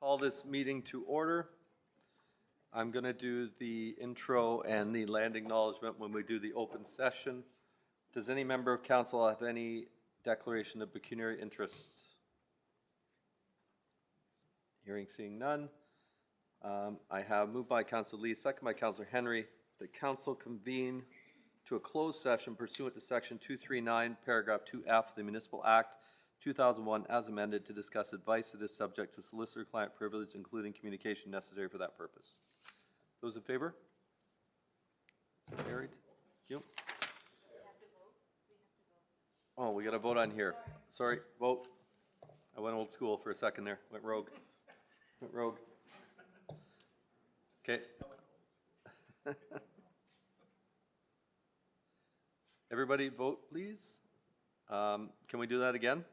Call this meeting to order. I'm going to do the intro and the land acknowledgement when we do the open session. Does any member of council have any declaration of pecuniary interest? Hearing, seeing none. I have moved by Councilor Lee, second by Councilor Henry, that council convene to a closed session pursuant to section 239, paragraph 2F of the Municipal Act 2001 as amended to discuss advice that is subject to solicitor-client privilege, including communication necessary for that purpose. Those in favor? So carried. Thank you. Oh, we got to vote on here. Sorry, vote. I went old school for a second there. Went rogue. Went rogue. Okay. Everybody vote, please. Can we do that again?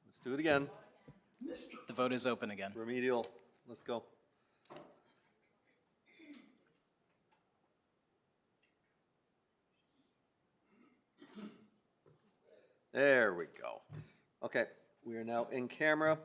Let's do it again. The vote is open again. Remedial. Let's go. There we go. Okay, we are now in camera.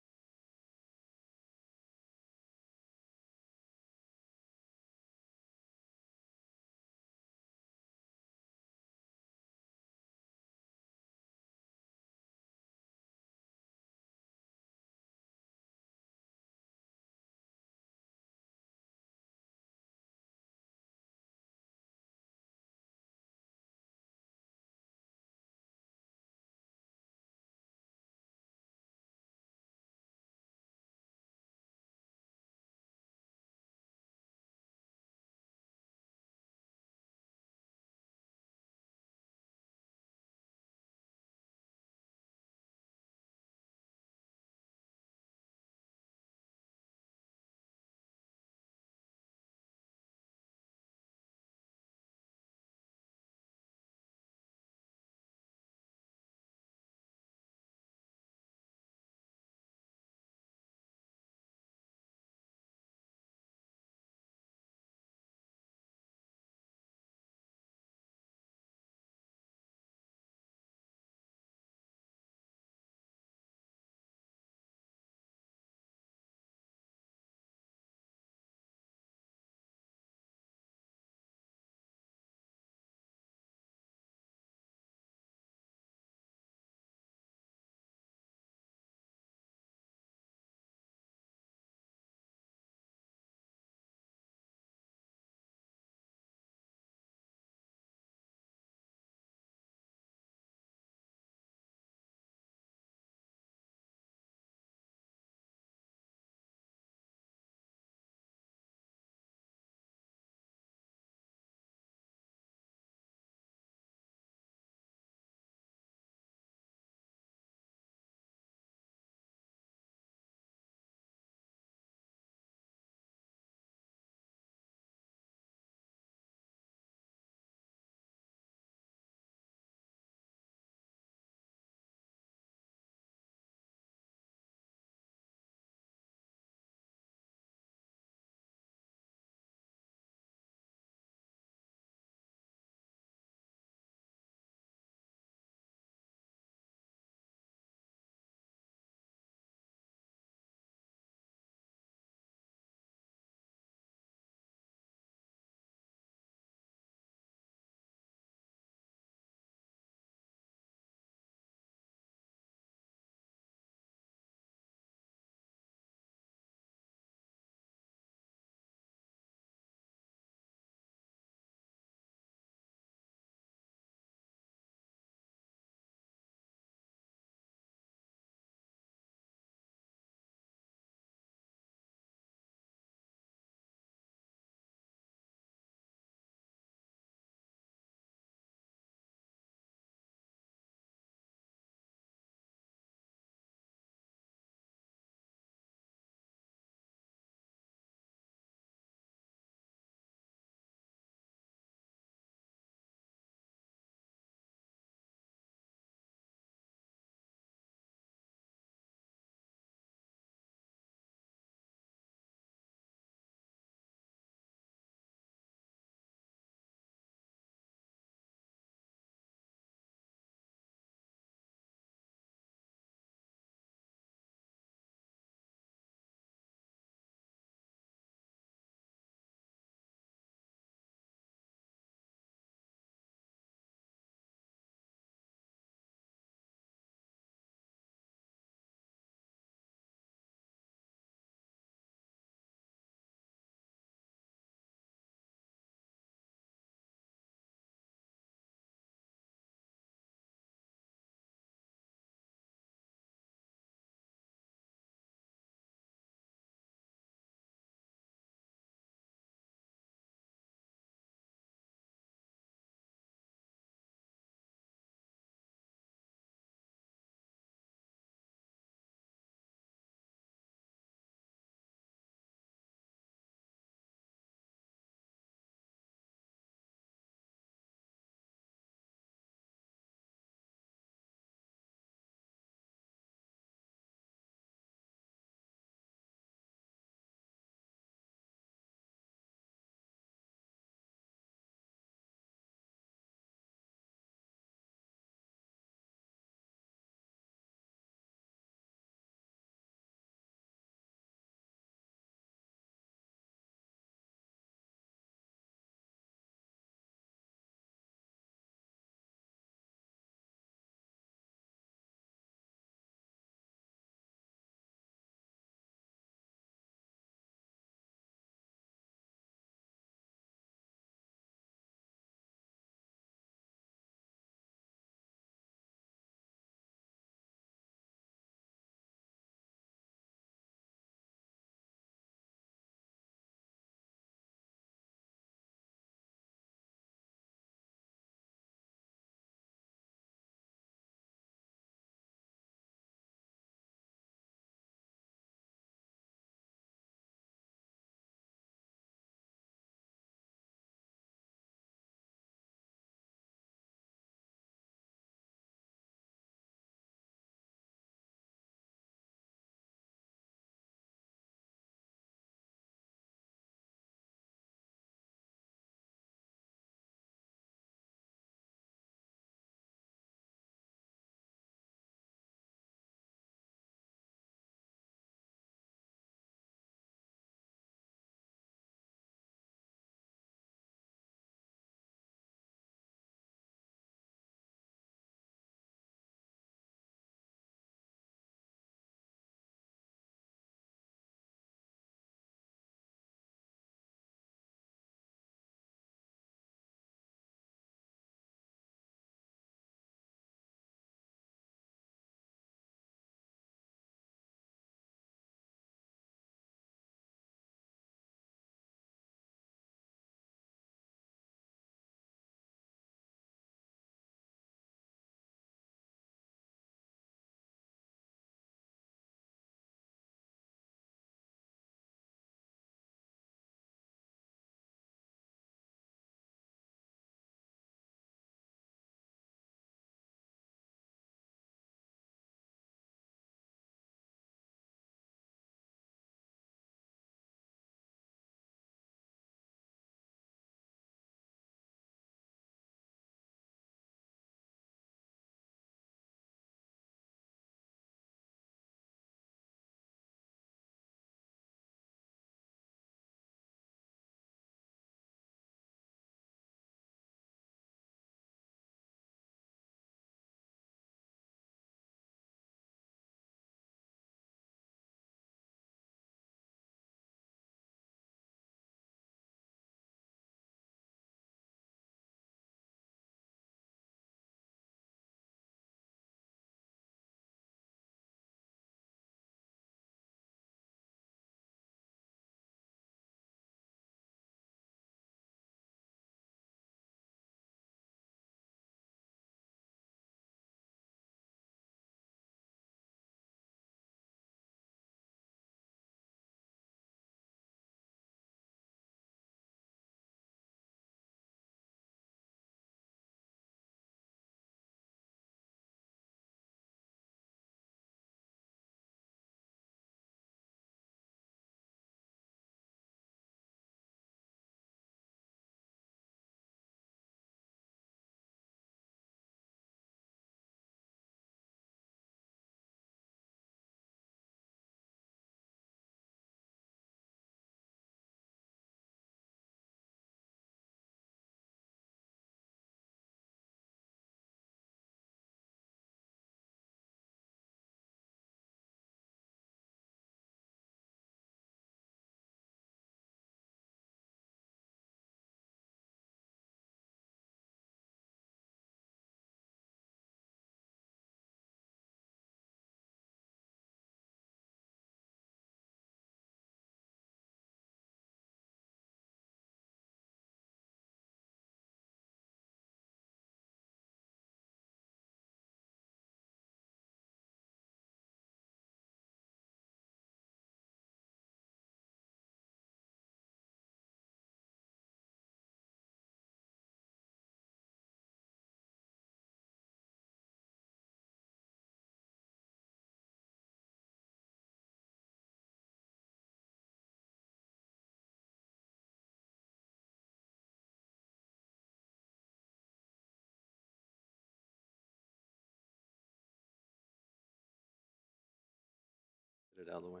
Get it out of the way.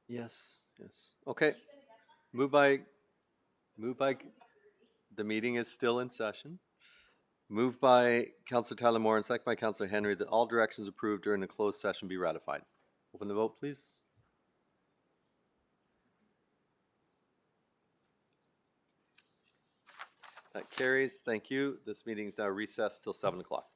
Yes, yes. Okay. Move by, the meeting is still in session. Moved by Counselor Tyler Moore and second by Counselor Henry that all directions approved during the closed session be ratified. Open the vote, please. That carries. Thank you. This meeting is now recessed till 7 o'clock.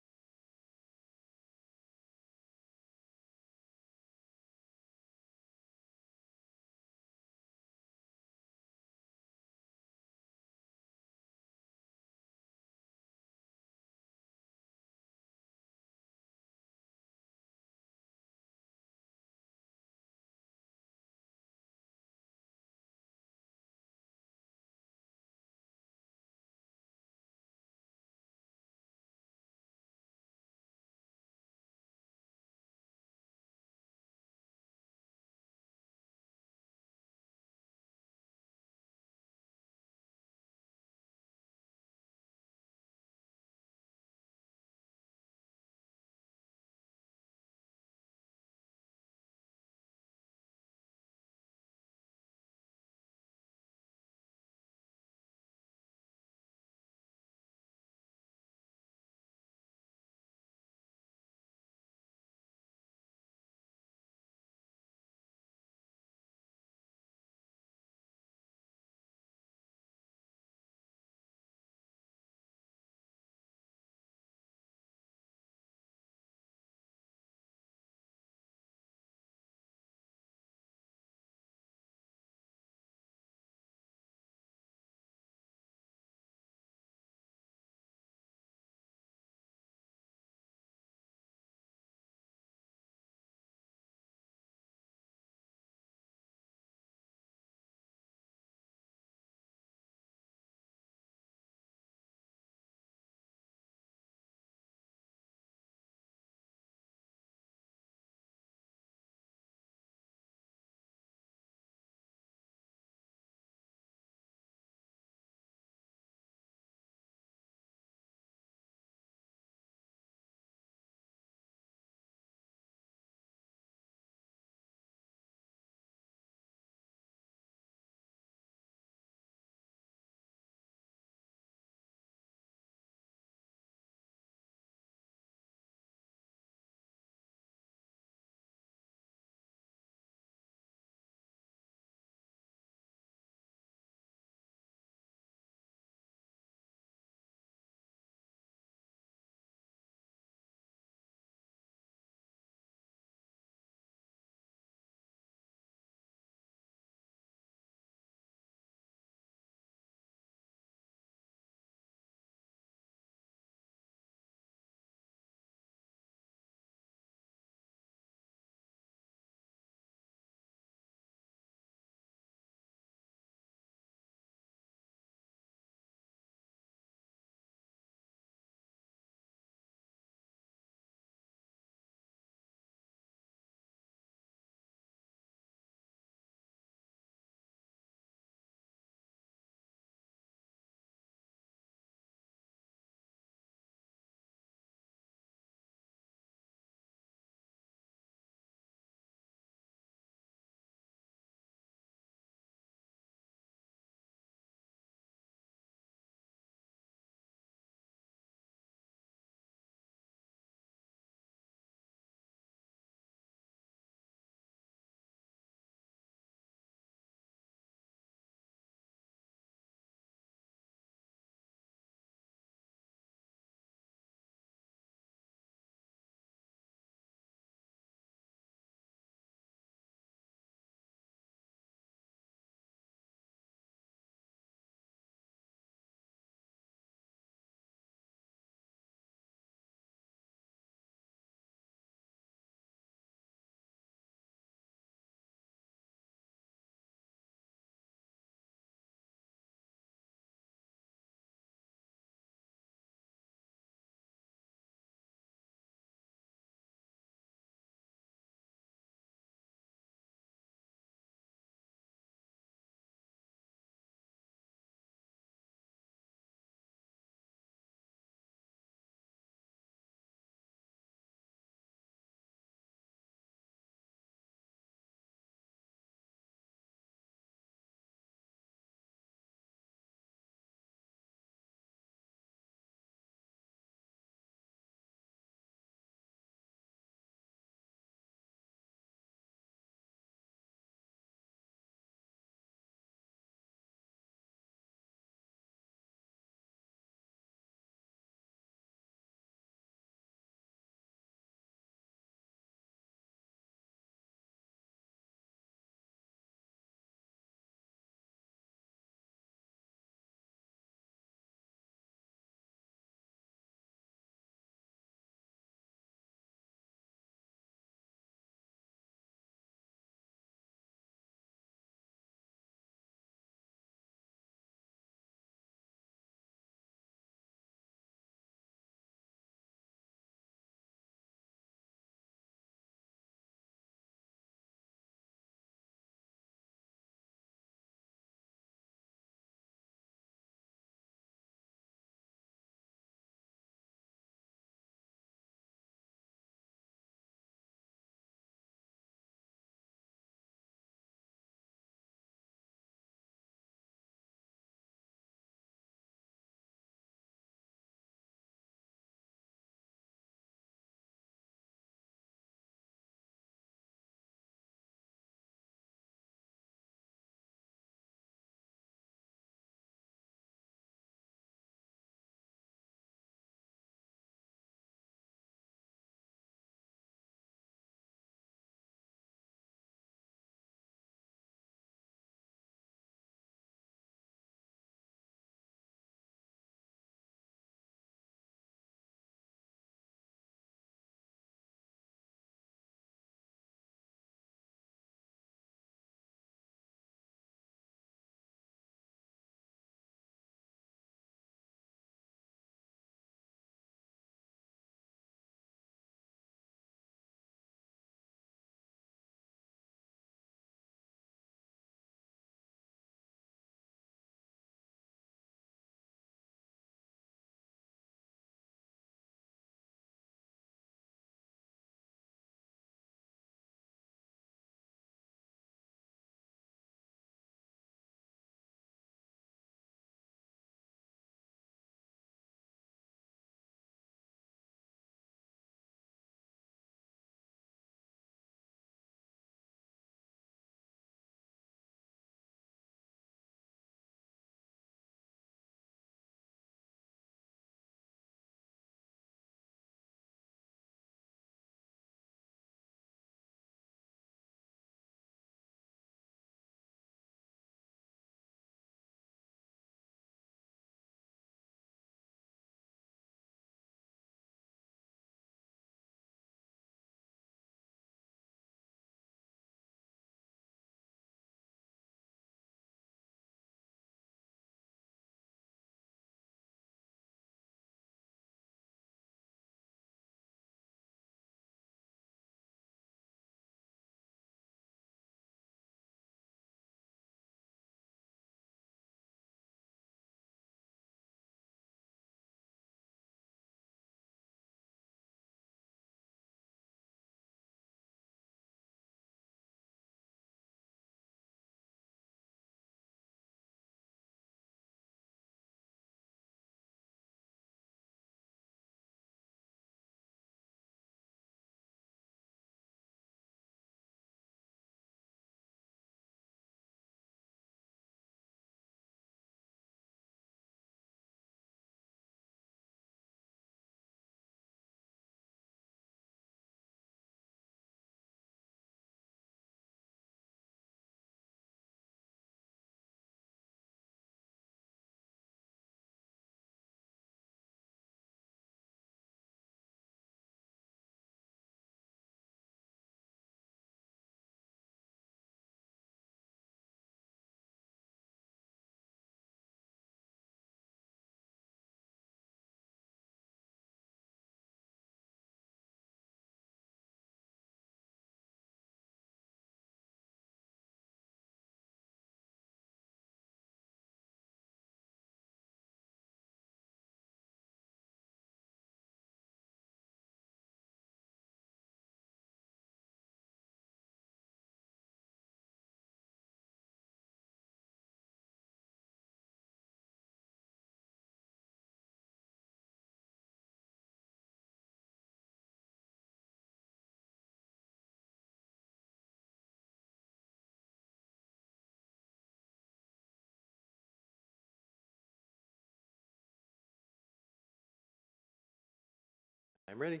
I'm ready.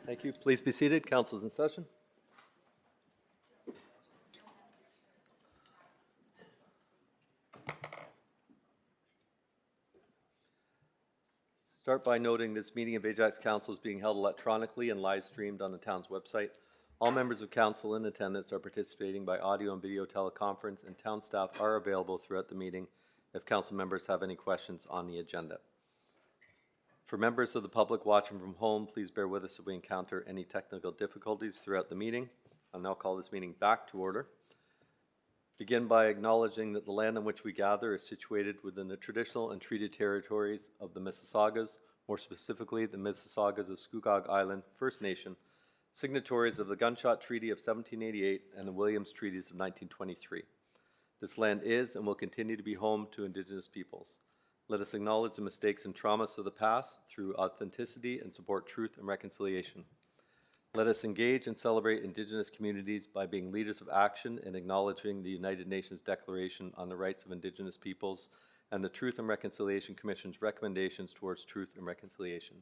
Thank you. Please be seated. Council's in session. Start by noting this meeting of Ajax Council is being held electronically and live streamed on the town's website. All members of council in attendance are participating by audio and video teleconference, and town staff are available throughout the meeting if council members have any questions on the agenda. For members of the public watching from home, please bear with us if we encounter any technical difficulties throughout the meeting. I'll now call this meeting back to order. Begin by acknowledging that the land on which we gather is situated within the traditional and treaty territories of the Mississaugas, more specifically the Mississaugas of Scugog Island First Nation, signatories of the Gunshot Treaty of 1788 and the Williams Treaties of 1923. This land is and will continue to be home to Indigenous peoples. Let us acknowledge the mistakes and traumas of the past through authenticity and support truth and reconciliation. Let us engage and celebrate Indigenous communities by being leaders of action and acknowledging the United Nations Declaration on the Rights of Indigenous Peoples and the Truth and Reconciliation Commission's recommendations towards truth and reconciliation.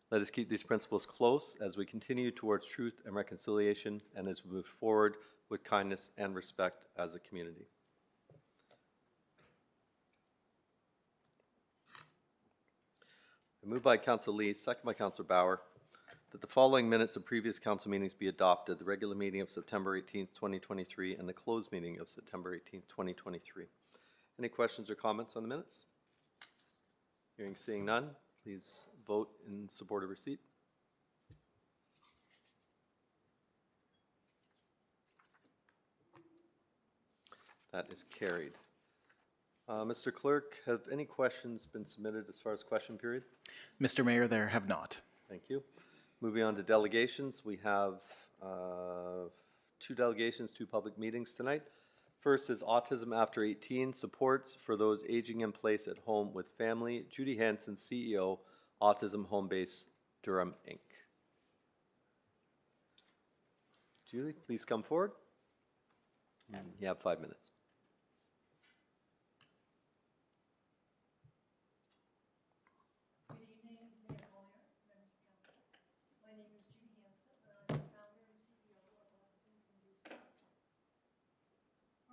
Let us keep these principles close as we continue towards truth and reconciliation and as we move forward with kindness and respect as a community. Moved by Councillor Lee, second by Councillor Bauer, that the following minutes of previous council meetings be adopted: the regular meeting of September 18th, 2023, and the closed meeting of September 18th, 2023. Any questions or comments on the minutes? Hearing, seeing none, please vote in support of receipt. That is carried. Mr. Clerk, have any questions been submitted as far as question period? Mr. Mayor, there have not. Thank you. Moving on to delegations, we have two delegations, two public meetings tonight. First is Autism After 18, Supports for Those Aging in Place at Home with Family. Judy Hanson, CEO, Autism Home Base, Durham, Inc. Julie, please come forward. You have 5 minutes.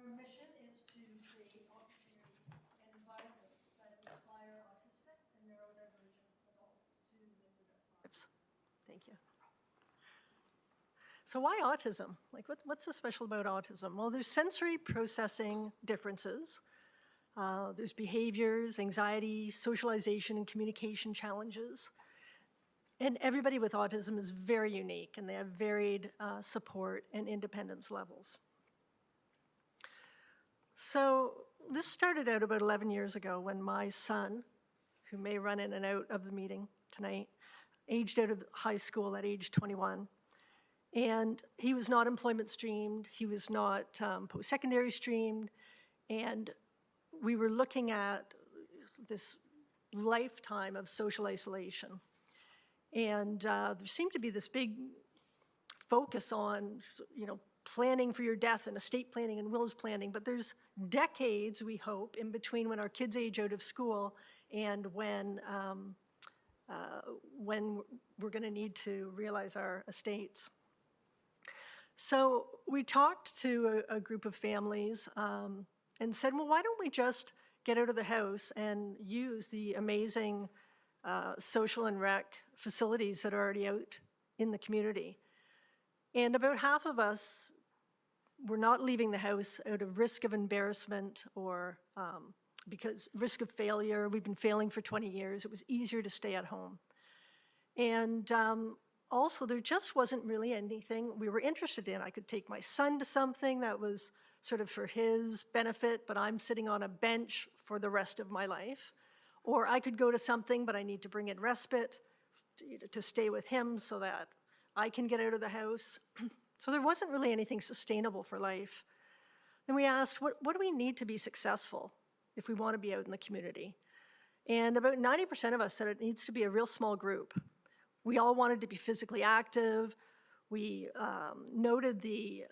Our mission is to create opportunities and environments that inspire autistic and neurodivergent adults to live their best lives. Thank you. So why autism? Like, what's so special about autism? Well, there's sensory processing differences. There's behaviors, anxiety, socialization, and communication challenges. And everybody with autism is very unique, and they have varied support and independence levels. So this started out about 11 years ago when my son, who may run in and out of the meeting tonight, aged out of high school at age 21. And he was not employment streamed, he was not post-secondary streamed, and we were looking at this lifetime of social isolation. And there seemed to be this big focus on, planning for your death and estate planning and wills planning, but there's decades, we hope, in between when our kids age out of school and when we're going to need to realize our estates. So we talked to a group of families and said, well, why don't we just get out of the house and use the amazing social and rec facilities that are already out in the community. And about half of us were not leaving the house out of risk of embarrassment or because risk of failure. We've been failing for 20 years. It was easier to stay at home. And also, there just wasn't really anything we were interested in. I could take my son to something that was sort of for his benefit, but I'm sitting on a bench for the rest of my life. Or I could go to something, but I need to bring in respite to stay with him so that I can get out of the house. So there wasn't really anything sustainable for life. Then we asked, what do we need to be successful if we want to be out in the community? And about 90% of us said it needs to be a real small group. We all wanted to be physically active. We noted the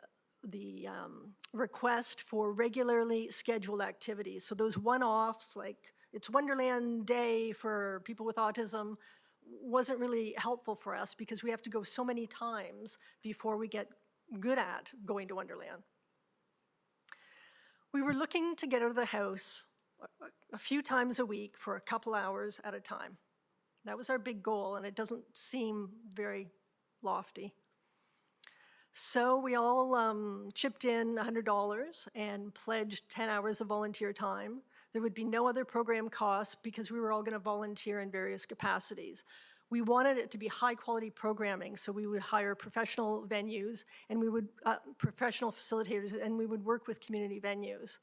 request for regularly scheduled activities. So those one-offs, like it's Wonderland Day for people with autism, wasn't really helpful for us because we have to go so many times before we get good at going to Wonderland. We were looking to get out of the house a few times a week for a couple hours at a time. That was our big goal, and it doesn't seem very lofty. So we all chipped in $100 and pledged 10 hours of volunteer time. There would be no other program costs because we were all going to volunteer in various capacities. We wanted it to be high-quality programming, so we would hire professional venues and we would professional facilitators, and we would work with community venues.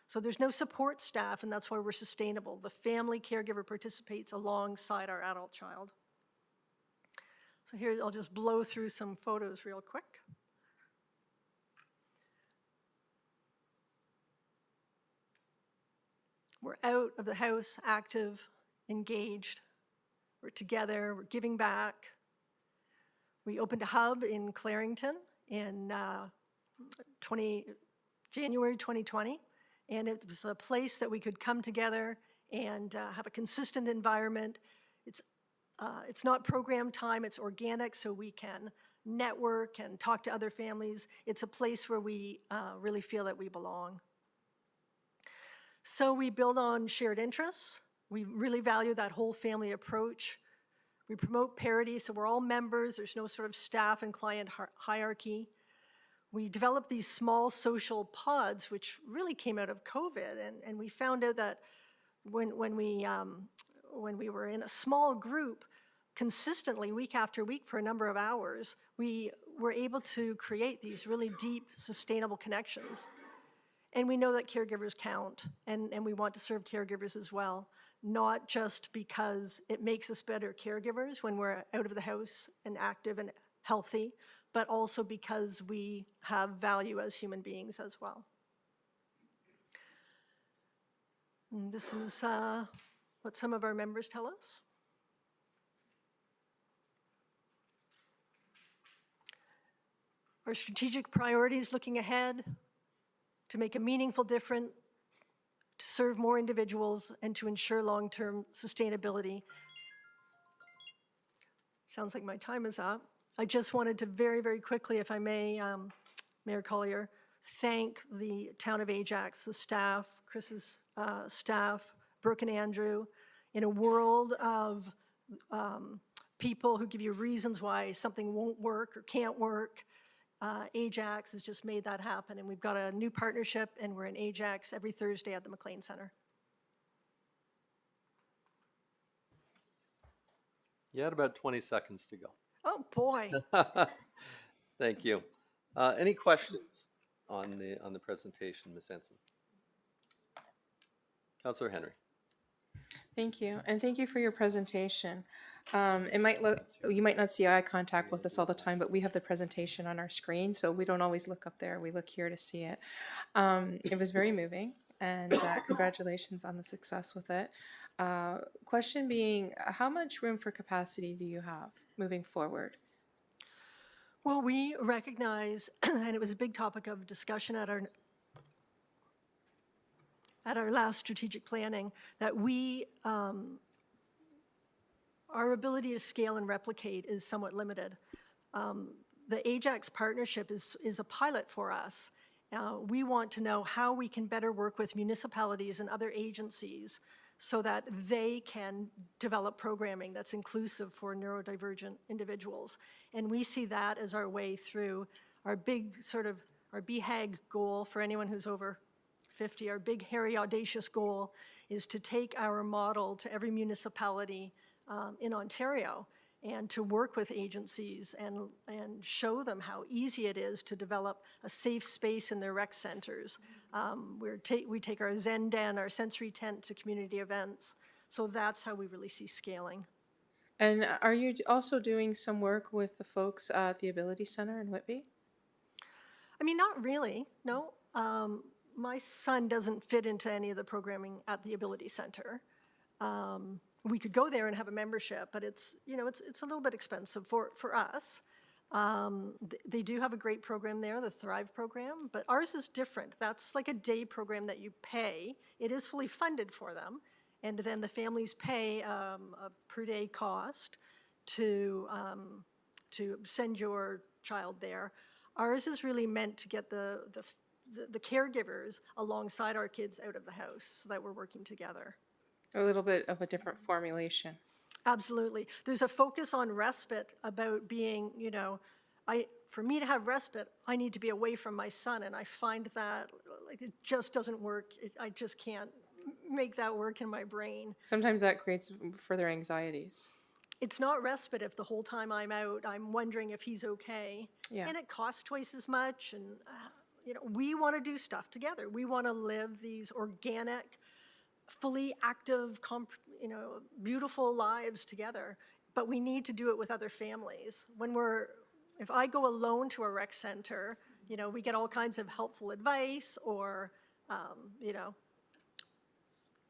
So there's no support staff, and that's why we're sustainable. The family caregiver participates alongside our adult child. So here, I'll just blow through some photos real quick. We're out of the house, active, engaged. We're together, we're giving back. We opened a hub in Clarington in January 2020, and it was a place that we could come together and have a consistent environment. It's not program time, it's organic, so we can network and talk to other families. It's a place where we really feel that we belong. So we build on shared interests. We really value that whole family approach. We promote parity, so we're all members. There's no sort of staff and client hierarchy. We developed these small social pods, which really came out of COVID, and we found out that when we were in a small group consistently week after week for a number of hours, we were able to create these really deep, sustainable connections. And we know that caregivers count, and we want to serve caregivers as well, not just because it makes us better caregivers when we're out of the house and active and healthy, but also because we have value as human beings as well. And this is what some of our members tell us. Our strategic priorities looking ahead: to make a meaningful difference, to serve more individuals, and to ensure long-term sustainability. Sounds like my time is up. I just wanted to very, very quickly, if I may, Mayor Collier, thank the town of Ajax, the staff, Chris's staff, Brooke and Andrew. In a world of people who give you reasons why something won't work or can't work, Ajax has just made that happen, and we've got a new partnership, and we're in Ajax every Thursday at the McLean Center. You had about 20 seconds to go. Oh, boy. Thank you. Any questions on the presentation, Ms. Hanson? Councillor Henry. Thank you, and thank you for your presentation. You might not see eye contact with us all the time, but we have the presentation on our screen, so we don't always look up there. We look here to see it. It was very moving, and congratulations on the success with it. Question being, how much room for capacity do you have moving forward? Well, we recognize, and it was a big topic of discussion at our last strategic planning, that our ability to scale and replicate is somewhat limited. The Ajax partnership is a pilot for us. We want to know how we can better work with municipalities and other agencies so that they can develop programming that's inclusive for neurodivergent individuals. And we see that as our way through our big our BHAG goal for anyone who's over 50. Our big, hairy, audacious goal is to take our model to every municipality in Ontario and to work with agencies and show them how easy it is to develop a safe space in their rec centers. We take our Zen Den, our sensory tent to community events. So that's how we really see scaling. And are you also doing some work with the folks at the Ability Center in Whitby? I mean, not really, no. My son doesn't fit into any of the programming at the Ability Center. We could go there and have a membership, but it's a little bit expensive for us. They do have a great program there, the Thrive program, but ours is different. That's like a day program that you pay. It is fully funded for them, and then the families pay a per day cost to send your child there. Ours is really meant to get the caregivers alongside our kids out of the house so that we're working together. A little bit of a different formulation. Absolutely. There's a focus on respite about being, for me to have respite, I need to be away from my son, and I find that like it just doesn't work. I just can't make that work in my brain. Sometimes that creates further anxieties. It's not respite if the whole time I'm out, I'm wondering if he's okay. Yeah. And it costs twice as much, and we want to do stuff together. We want to live these organic, fully active, beautiful lives together, but we need to do it with other families. If I go alone to a rec center, we get all kinds of helpful advice or,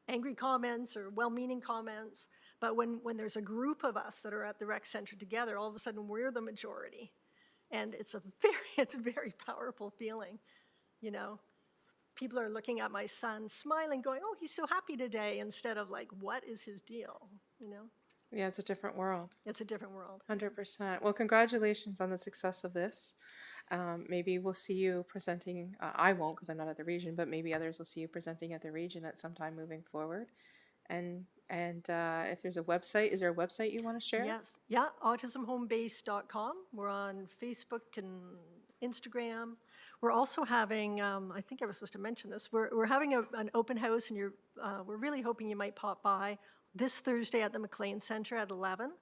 angry comments or well-meaning comments. But when there's a group of us that are at the rec center together, all of a sudden we're the majority. And it's a very powerful feeling, People are looking at my son, smiling, going, oh, he's so happy today, instead of like, what is his deal, Yeah, it's a different world. It's a different world. 100%. Well, congratulations on the success of this. Maybe we'll see you presenting. I won't because I'm not at the region, but maybe others will see you presenting at the region at some time moving forward. And if there's a website, is there a website you want to share? Yes. Yeah, autismhomebase.com. We're on Facebook and Instagram. We're also having, I think I was supposed to mention this, we're having an open house, and we're really hoping you might pop by this Thursday at the McLean Center at 11.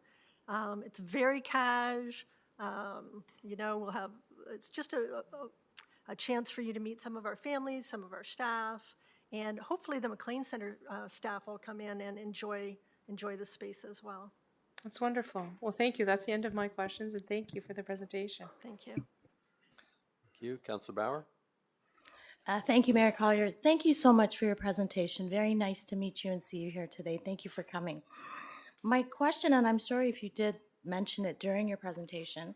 It's very cash. We'll have, it's just a chance for you to meet some of our families, some of our staff, and hopefully the McLean Center staff will come in and enjoy the space as well. That's wonderful. Well, thank you. That's the end of my questions, and thank you for the presentation. Thank you. Thank you. Councillor Bauer? Thank you, Mayor Collier. Thank you so much for your presentation. Very nice to meet you and see you here today. Thank you for coming. My question, and I'm sorry if you did mention it during your presentation,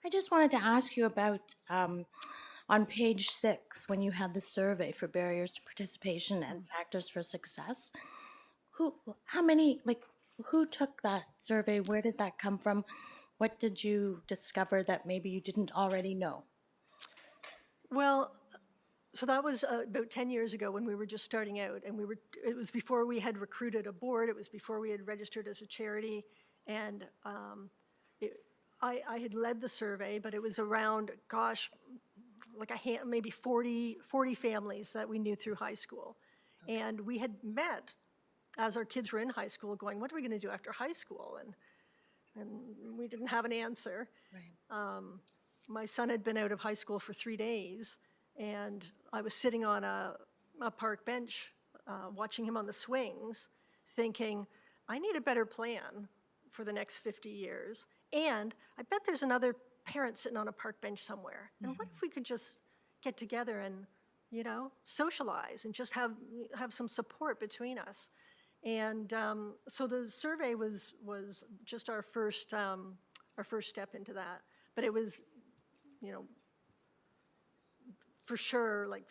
I just wanted to ask you about on page 6, when you had the survey for barriers to participation and factors for success. Who took that survey? Where did that come from? What did you discover that maybe you didn't already know? Well, so that was about 10 years ago when we were just starting out, and it was before we had recruited a board, it was before we had registered as a charity, and I had led the survey, but it was around, like maybe 40 families that we knew through high school. And we had met as our kids were in high school going, what are we going to do after high school? And we didn't have an answer. Right. My son had been out of high school for 3 days, and I was sitting on a park bench watching him on the swings, thinking, I need a better plan for the next 50 years. And I bet there's another parent sitting on a park bench somewhere. And what if we could just get together and, socialize and just have some support between us? And so the survey was just our first step into that. But it was, for sure, like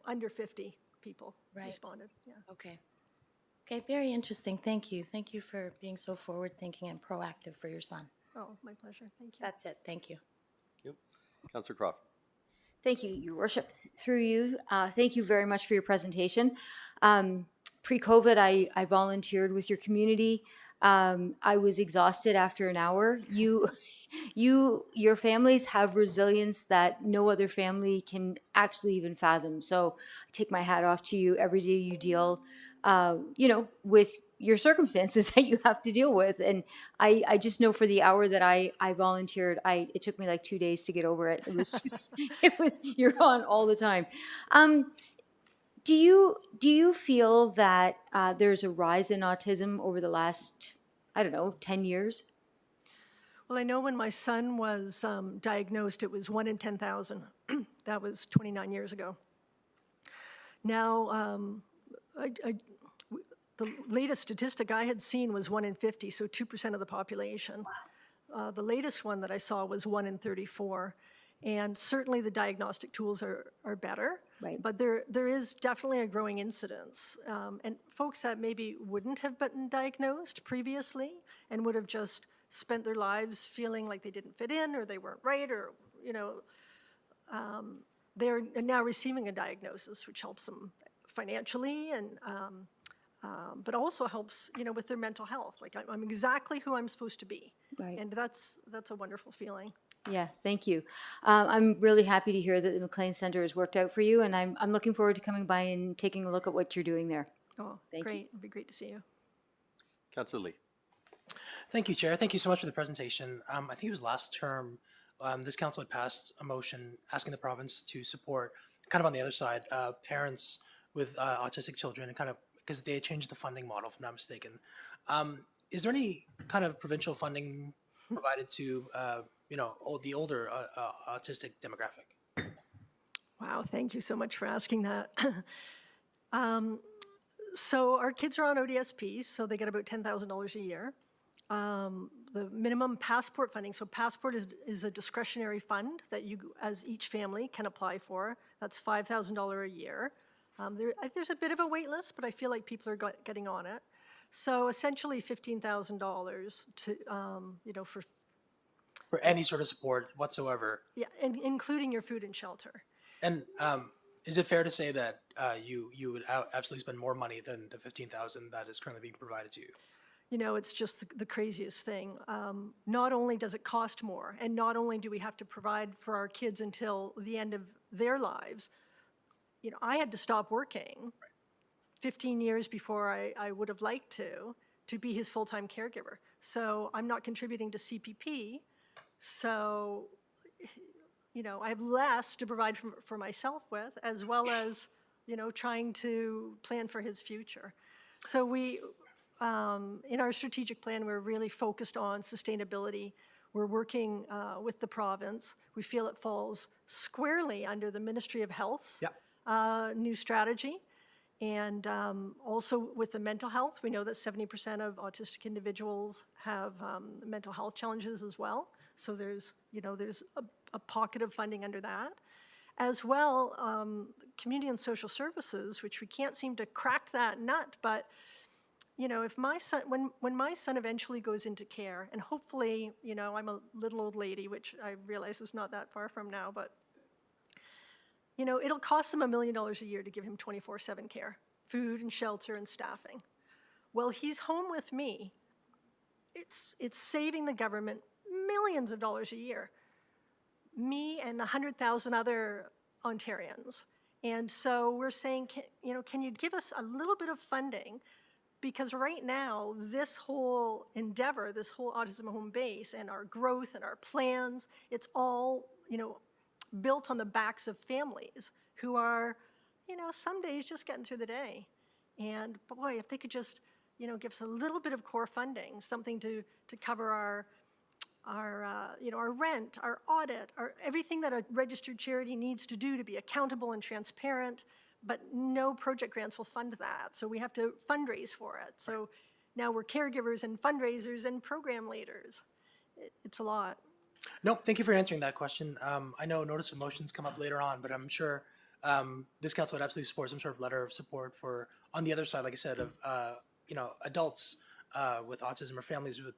under 50 people responded. Yeah. Okay. Okay, very interesting. Thank you. Thank you for being so forward-thinking and proactive for your son. Oh, my pleasure. Thank you. That's it. Thank you. Thank you. Councillor Crawford? Thank you, Your Worship. Through you, thank you very much for your presentation. Pre-COVID, I volunteered with your community. I was exhausted after an hour. Your families have resilience that no other family can actually even fathom. So I take my hat off to you. Every day you deal, with your circumstances that you have to deal with. And I just know for the hour that I volunteered, it took me like 2 days to get over it. It was just, you're on all the time. Do you feel that there's a rise in autism over the last, 10 years? Well, I know when my son was diagnosed, it was 1 in 10,000. That was 29 years ago. Now, the latest statistic I had seen was 1 in 50, so 2% of the population. The latest one that I saw was 1 in 34. And certainly the diagnostic tools are better. Right. But there is definitely a growing incidence. And folks that maybe wouldn't have been diagnosed previously and would have just spent their lives feeling like they didn't fit in or they weren't right or, they're now receiving a diagnosis, which helps them financially and but also helps, with their mental health. Like I'm exactly who I'm supposed to be. Right. And that's a wonderful feeling. Yeah, thank you. I'm really happy to hear that the McLean Center has worked out for you, and I'm looking forward to coming by and taking a look at what you're doing there. Oh, Thank you. great. It'd be great to see you. Councillor Lee. Thank you, Chair. Thank you so much for the presentation. I think it was last term, this council had passed a motion asking the province to support, kind of on the other side, parents with autistic children, and kind of because they changed the funding model, if I'm not mistaken. Is there any kind of provincial funding provided to, the older autistic demographic? Wow, thank you so much for asking that. So our kids are on ODSP, so they get about $10,000 a year. The minimum passport funding, so passport is a discretionary fund that you, as each family, can apply for. That's $5,000 a year. There's a bit of a wait list, but I feel like people are getting on it. So essentially $15,000 to, For any sort of support whatsoever? yeah, and including your food and shelter. And is it fair to say that you would absolutely spend more money than the $15,000 that is currently being provided to you? It's just the craziest thing. Not only does it cost more, and not only do we have to provide for our kids until the end of their lives, I had to stop working 15 years before I would have liked to be his full-time caregiver. So I'm not contributing to CPP. So, I have less to provide for myself with, as well as, trying to plan for his future. So we, in our strategic plan, we're really focused on sustainability. We're working with the province. We feel it falls squarely under the Ministry of Health's new strategy. And also with the mental health, we know that 70% of autistic individuals have mental health challenges as well. So there's a pocket of funding under that. As well, community and social services, which we can't seem to crack that nut, but if my son, when my son eventually goes into care, and hopefully, I'm a little old lady, which I realize is not that far from now, but it'll cost them $1 million a year to give him 24/7 care, food and shelter and staffing. Well, he's home with me. It's saving the government millions of dollars a year. Me and 100,000 other Ontarians. And so we're saying, can you give us a little bit of funding? Because right now, this whole endeavor, this whole Autism Home Base and our growth and our plans, it's all, built on the backs of families who are, some days just getting through the day. And boy, if they could just, give us a little bit of core funding, something to cover our rent, our audit, everything that a registered charity needs to do to be accountable and transparent, but no project grants will fund that. So we have to fundraise for it. So now we're caregivers and fundraisers and program leaders. It's a lot. No, thank you for answering that question. I know notice of motions come up later on, but I'm sure this council would absolutely support some sort of letter of support for, on the other side, like I said, of adults with autism or families with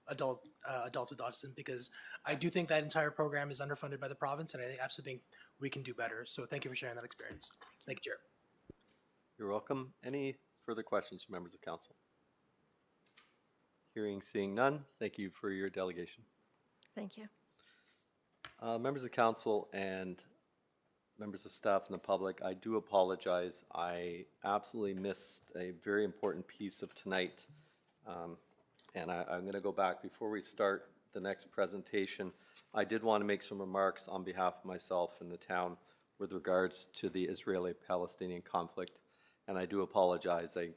adults with autism, because I do think that entire program is underfunded by the province, and I absolutely think we can do better. So thank you for sharing that experience. Thank you, Chair. You're welcome. Any further questions from members of council? Hearing, seeing none, thank you for your delegation. Thank you. Members of council and members of staff and the public, I do apologize. I absolutely missed a very important piece of tonight. And I'm going to go back before we start the next presentation. I did want to make some remarks on behalf of myself and the town with regards to the Israeli-Palestinian conflict. And I do apologize. I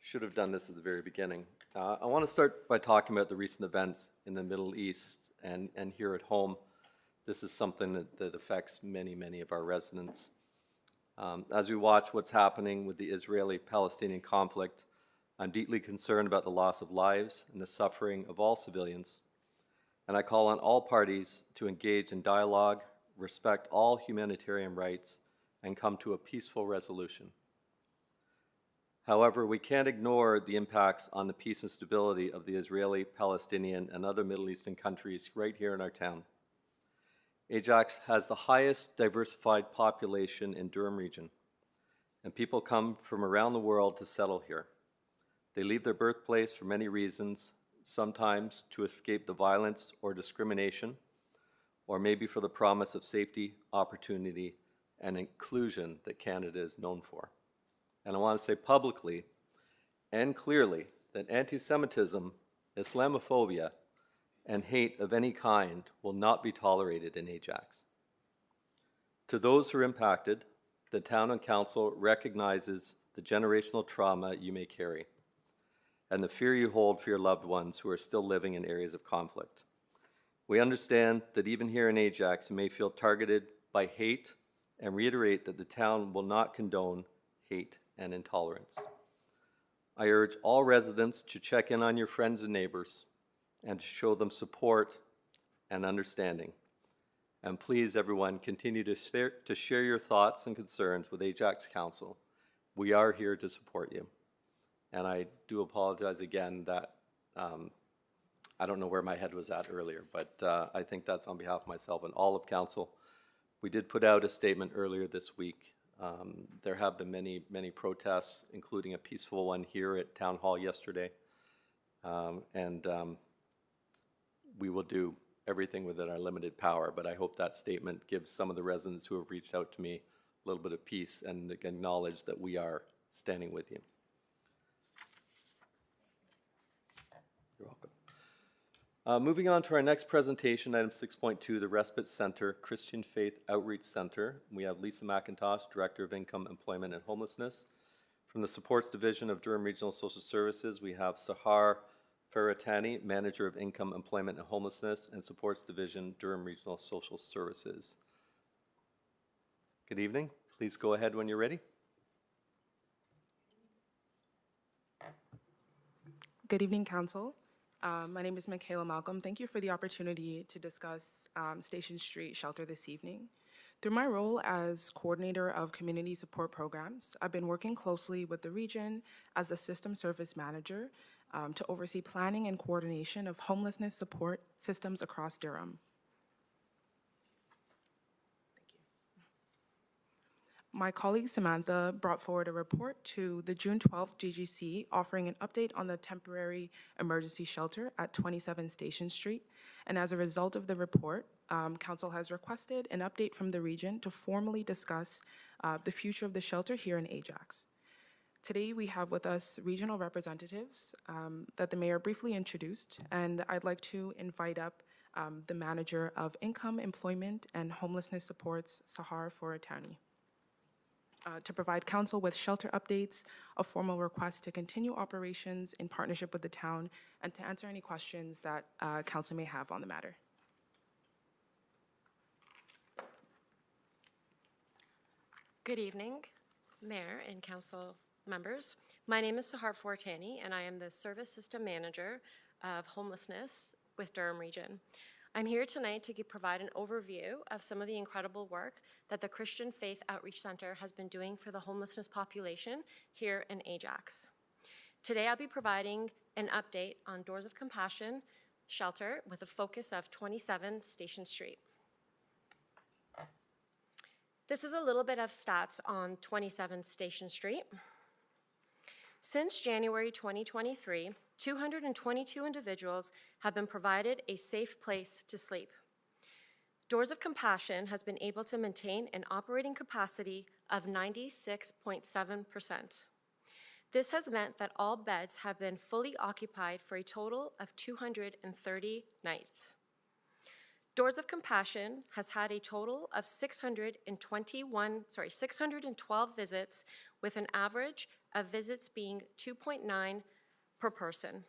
should have done this at the very beginning. I want to start by talking about the recent events in the Middle East and here at home. This is something that affects many, many of our residents. As we watch what's happening with the Israeli-Palestinian conflict, I'm deeply concerned about the loss of lives and the suffering of all civilians, and I call on all parties to engage in dialogue, respect all humanitarian rights, and come to a peaceful resolution. However, we can't ignore the impacts on the peace and stability of the Israeli, Palestinian, and other Middle Eastern countries right here in our town. Ajax has the highest diversified population in Durham region, and people come from around the world to settle here. They leave their birthplace for many reasons, sometimes to escape the violence or discrimination, or maybe for the promise of safety, opportunity, and inclusion that Canada is known for. And I want to say publicly and clearly that anti-Semitism, Islamophobia, and hate of any kind will not be tolerated in Ajax. To those who are impacted, the Town and Council recognizes the generational trauma you may carry and the fear you hold for your loved ones who are still living in areas of conflict. We understand that even here in Ajax, you may feel targeted by hate and reiterate that the town will not condone hate and intolerance. I urge all residents to check in on your friends and neighbors and to show them support and understanding. And please, everyone, continue to share your thoughts and concerns with Ajax Council. We are here to support you. And I do apologize again that I don't know where my head was at earlier, but I think that's on behalf of myself and all of council. We did put out a statement earlier this week. There have been many protests, including a peaceful one here at Town Hall yesterday. We will do everything within our limited power, but I hope that statement gives some of the residents who have reached out to me a little bit of peace and acknowledge that we are standing with you. You're welcome. Moving on to our next presentation, item 6.2, the Respite Center, Christian Faith Outreach Center. We have Lisa McIntosh, Director of Income, Employment, and Homelessness. From the Supports Division of Durham Regional Social Services, we have Sahar Faratani, Manager of Income, Employment, and Homelessness, and Supports Division, Durham Regional Social Services. Good evening. Please go ahead when you're ready. Good evening, Council. My name is Michaela Malcolm. Thank you for the opportunity to discuss Station Street Shelter this evening. Through my role as coordinator of community support programs, I've been working closely with the region as the system service manager to oversee planning and coordination of homelessness support systems across Durham. My colleague Samantha brought forward a report to the June 12th GGC offering an update on the temporary emergency shelter at 27 Station Street. And as a result of the report, Council has requested an update from the region to formally discuss the future of the shelter here in Ajax. Today we have with us regional representatives that the mayor briefly introduced, and I'd like to invite up the manager of Income, Employment, and Homelessness Supports, Sahar Faratani. To provide council with shelter updates, a formal request to continue operations in partnership with the town, and to answer any questions that council may have on the matter. Good evening, Mayor and Council members. My name is Sahar Fortani, and I am the Service System Manager of Homelessness with Durham Region. I'm here tonight to provide an overview of some of the incredible work that the Christian Faith Outreach Center has been doing for the homelessness population here in Ajax. Today I'll be providing an update on Doors of Compassion shelter with a focus of 27 Station Street. This is a little bit of stats on 27 Station Street. Since January 2023, 222 individuals have been provided a safe place to sleep. Doors of Compassion has been able to maintain an operating capacity of 96.7%. This has meant that all beds have been fully occupied for a total of 230 nights. Doors of Compassion has had a total of 612 visits, with an average of visits being 2.9 per person.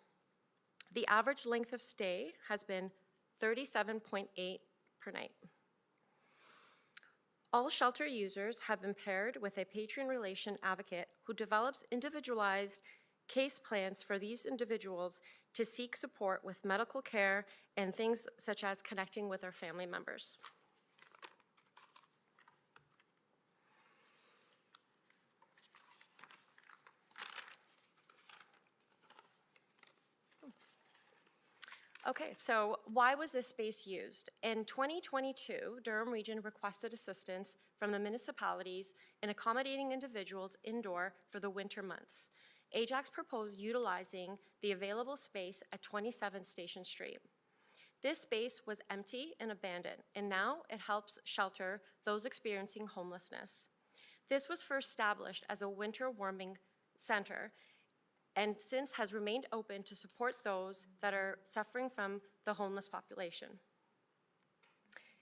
The average length of stay has been 37.8 per night. All shelter users have been paired with a patron relation advocate who develops individualized case plans for these individuals to seek support with medical care and things such as connecting with their family members. Okay, so why was this space used? In 2022, Durham Region requested assistance from the municipalities in accommodating individuals indoor for the winter months. Ajax proposed utilizing the available space at 27 Station Street. This space was empty and abandoned, and now it helps shelter those experiencing homelessness. This was first established as a winter warming center and since has remained open to support those that are suffering from the homeless population.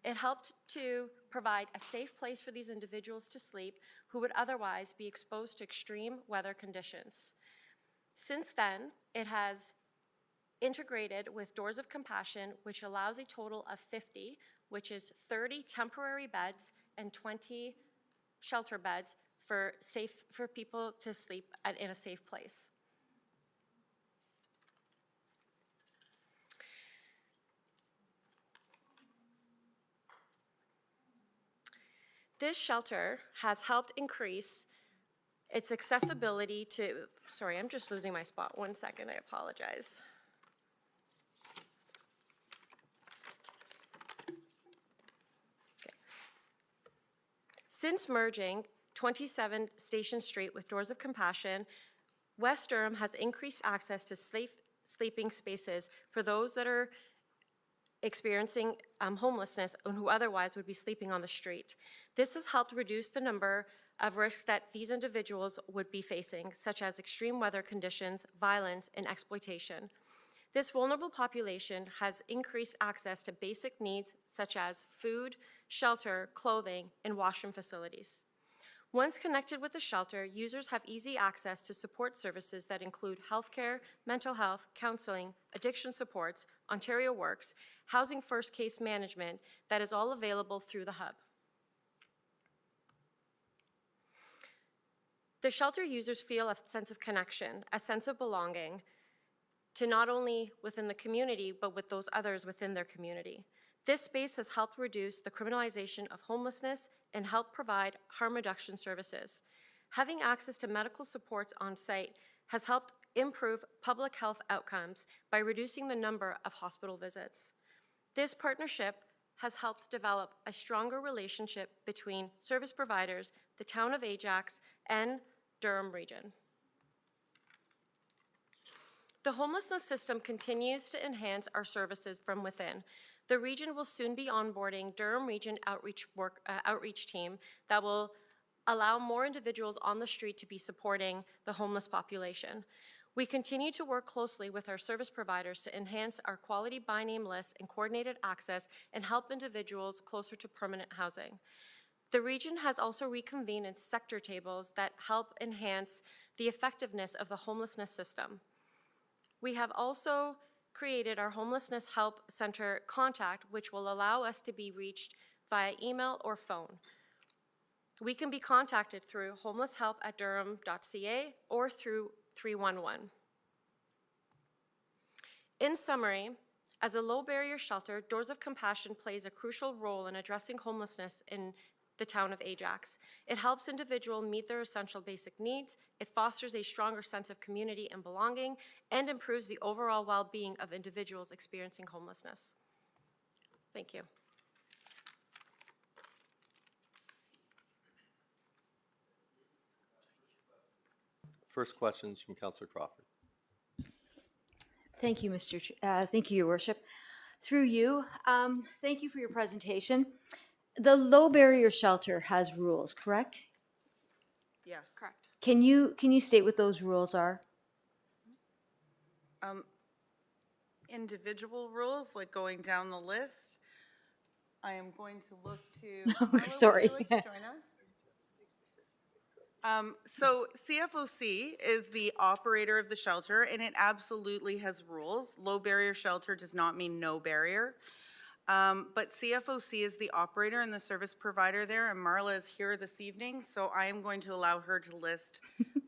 It helped to provide a safe place for these individuals to sleep who would otherwise be exposed to extreme weather conditions. Since then, it has integrated with Doors of Compassion, which allows a total of 50, which is 30 temporary beds and 20 shelter beds for people to sleep in a safe place. This shelter has helped increase its accessibility to, sorry, I'm just losing my spot. 1 second, I apologize. Okay. Since merging 27 Station Street with Doors of Compassion, West Durham has increased access to sleeping spaces for those that are experiencing homelessness and who otherwise would be sleeping on the street. This has helped reduce the number of risks that these individuals would be facing, such as extreme weather conditions, violence, and exploitation. This vulnerable population has increased access to basic needs such as food, shelter, clothing, and washroom facilities. Once connected with the shelter, users have easy access to support services that include healthcare, mental health, counseling, addiction supports, Ontario Works, Housing First case management that is all available through the hub. The shelter users feel a sense of connection, a sense of belonging to not only within the community, but with those others within their community. This space has helped reduce the criminalization of homelessness and help provide harm reduction services. Having access to medical supports on site has helped improve public health outcomes by reducing the number of hospital visits. This partnership has helped develop a stronger relationship between service providers, the town of Ajax, and Durham Region. The homelessness system continues to enhance our services from within. The region will soon be onboarding Durham Region outreach team that will allow more individuals on the street to be supporting the homeless population. We continue to work closely with our service providers to enhance our quality by name list and coordinated access and help individuals closer to permanent housing. The region has also reconvened its sector tables that help enhance the effectiveness of the homelessness system. We have also created our Homelessness Help Center contact, which will allow us to be reached via email or phone. We can be contacted through homelesshelp@durham.ca or through 311. In summary, as a low-barrier shelter, Doors of Compassion plays a crucial role in addressing homelessness in the town of Ajax. It helps individuals meet their essential basic needs, it fosters a stronger sense of community and belonging, and improves the overall well-being of individuals experiencing homelessness. Thank you. First questions from Councillor Crawford. Thank you, thank you, Your Worship. Through you, thank you for your presentation. The low barrier shelter has rules, correct? Yes. Correct. Can you state what those rules are? Individual rules, like going down the list. I am going to look to. Paula, would you Sorry. like to join us? So CFOC is the operator of the shelter, and it absolutely has rules. Low barrier shelter does not mean no barrier. But CFOC is the operator and the service provider there, and Marla is here this evening, so I am going to allow her to list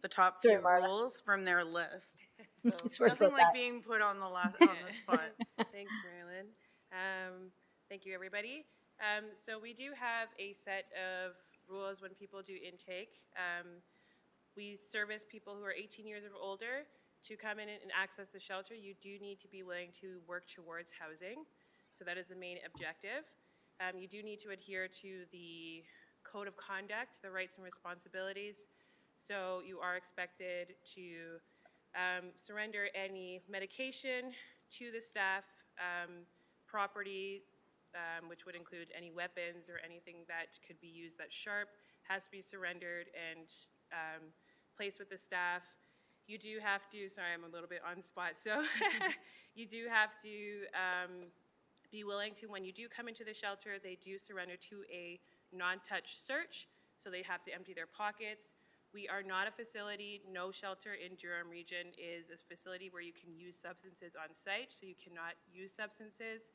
the top Sorry, few Marla. rules from their list. So Sorry nothing about like that. being put on the spot. Thanks, Marilyn. Thank you, everybody. So we do have a set of rules when people do intake. We service people who are 18 years or older. To come in and access the shelter, you do need to be willing to work towards housing. So that is the main objective. You do need to adhere to the code of conduct, the rights and responsibilities. So you are expected to surrender any medication to the staff, property, which would include any weapons or anything that could be used that's sharp, has to be surrendered and placed with the staff. You do have to, sorry, I'm a little bit on the spot, so you do have to be willing to, when you do come into the shelter, they do surrender to a non-touch search, so they have to empty their pockets. We are not a facility. No shelter in Durham Region is a facility where you can use substances on site, so you cannot use substances.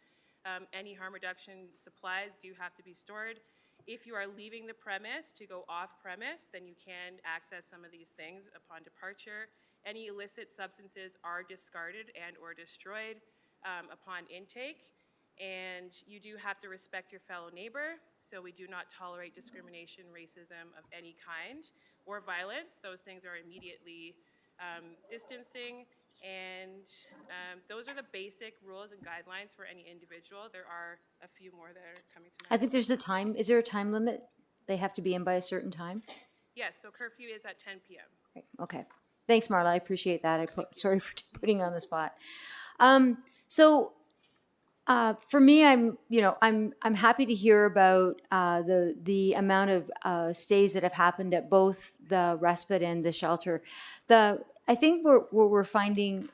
Any harm reduction supplies do have to be stored. If you are leaving the premise to go off premise, then you can access some of these things upon departure. Any illicit substances are discarded and or destroyed upon intake. And you do have to respect your fellow neighbor. So we do not tolerate discrimination, racism of any kind, or violence. Those things are immediately distancing. And those are the basic rules and guidelines for any individual. There are a few more that are coming to I mind. think there's a time, is there a time limit? They have to be in by a certain time? Yes, so curfew is at 10 p.m. Right, okay. Thanks, Marla. I appreciate that. Sorry for putting you on the spot. For me, I'm happy to hear about the amount of stays that have happened at both the respite and the shelter. I think what we're finding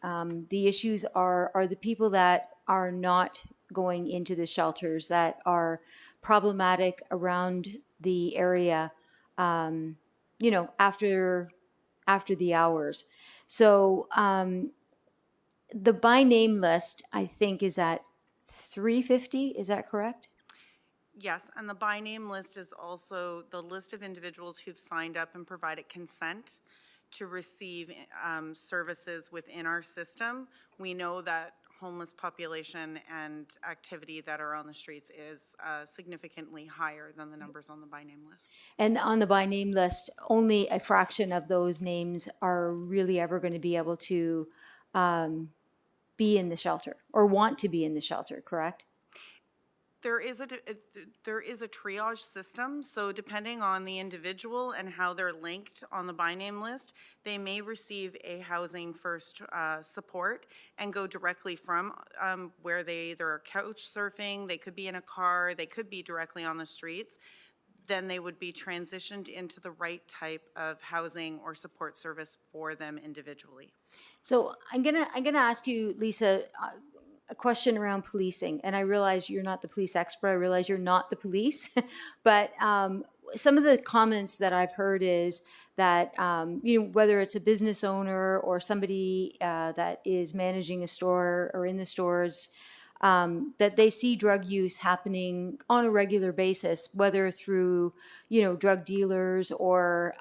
the issues are the people that are not going into the shelters, that are problematic around the area, after the hours. So the by name list, I think, is at 350. Is that correct? Yes, and the by name list is also the list of individuals who've signed up and provided consent to receive services within our system. We know that homeless population and activity that are on the streets is significantly higher than the numbers on the by name list. And on the by name list, only a fraction of those names are really ever going to be able to be in the shelter or want to be in the shelter, correct? There is a triage system, so depending on the individual and how they're linked on the by name list, they may receive a housing first support and go directly from where they're couch surfing, they could be in a car, they could be directly on the streets. Then they would be transitioned into the right type of housing or support service for them individually. So I'm gonna ask you, Lisa, a question around policing, and I realize you're not the police expert. I realize you're not the police, but some of the comments that I've heard is that whether it's a business owner or somebody that is managing a store or in the stores, that they see drug use happening on a regular basis, whether through drug dealers or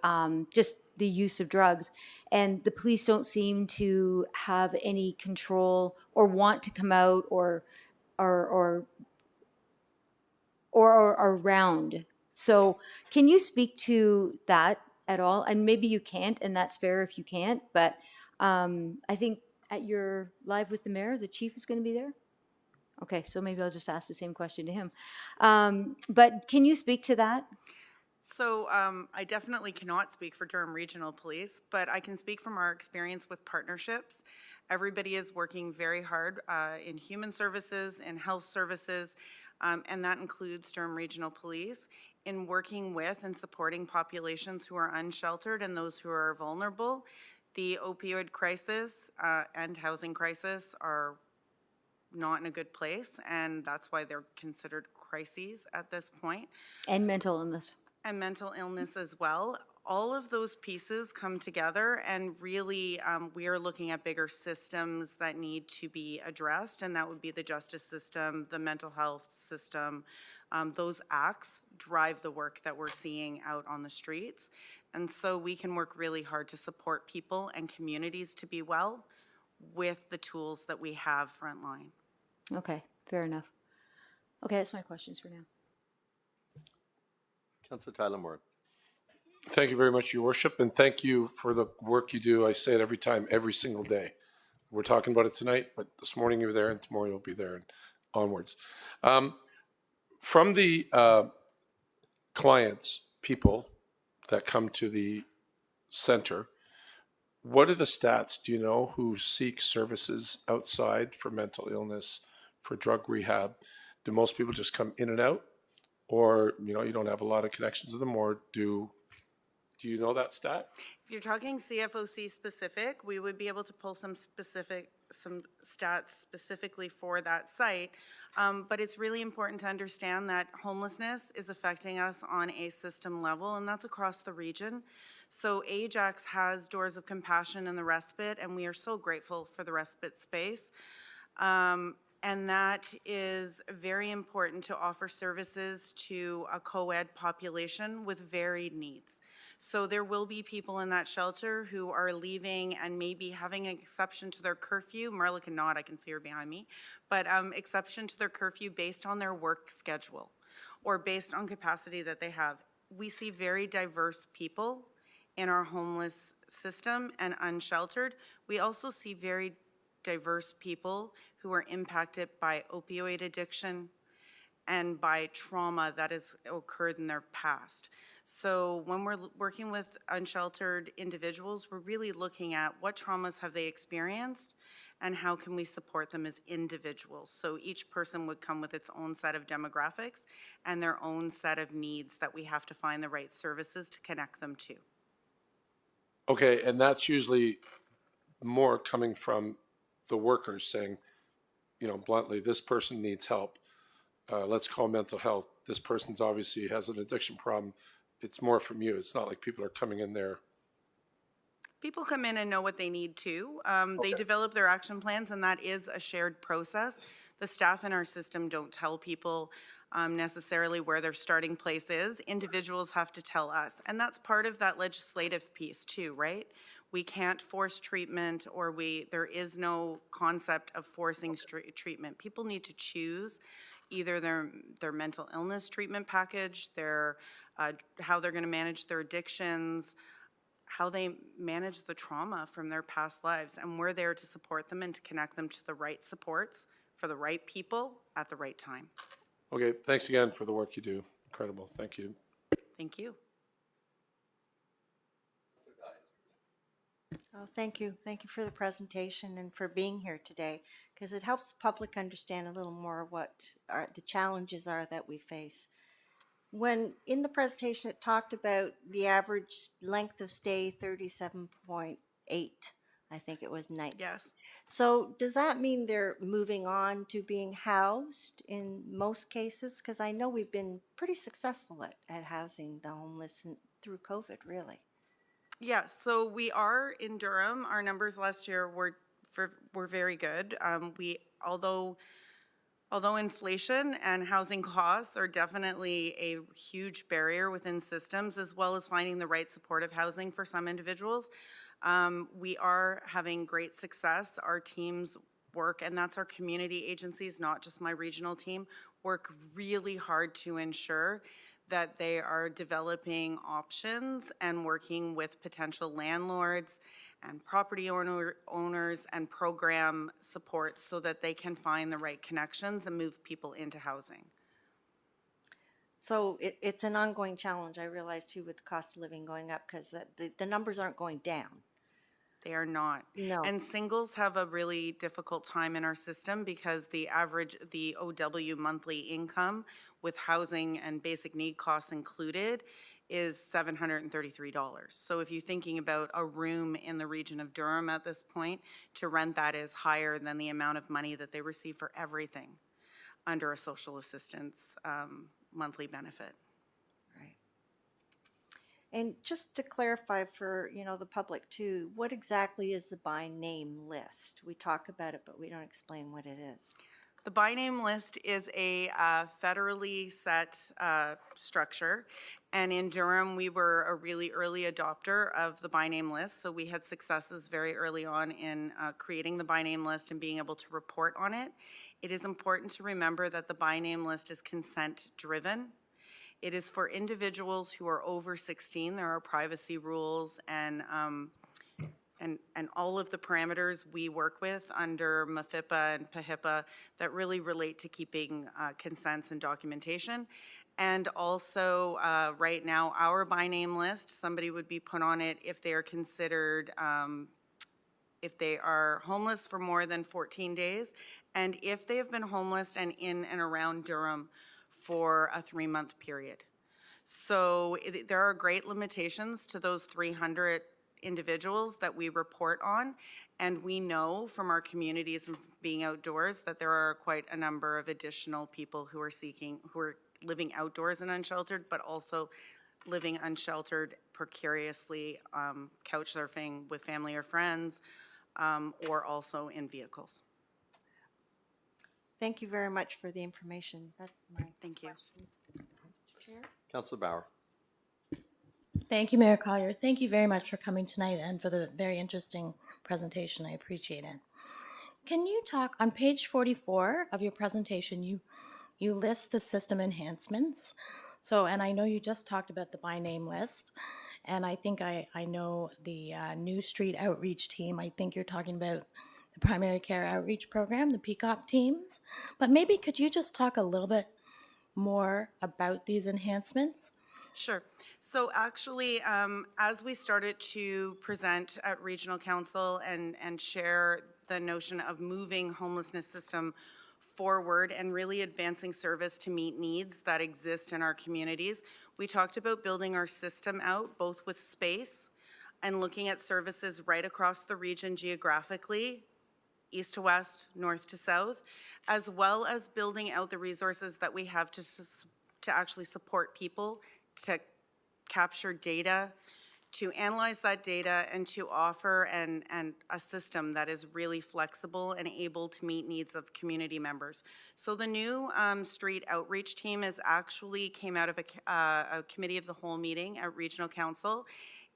just the use of drugs. And the police don't seem to have any control or want to come out or around. So can you speak to that at all? And maybe you can't, and that's fair if you can't, but I think at your Live with the Mayor, the chief is going to be there. Okay, so maybe I'll just ask the same question to him. But can you speak to that? So I definitely cannot speak for Durham Regional Police, but I can speak from our experience with partnerships. Everybody is working very hard in human services and health services, and that includes Durham Regional Police, in working with and supporting populations who are unsheltered and those who are vulnerable. The opioid crisis and housing crisis are not in a good place, and that's why they're considered crises at this point. And mental illness. And mental illness as well. all of those pieces come together, and really we are looking at bigger systems that need to be addressed, and that would be the justice system, the mental health system. Those acts drive the work that we're seeing out on the streets. And so we can work really hard to support people and communities to be well with the tools that we have frontline. Okay, fair enough. Okay, that's my questions for now. Councillor Tyler Moore. Thank you very much, Your Worship, and thank you for the work you do. I say it every time, every single day. We're talking about it tonight, but this morning you were there and tomorrow you'll be there and onwards. From the clients, people that come to the center, what are the stats? Do you know who seek services outside for mental illness, for drug rehab? Do most people just come in and out? Or, you don't have a lot of connections with them, or do you know that stat? If you're talking CFOC specific, we would be able to pull some stats specifically for that site. But it's really important to understand that homelessness is affecting us on a system level, and that's across the region. So Ajax has Doors of Compassion and the respite, and we are so grateful for the respite space. And that is very important to offer services to a co-ed population with varied needs. So there will be people in that shelter who are leaving and maybe having an exception to their curfew. Marla can nod, I can see her behind me. But exception to their curfew based on their work schedule or based on capacity that they have. We see very diverse people in our homeless system and unsheltered. We also see very diverse people who are impacted by opioid addiction and by trauma that has occurred in their past. So when we're working with unsheltered individuals, we're really looking at what traumas have they experienced and how can we support them as individuals. So each person would come with its own set of demographics and their own set of needs that we have to find the right services to connect them to. Okay, and that's usually more coming from the workers saying, bluntly, this person needs help. Let's call mental health. This person's obviously has an addiction problem. It's more from you. It's not like people are coming in there. People come in and know what they need too. They develop their action plans, and that is a shared process. The staff in our system don't tell people necessarily where their starting place is. Individuals have to tell us, and that's part of that legislative piece too, right? We can't force treatment, or there is no concept of forcing treatment. People need to choose either their mental illness treatment package, how they're going to manage their addictions, how they manage the trauma from their past lives, and we're there to support them and to connect them to the right supports for the right people at the right time. Okay, thanks again for the work you do. Incredible. Thank you. Thank you. Oh, thank you. Thank you for the presentation and for being here today, because it helps the public understand a little more what the challenges are that we face. When in the presentation it talked about the average length of stay 37.8, I think it was nights. Yes. So does that mean they're moving on to being housed in most cases? Because I know we've been pretty successful at housing the homeless through COVID, really. Yeah, so we are in Durham. Our numbers last year were very good. Although inflation and housing costs are definitely a huge barrier within systems, as well as finding the right supportive housing for some individuals, we are having great success. Our teams work, and that's our community agencies, not just my regional team, work really hard to ensure that they are developing options and working with potential landlords and property owners and program support so that they can find the right connections and move people into housing. So it's an ongoing challenge, I realize too, with the cost of living going up, because the numbers aren't going down. They are not. No. And singles have a really difficult time in our system because the OW monthly income with housing and basic need costs included is $733. So if you're thinking about a room in the region of Durham at this point, to rent that is higher than the amount of money that they receive for everything under a social assistance monthly benefit. Right. And just to clarify for, the public too, what exactly is the by name list? We talk about it, but we don't explain what it is. The by name list is a federally set structure. And in Durham, we were a really early adopter of the by name list. So we had successes very early on in creating the by name list and being able to report on it. It is important to remember that the by name list is consent driven. It is for individuals who are over 16. There are privacy rules and all of the parameters we work with under MFIPA and PHIPA that really relate to keeping consents and documentation. And also, right now, our by name list, somebody would be put on it if they are considered, if they are homeless for more than 14 days, and if they have been homeless and in and around Durham for a 3-month period. So there are great limitations to those 300 individuals that we report on, and we know from our communities and being outdoors that there are quite a number of additional people who are living outdoors and unsheltered, but also living unsheltered precariously, couch surfing with family or friends, or also in vehicles. Thank you very much for the information. That's my Thank you. questions. Mr. Chair? Councillor Bauer. Thank you, Mayor Collier. Thank you very much for coming tonight and for the very interesting presentation. I appreciate it. Can you talk, on page 44 of your presentation, you list the system enhancements. So, and I know you just talked about the by name list, and I think I know the new street outreach team. I think you're talking about the primary care outreach program, the PCOP teams. But maybe could you just talk a little bit more about these enhancements? Sure. So actually, as we started to present at Regional Council and share the notion of moving homelessness system forward and really advancing service to meet needs that exist in our communities, we talked about building our system out, both with space and looking at services right across the region geographically, east to west, north to south, as well as building out the resources that we have to actually support people, to capture data, to analyze that data, and to offer a system that is really flexible and able to meet needs of community members. So the new street outreach team actually came out of a committee of the whole meeting at Regional Council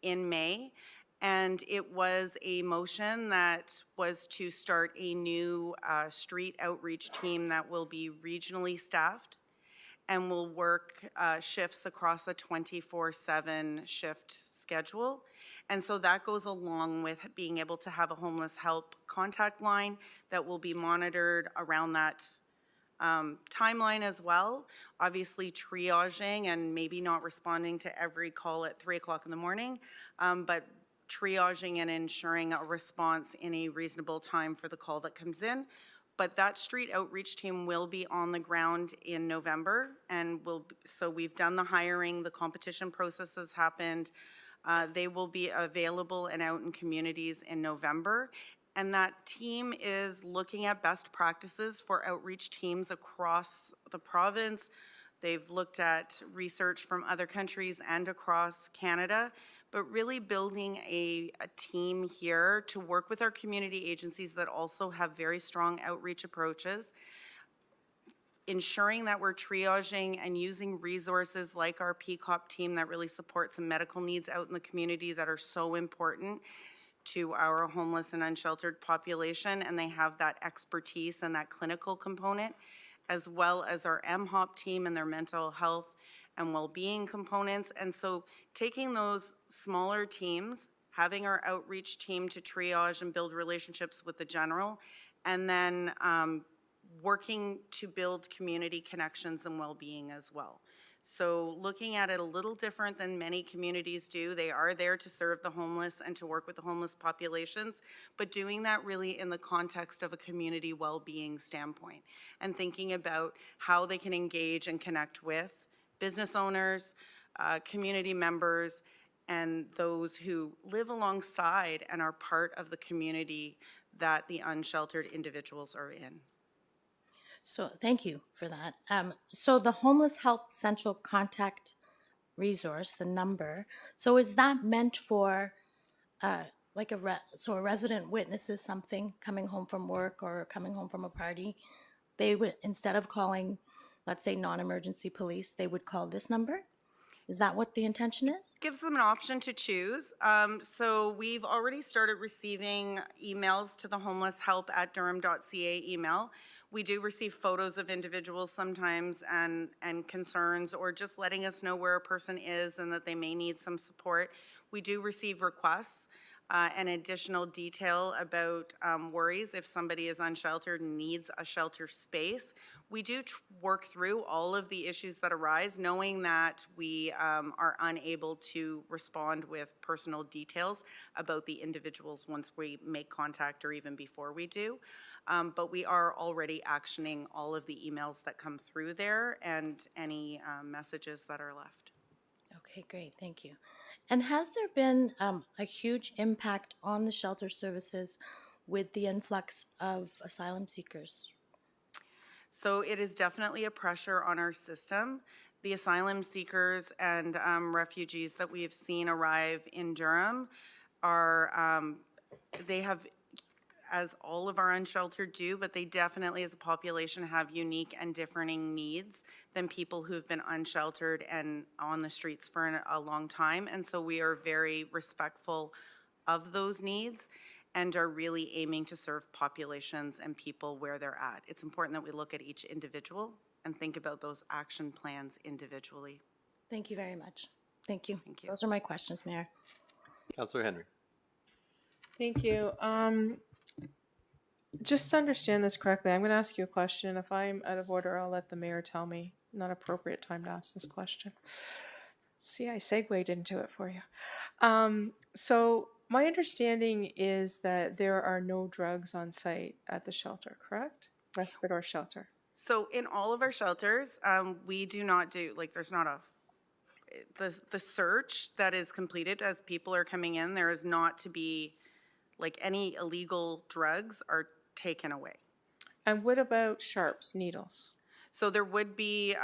in May. And it was a motion that was to start a new street outreach team that will be regionally staffed and will work shifts across a 24/7 shift schedule. And so that goes along with being able to have a homeless help contact line that will be monitored around that timeline as well. Obviously triaging and maybe not responding to every call at 3 o'clock in the morning, but triaging and ensuring a response in a reasonable time for the call that comes in. But that street outreach team will be on the ground in November, and so we've done the hiring, the competition process has happened. They will be available and out in communities in November. And that team is looking at best practices for outreach teams across the province. They've looked at research from other countries and across Canada, but really building a team here to work with our community agencies that also have very strong outreach approaches, ensuring that we're triaging and using resources like our PCOP team that really supports some medical needs out in the community that are so important to our homeless and unsheltered population, and they have that expertise and that clinical component, as well as our MHOP team and their mental health and well-being components. And so taking those smaller teams, having our outreach team to triage and build relationships with the general, and then working to build community connections and well-being as well. So looking at it a little different than many communities do. They are there to serve the homeless and to work with the homeless populations, but doing that really in the context of a community well-being standpoint and thinking about how they can engage and connect with business owners, community members, and those who live alongside and are part of the community that the unsheltered individuals are in. So thank you for that. So the Homeless Help Central Contact resource, the number. So is that meant for, so a resident witnesses something coming home from work or coming home from a party, they would, instead of calling, let's say, non-emergency police, they would call this number? Is that what the intention is? Gives them an option to choose. So we've already started receiving emails to the homelesshelp@durham.ca email. We do receive photos of individuals sometimes and concerns, or just letting us know where a person is and that they may need some support. We do receive requests and additional detail about worries if somebody is unsheltered and needs a shelter space. We do work through all of the issues that arise, knowing that we are unable to respond with personal details about the individuals once we make contact or even before we do. But we are already actioning all of the emails that come through there and any messages that are left. Okay, great, thank you. And has there been a huge impact on the shelter services with the influx of asylum seekers? So it is definitely a pressure on our system. The asylum seekers and refugees that we have seen arrive in Durham are, they have, as all of our unsheltered do, but they definitely as a population have unique and differing needs than people who have been unsheltered and on the streets for a long time. And so we are very respectful of those needs and are really aiming to serve populations and people where they're at. It's important that we look at each individual and think about those action plans individually. Thank you very much. Thank you. Thank you. Those are my questions, Mayor. Councillor Henry. Thank you. Just to understand this correctly, I'm going to ask you a question. If I'm out of order, I'll let the mayor tell me. Not appropriate time to ask this question. See, I segued into it for you. So my understanding is that there are no drugs on site at the shelter, correct? Respite shelter. So in all of our shelters, we do not do, like, there's not a, the search that is completed as people are coming in, there is not to be, like, any illegal drugs are taken away. And what about sharps, needles? So there would be,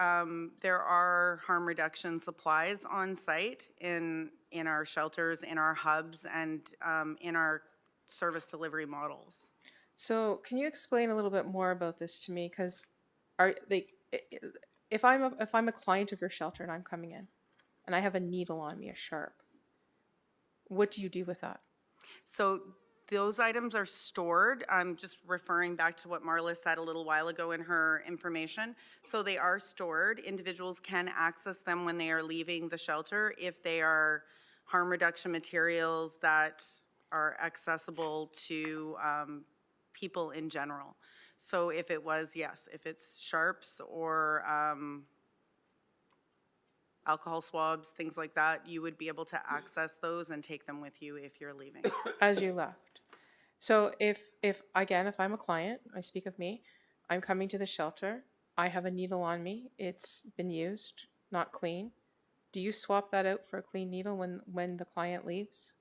there are harm reduction supplies on site in our shelters, in our hubs, and in our service delivery models. So can you explain a little bit more about this to me? Because are they, if I'm a client of your shelter and I'm coming in and I have a needle on me, a sharp, what do you do with that? So those items are stored. I'm just referring back to what Marla said a little while ago in her information. So they are stored. Individuals can access them when they are leaving the shelter if they are harm reduction materials that are accessible to people in general. So if it was, yes, if it's sharps or alcohol swabs, things like that, you would be able to access those and take them with you if you're leaving. As you left. So if I'm a client, I speak of me, I'm coming to the shelter, I have a needle on me, it's been used, not clean. Do you swap that out for a clean needle when the client leaves?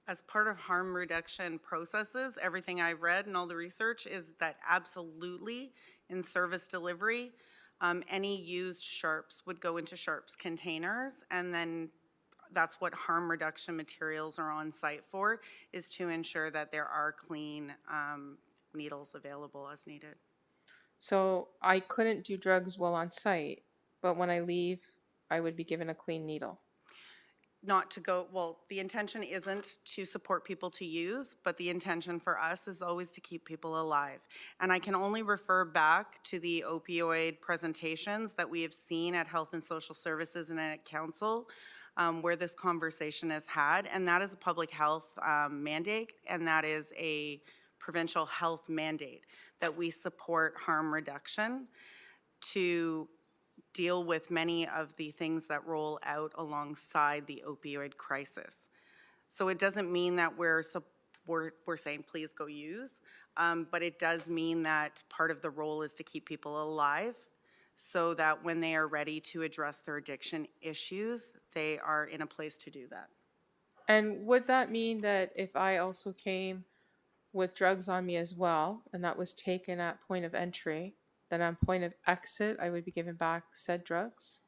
As part of harm reduction processes, everything I've read and all the research is that absolutely in service delivery, any used sharps would go into sharps containers, and then that's what harm reduction materials are on site for, is to ensure that there are clean needles available as needed. So I couldn't do drugs while on site, but when I leave, I would be given a clean needle. Not to go, well, the intention isn't to support people to use, but the intention for us is always to keep people alive. And I can only refer back to the opioid presentations that we have seen at Health and Social Services and at Council, where this conversation is had, and that is a public health mandate, and that is a provincial health mandate, that we support harm reduction to deal with many of the things that roll out alongside the opioid crisis. So it doesn't mean that we're saying please go use, but it does mean that part of the role is to keep people alive so that when they are ready to address their addiction issues, they are in a place to do that. And would that mean that if I also came with drugs on me as well, and that was taken at point of entry, then on point of exit, I would be given back said drugs?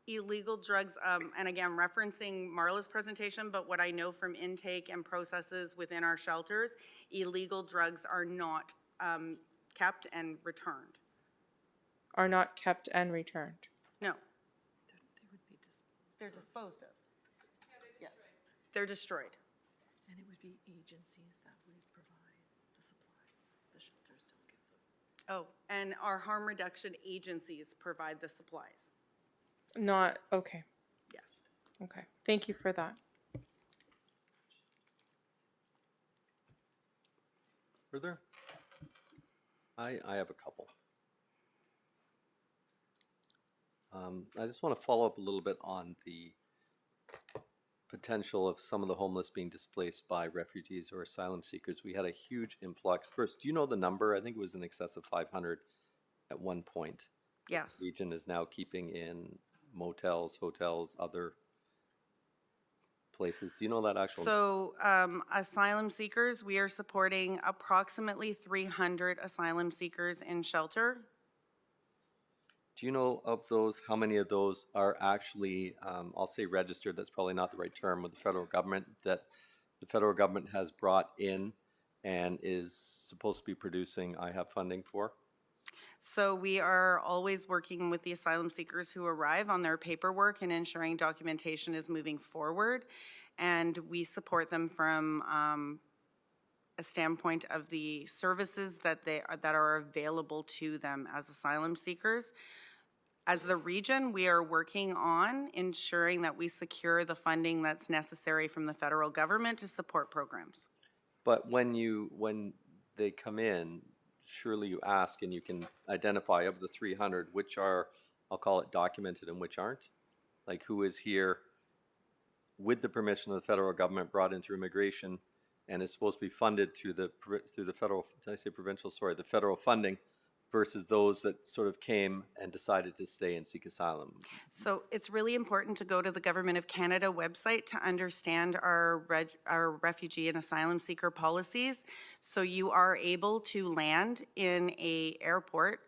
Illegal drugs, and again, referencing Marla's presentation, but what I know from intake and processes within our shelters, illegal drugs are not kept and returned. Are not kept and returned. No. They're disposed of. Yes. They're destroyed. And it would be agencies that would provide the supplies. The shelters don't give them. Oh, and our harm reduction agencies provide the supplies. Not, okay, Yes. okay. Thank you for that. Further? I have a couple. I just want to follow up a little bit on the potential of some of the homeless being displaced by refugees or asylum seekers. We had a huge influx. First, do you know the number? I think it was in excess of 500 at one point. Yes. The region is now keeping in motels, hotels, other places. Do you know that actual? So asylum seekers, we are supporting approximately 300 asylum seekers in shelter. Do you know of those, how many of those are actually, I'll say registered, that's probably not the right term, with the federal government, that the federal government has brought in and is supposed to be producing IHAB funding for? So we are always working with the asylum seekers who arrive on their paperwork and ensuring documentation is moving forward. And we support them from a standpoint of the services that are available to them as asylum seekers. As the region, we are working on ensuring that we secure the funding that's necessary from the federal government to support programs. But when they come in, surely you ask and you can identify of the 300, which are, I'll call it documented and which aren't? Like who is here with the permission of the federal government, brought in through immigration, and is supposed to be funded through the federal, did I say provincial? Sorry, the federal funding, versus those that sort of came and decided to stay and seek asylum. So it's really important to go to the Government of Canada website to understand our refugee and asylum seeker policies. So you are able to land in a airport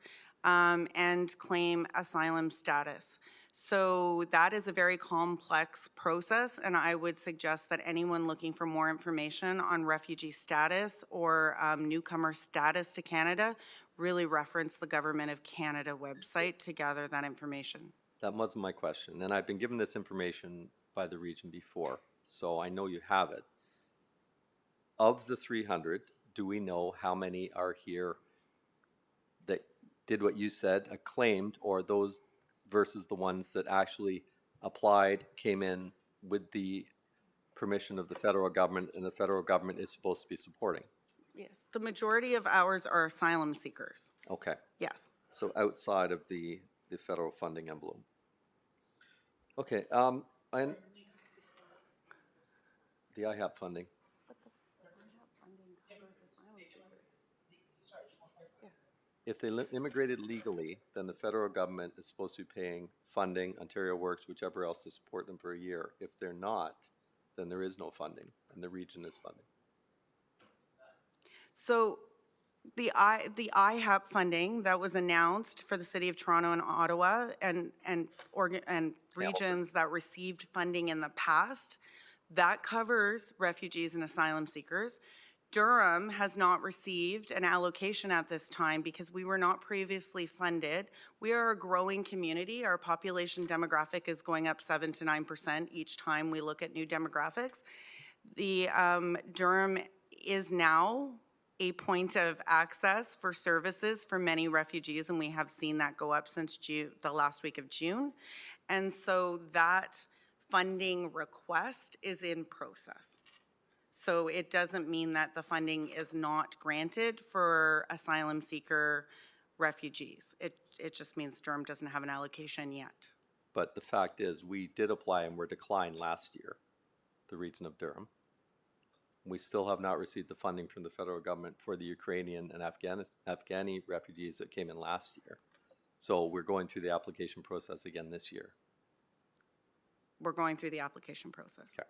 and claim asylum status. So that is a very complex process, and I would suggest that anyone looking for more information on refugee status or newcomer status to Canada really reference the Government of Canada website to gather that information. That wasn't my question, and I've been given this information by the region before, so I know you have it. Of the 300, do we know how many are here that did what you said, claimed, or those versus the ones that actually applied, came in with the permission of the federal government, and the federal government is supposed to be supporting? Yes, the majority of ours are asylum seekers. Okay. Yes. So outside of the federal funding envelope. Okay, and the IHAP funding. If they immigrated legally, then the federal government is supposed to be paying funding, Ontario Works, whichever else, to support them for a year. If they're not, then there is no funding, and the region is funding. So the IHAP funding that was announced for the City of Toronto and Ottawa and regions that received funding in the past, that covers refugees and asylum seekers. Durham has not received an allocation at this time because we were not previously funded. We are a growing community. Our population demographic is going up 7 to 9% each time we look at new demographics. The Durham is now a point of access for services for many refugees, and we have seen that go up since the last week of June. And so that funding request is in process. So it doesn't mean that the funding is not granted for asylum seeker refugees. It just means Durham doesn't have an allocation yet. But the fact is, we did apply and were declined last year, the region of Durham. We still have not received the funding from the federal government for the Ukrainian and Afghani refugees that came in last year. So we're going through the application process again this year. We're going through the application process. Okay.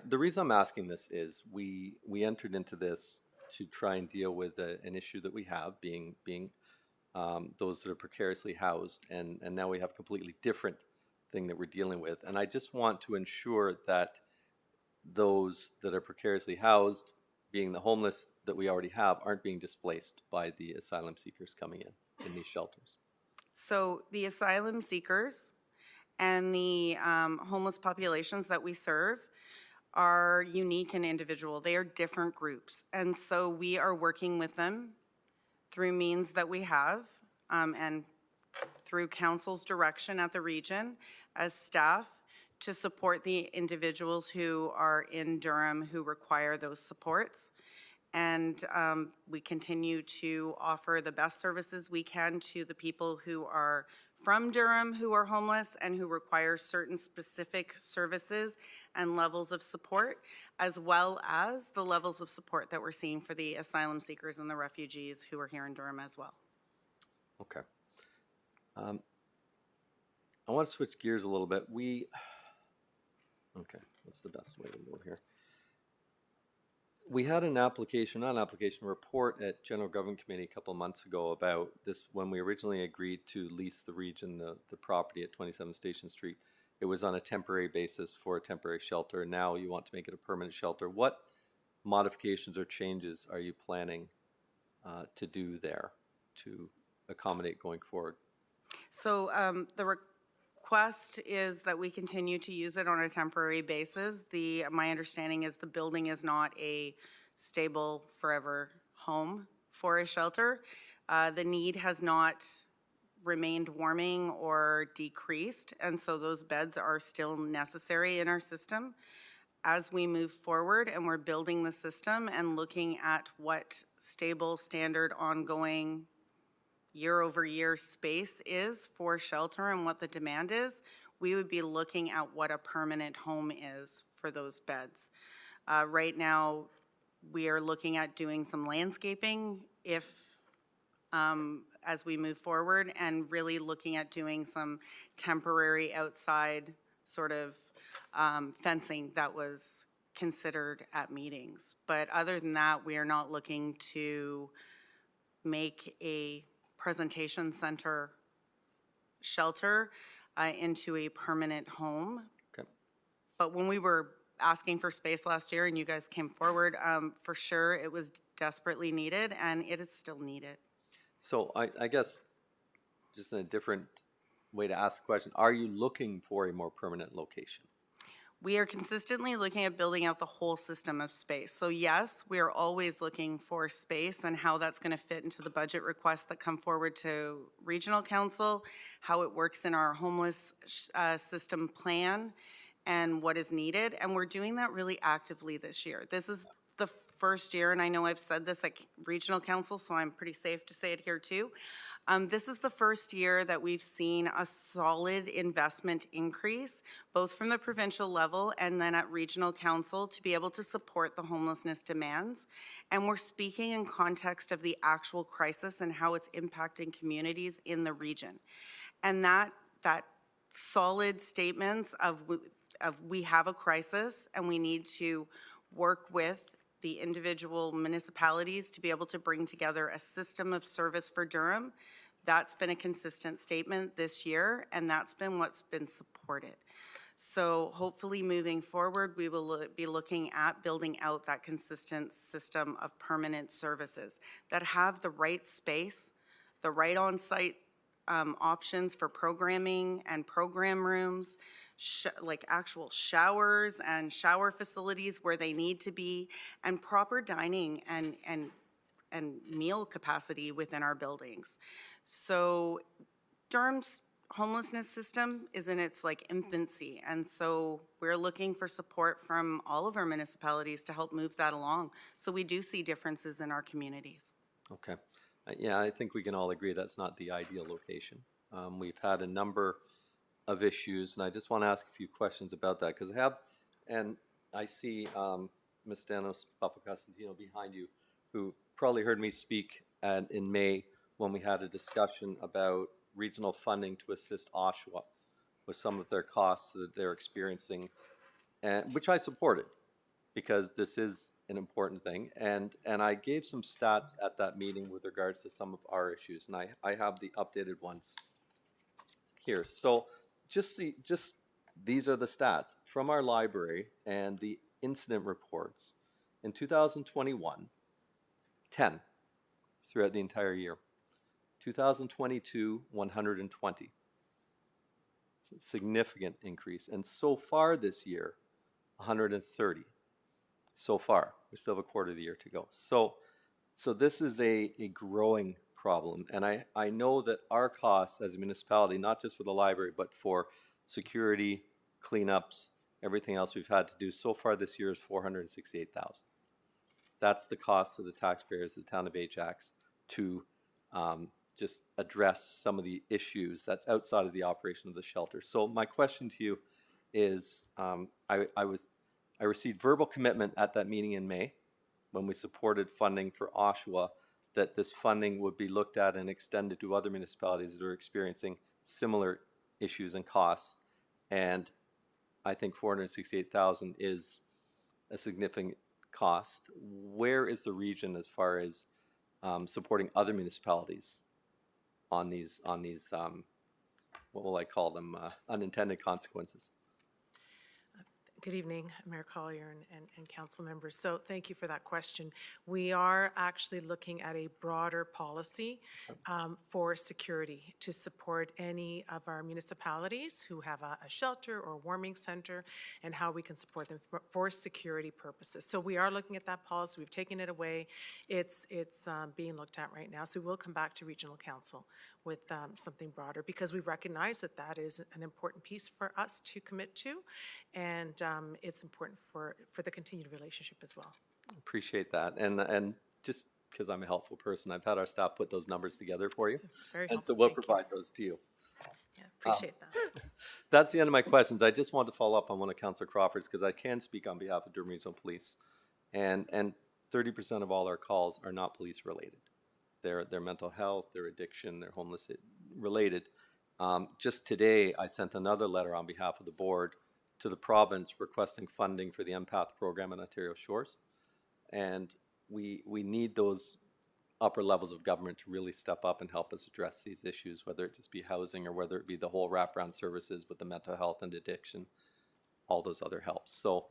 The reason I'm asking this is we entered into this to try and deal with an issue that we have, being those that are precariously housed, and now we have completely different thing that we're dealing with. And I just want to ensure that those that are precariously housed, being the homeless that we already have, aren't being displaced by the asylum seekers coming in these shelters. So the asylum seekers and the homeless populations that we serve are unique and individual. They are different groups. And so we are working with them through means that we have and through council's direction at the region as staff to support the individuals who are in Durham who require those supports. And we continue to offer the best services we can to the people who are from Durham who are homeless and who require certain specific services and levels of support, as well as the levels of support that we're seeing for the asylum seekers and the refugees who are here in Durham as well. Okay. I want to switch gears a little bit. Okay, what's the best way to go here? We had an application, not an application, report at General Government Committee a couple of months ago about this, when we originally agreed to lease the region, the property at 27 Station Street. It was on a temporary basis for a temporary shelter. Now you want to make it a permanent shelter. What modifications or changes are you planning to do there to accommodate going forward? So the request is that we continue to use it on a temporary basis. My understanding is the building is not a stable forever home for a shelter. The need has not remained warming or decreased, and so those beds are still necessary in our system. As we move forward and we're building the system and looking at what stable, standard, ongoing year-over-year space is for shelter and what the demand is, we would be looking at what a permanent home is for those beds. Right now, we are looking at doing some landscaping as we move forward, and really looking at doing some temporary outside sort of fencing that was considered at meetings. But other than that, we are not looking to make a presentation center shelter into a permanent home. Okay. But when we were asking for space last year and you guys came forward, for sure it was desperately needed, and it is still needed. So I guess, just in a different way to ask the question, are you looking for a more permanent location? We are consistently looking at building out the whole system of space. So yes, we are always looking for space and how that's going to fit into the budget requests that come forward to regional council, how it works in our homeless system plan, and what is needed. And we're doing that really actively this year. This is the first year, and I know I've said this at regional council, so I'm pretty safe to say it here too. This is the first year that we've seen a solid investment increase, both from the provincial level and then at regional council, to be able to support the homelessness demands. And we're speaking in context of the actual crisis and how it's impacting communities in the region. And that solid statements of we have a crisis and we need to work with the individual municipalities to be able to bring together a system of service for Durham. That's been a consistent statement this year, and that's been what's been supported. So hopefully moving forward, we will be looking at building out that consistent system of permanent services that have the right space, the right on-site options for programming and program rooms, like actual showers and shower facilities where they need to be, and proper dining and meal capacity within our buildings. So Durham's homelessness system is in its infancy, and so we're looking for support from all of our municipalities to help move that along. So we do see differences in our communities. Okay. Yeah, I think we can all agree that's not the ideal location. We've had a number of issues, and I just want to ask a few questions about that, because I see Ms. Stanos Papacostantino behind you, who probably heard me speak in May when we had a discussion about regional funding to assist Oshawa with some of their costs that they're experiencing, and which I supported, because this is an important thing. And I gave some stats at that meeting with regards to some of our issues, and I have the updated ones here. So these are the stats from our library and the incident reports. In 2021, 10 throughout the entire year. 2022, 120. It's a significant increase. And so far this year, 130. So far. We still have a quarter of the year to go. So this is a growing problem. And I know that our costs as a municipality, not just for the library, but for security, cleanups, everything else we've had to do so far this year is $468,000. That's the cost of the taxpayers of the town of Ajax to just address some of the issues that's outside of the operation of the shelter. So my question to you is, I received verbal commitment at that meeting in May when we supported funding for Oshawa that this funding would be looked at and extended to other municipalities that are experiencing similar issues and costs. And I think $468,000 is a significant cost. Where is the region as far as supporting other municipalities on these what will I call them, unintended consequences? Good evening, Mayor Collier and council members. So thank you for that question. We are actually looking at a broader policy for security to support any of our municipalities who have a shelter or warming center and how we can support them for security purposes. So we are looking at that policy. We've taken it away. It's being looked at right now. So we'll come back to regional council with something broader because we recognize that that is an important piece for us to commit to, and it's important for the continued relationship as well. Appreciate that. And just because I'm a helpful person, I've had our staff put those numbers together for you. It's very And helpful. so we'll Thank you. provide those to you. Yeah, appreciate that. That's the end of my questions. I just wanted to follow up on one of Councillor Crawford's because I can speak on behalf of Durham Regional Police. And 30% of all our calls are not police related. They're mental health, their addiction, their homeless related. Just today, I sent another letter on behalf of the board to the province requesting funding for the Empath program in Ontario Shores. And we need those upper levels of government to really step up and help us address these issues, whether it just be housing or whether it be the whole wraparound services with the mental health and addiction, all those other helps. So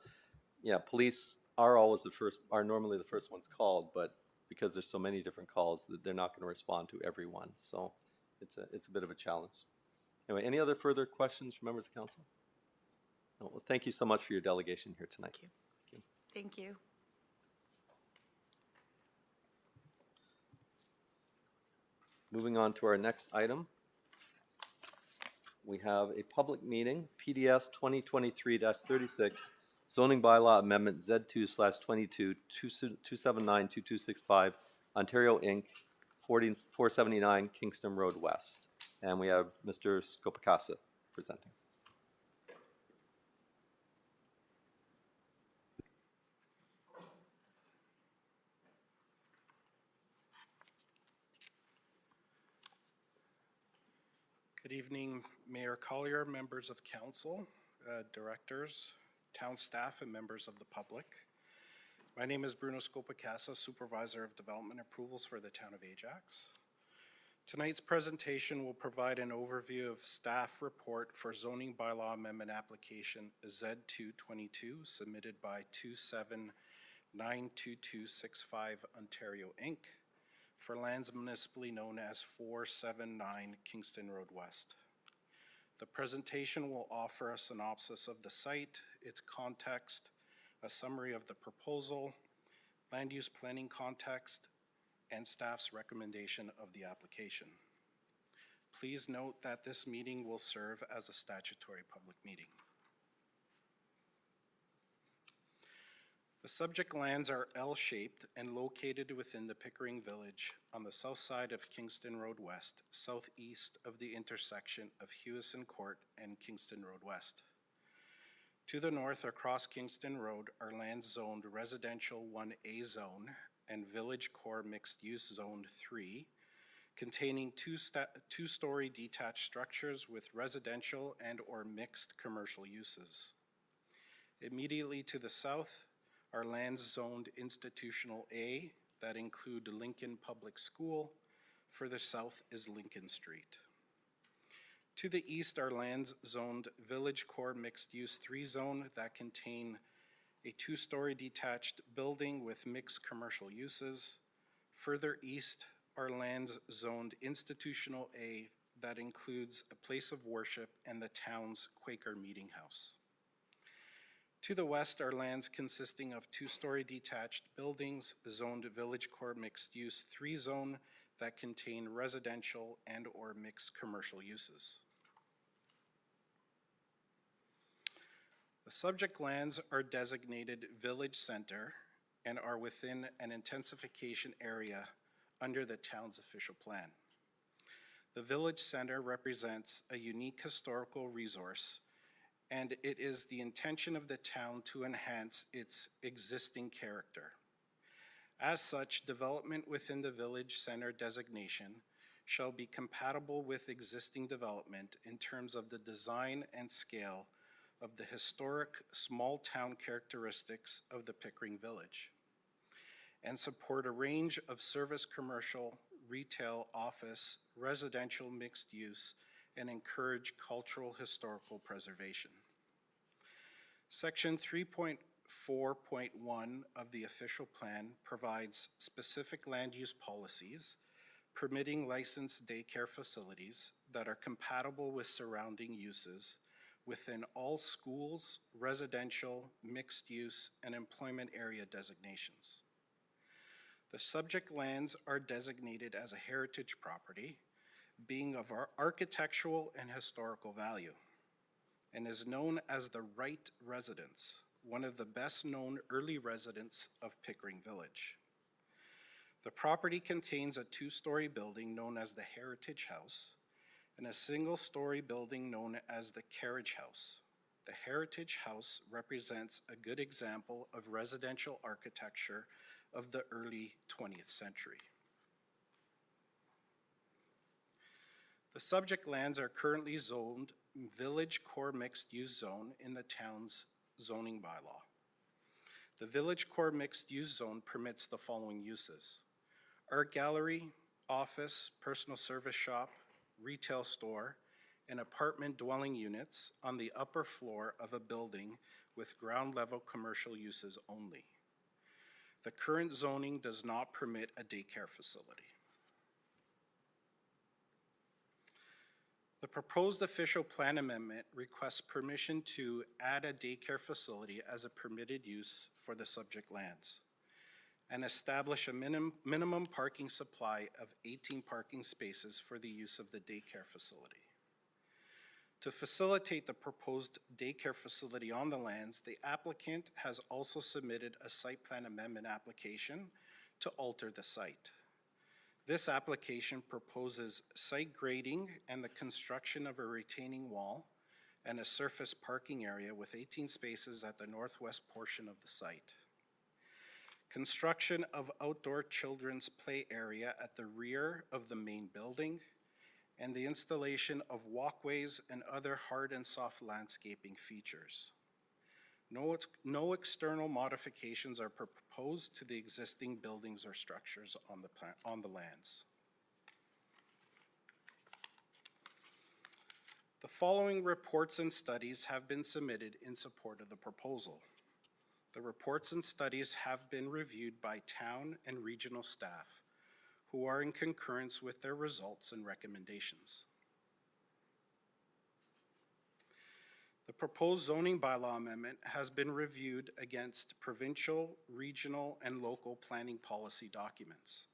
yeah, police are normally the first ones called, but because there's so many different calls that they're not going to respond to everyone. So it's a bit of a challenge. Anyway, any other further questions from members of council? No, well, thank you so much for your delegation here tonight. Thank you. Thank you. Moving on to our next item. We have a public meeting, PDS 2023-36, zoning bylaw amendment Z2/22 2792265, Ontario Inc., 479 Kingston Road West. And we have Mr. Scopacasa presenting. Good evening, Mayor Collier, members of council, directors, town staff, and members of the public. My name is Bruno Scopacasa, Supervisor of Development Approvals for the town of Ajax. Tonight's presentation will provide an overview of staff report for zoning bylaw amendment application Z222 submitted by 2792265 Ontario Inc. for lands municipally known as 479 Kingston Road West. The presentation will offer a synopsis of the site, its context, a summary of the proposal, land use planning context, and staff's recommendation of the application. Please note that this meeting will serve as a statutory public meeting. The subject lands are L-shaped and located within the Pickering Village on the south side of Kingston Road West, southeast of the intersection of Hewison Court and Kingston Road West. To the north across Kingston Road are lands zoned Residential 1A Zone and Village Core Mixed Use Zone 3, containing two-story detached structures with residential and/or mixed commercial uses. Immediately to the south are lands zoned Institutional A that include Lincoln Public School. Further south is Lincoln Street. To the east are lands zoned Village Core Mixed Use 3 zone that contain a 2-story detached building with mixed commercial uses. Further east are lands zoned Institutional A that includes a place of worship and the town's Quaker Meeting House. To the west are lands consisting of 2-story detached buildings zoned Village Core Mixed Use 3 zone that contain residential and/or mixed commercial uses. The subject lands are designated Village Center and are within an intensification area under the town's official plan. The Village Center represents a unique historical resource, and it is the intention of the town to enhance its existing character. As such, development within the Village Center designation shall be compatible with existing development in terms of the design and scale of the historic small town characteristics of the Pickering Village, and support a range of service, commercial, retail, office, residential mixed use, and encourage cultural historical preservation. Section 3.4.1 of the official plan provides specific land use policies permitting licensed daycare facilities that are compatible with surrounding uses within all schools, residential, mixed use, and employment area designations. The subject lands are designated as a heritage property, being of architectural and historical value, and is known as the Wright Residence, one of the best-known early residents of Pickering Village. The property contains a 2-story building known as the Heritage House and a single-story building known as the Carriage House. The Heritage House represents a good example of residential architecture of the early 20th century. The subject lands are currently zoned Village Core Mixed Use Zone in the town's zoning bylaw. The Village Core Mixed Use Zone permits the following uses: art gallery, office, personal service shop, retail store, and apartment dwelling units on the upper floor of a building with ground level commercial uses only. The current zoning does not permit a daycare facility. The proposed official plan amendment requests permission to add a daycare facility as a permitted use for the subject lands and establish a minimum parking supply of 18 parking spaces for the use of the daycare facility. To facilitate the proposed daycare facility on the lands, the applicant has also submitted a site plan amendment application to alter the site. This application proposes site grading and the construction of a retaining wall and a surface parking area with 18 spaces at the northwest portion of the site. Construction of outdoor children's play area at the rear of the main building, and the installation of walkways and other hard and soft landscaping features. No external modifications are proposed to the existing buildings or structures on the lands. The following reports and studies have been submitted in support of the proposal. The reports and studies have been reviewed by town and regional staff who are in concurrence with their results and recommendations. The proposed zoning bylaw amendment has been reviewed against provincial, regional, and local planning policy documents.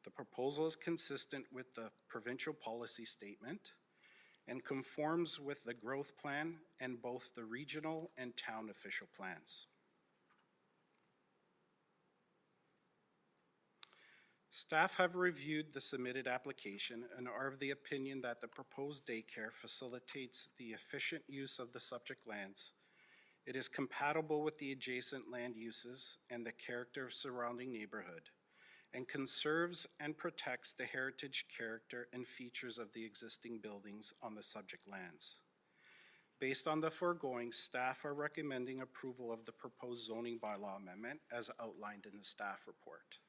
The proposal is consistent with the provincial policy statement and conforms with the growth plan and both the regional and town official plans. Staff have reviewed the submitted application and are of the opinion that the proposed daycare facilitates the efficient use of the subject lands. It is compatible with the adjacent land uses and the character of surrounding neighborhood, and conserves and protects the heritage character and features of the existing buildings on the subject lands. Based on the foregoing, staff are recommending approval of the proposed zoning bylaw amendment as outlined in the staff report.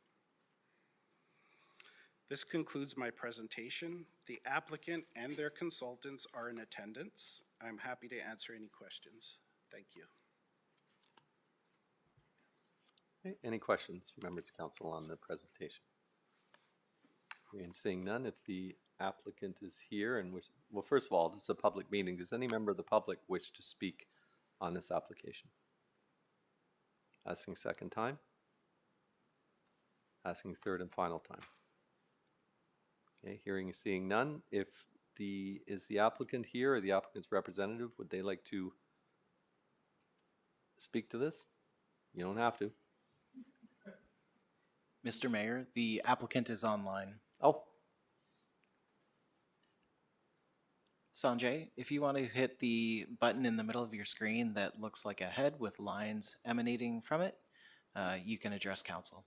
This concludes my presentation. The applicant and their consultants are in attendance. I'm happy to answer any questions. Thank you. Okay, any questions from members of council on the presentation? And seeing none, if the applicant is here and well, first of all, this is a public meeting. Does any member of the public wish to speak on this application? Asking second time. Asking third and final time. Okay, hearing and seeing none. If is the applicant here or the applicant's representative, would they like to speak to this? You don't have to. Mr. Mayor, the applicant is online. Oh, Sanjay, if you want to hit the button in the middle of your screen that looks like a head with lines emanating from it, you can address council.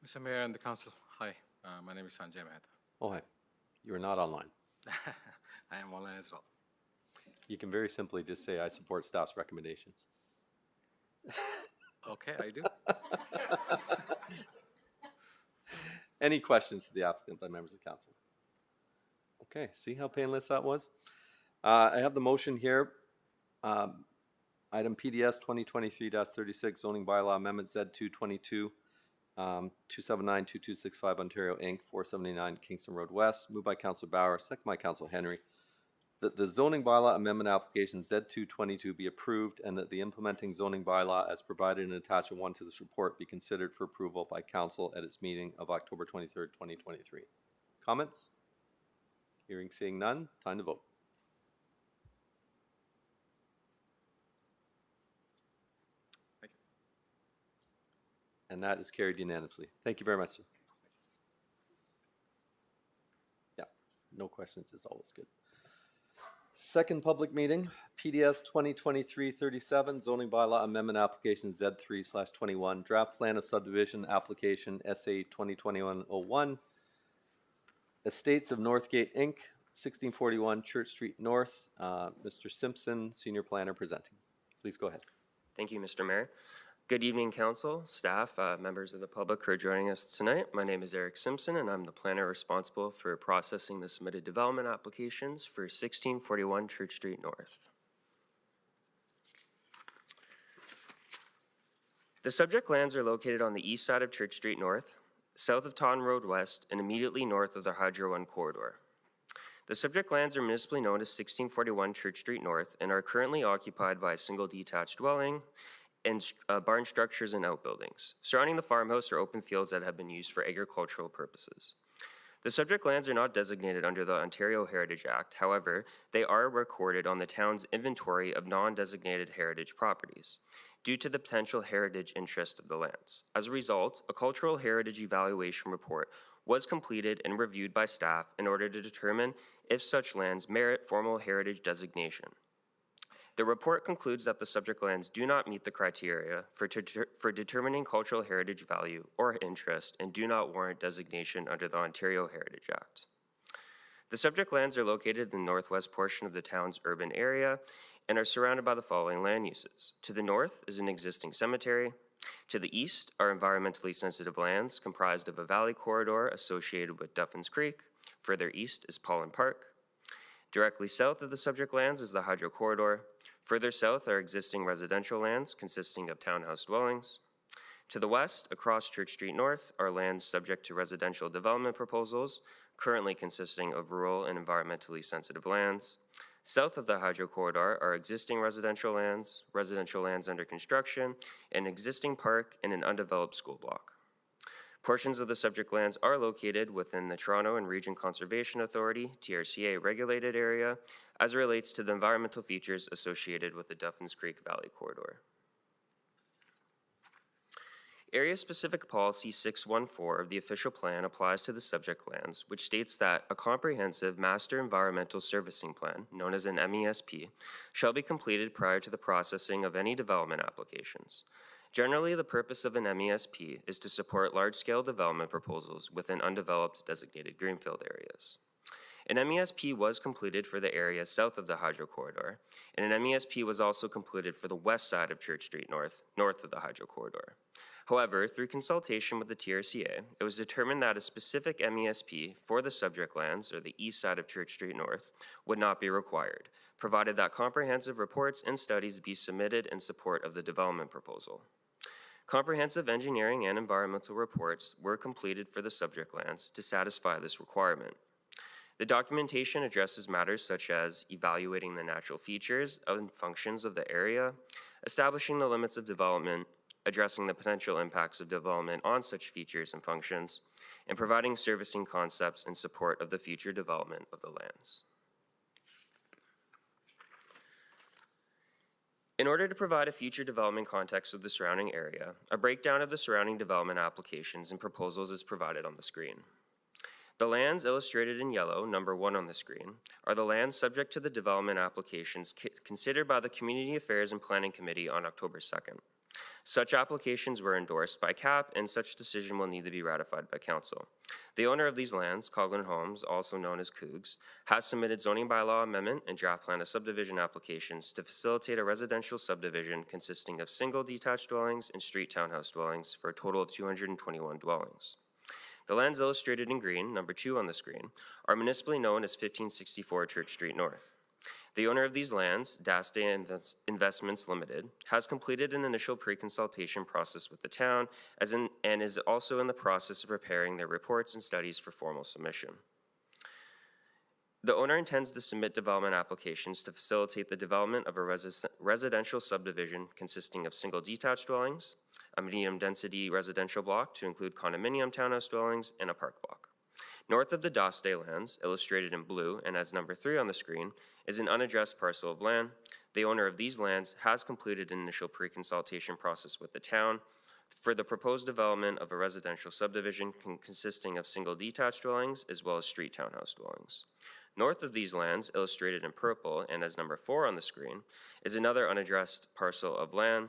Mr. Mayor and the council, hi, my name is Sanjay Mehta. oh, hi. You are not online. I am online as well. You can very simply just say, I support staff's recommendations. Okay, I do. Any questions to the applicant by members of council? Okay, see how painless that was? I have the motion here. Item PDS 2023-36 zoning bylaw amendment Z222 279-2265 Ontario Inc. 479 Kingston Road West. Moved by Councillor Bauer, second by Councillor Henry. That the zoning bylaw amendment application Z222 be approved and that the implementing zoning bylaw as provided in attachment 1 to this report be considered for approval by council at its meeting of October 23rd, 2023. Comments? Hearing, seeing none, time to vote. Thank you. And that is carried unanimously. Thank you very much, sir. Yeah, no questions is always good. Second public meeting, PDS 2023-37 zoning bylaw amendment application Z3/21 draft plan of subdivision application SA 2021-01 Estates of Northgate Inc. 1641 Church Street North. Mr. Simpson, senior planner, presenting. Please go ahead. Thank you, Mr. Mayor. Good evening, council, staff, members of the public who are joining us tonight. My name is Eric Simpson, and I'm the planner responsible for processing the submitted development applications for 1641 Church Street North. The subject lands are located on the east side of Church Street North, south of Taunton Road West, and immediately north of the Hydro One corridor. The subject lands are municipally known as 1641 Church Street North and are currently occupied by a single detached dwelling and barn structures and outbuildings. Surrounding the farmhouse are open fields that have been used for agricultural purposes. The subject lands are not designated under the Ontario Heritage Act. However, they are recorded on the town's inventory of non-designated heritage properties due to the potential heritage interest of the lands. As a result, a cultural heritage evaluation report was completed and reviewed by staff in order to determine if such lands merit formal heritage designation. The report concludes that the subject lands do not meet the criteria for determining cultural heritage value or interest and do not warrant designation under the Ontario Heritage Act. The subject lands are located in the northwest portion of the town's urban area and are surrounded by the following land uses. To the north is an existing cemetery. To the east are environmentally sensitive lands comprised of a valley corridor associated with Duffins Creek. Further east is Pollen Park. Directly south of the subject lands is the Hydro Corridor. Further south are existing residential lands consisting of townhouse dwellings. To the west, across Church Street North, are lands subject to residential development proposals, currently consisting of rural and environmentally sensitive lands. South of the Hydro Corridor are existing residential lands under construction, an existing park, and an undeveloped school block. Portions of the subject lands are located within the Toronto and Region Conservation Authority, TRCA regulated area, as it relates to the environmental features associated with the Duffins Creek Valley Corridor. Area-specific policy 614 of the official plan applies to the subject lands, which states that a comprehensive master environmental servicing plan, known as an MESP, shall be completed prior to the processing of any development applications. Generally, the purpose of an MESP is to support large-scale development proposals within undeveloped designated greenfield areas. An MESP was completed for the area south of the Hydro Corridor, and an MESP was also completed for the west side of Church Street North, north of the Hydro Corridor. However, through consultation with the TRCA, it was determined that a specific MESP for the subject lands, or the east side of Church Street North, would not be required, provided that comprehensive reports and studies be submitted in support of the development proposal. Comprehensive engineering and environmental reports were completed for the subject lands to satisfy this requirement. The documentation addresses matters such as evaluating the natural features and functions of the area, establishing the limits of development, addressing the potential impacts of development on such features and functions, and providing servicing concepts in support of the future development of the lands. In order to provide a future development context of the surrounding area, a breakdown of the surrounding development applications and proposals is provided on the screen. The lands illustrated in yellow, number 1 on the screen, are the lands subject to the development applications considered by the Community Affairs and Planning Committee on October 2nd. Such applications were endorsed by CAP, and such decision will need to be ratified by Council. The owner of these lands, Coghlan Homes, also known as Cougs, has submitted zoning bylaw amendment and draft plan of subdivision applications to facilitate a residential subdivision consisting of single detached dwellings and street townhouse dwellings for a total of 221 dwellings. The lands illustrated in green, number 2 on the screen, are municipally known as 1564 Church Street North. The owner of these lands, Daste Investments Limited, has completed an initial pre-consultation process with the town and is also in the process of preparing their reports and studies for formal submission. The owner intends to submit development applications to facilitate the development of a residential subdivision consisting of single detached dwellings, a medium-density residential block to include condominium townhouse dwellings, and a park block. North of the Daste lands, illustrated in blue and as number 3 on the screen, is an unaddressed parcel of land. The owner of these lands has completed an initial pre-consultation process with the town for the proposed development of a residential subdivision consisting of single detached dwellings as well as street townhouse dwellings. North of these lands, illustrated in purple and as number 4 on the screen, is another unaddressed parcel of land.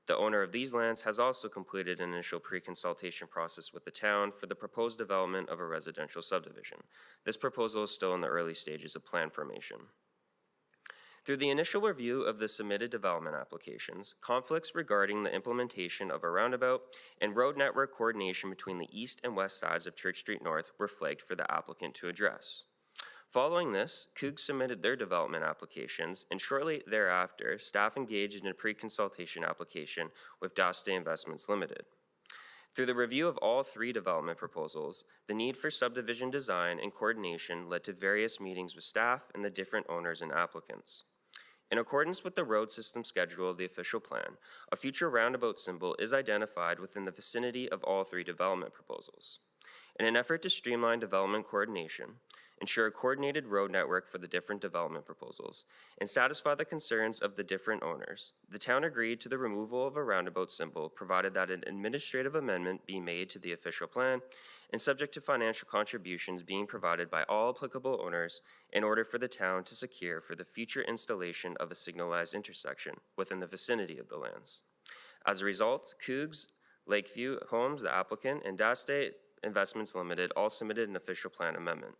The owner of these lands has also completed an initial pre-consultation process with the town for the proposed development of a residential subdivision. This proposal is still in the early stages of plan formation. Through the initial review of the submitted development applications, conflicts regarding the implementation of a roundabout and road network coordination between the east and west sides of Church Street North were flagged for the applicant to address. Following this, Cougs submitted their development applications, and shortly thereafter, staff engaged in a pre-consultation application with Daste Investments Limited. Through the review of all 3 development proposals, the need for subdivision design and coordination led to various meetings with staff and the different owners and applicants. In accordance with the road system schedule of the official plan, a future roundabout symbol is identified within the vicinity of all 3 development proposals. In an effort to streamline development coordination, ensure a coordinated road network for the different development proposals, and satisfy the concerns of the different owners, the town agreed to the removal of a roundabout symbol provided that an administrative amendment be made to the official plan and subject to financial contributions being provided by all applicable owners in order for the town to secure for the future installation of a signalized intersection within the vicinity of the lands. As a result, Cougs, Lakeview Homes, the applicant, and Daste Investments Limited all submitted an official plan amendment.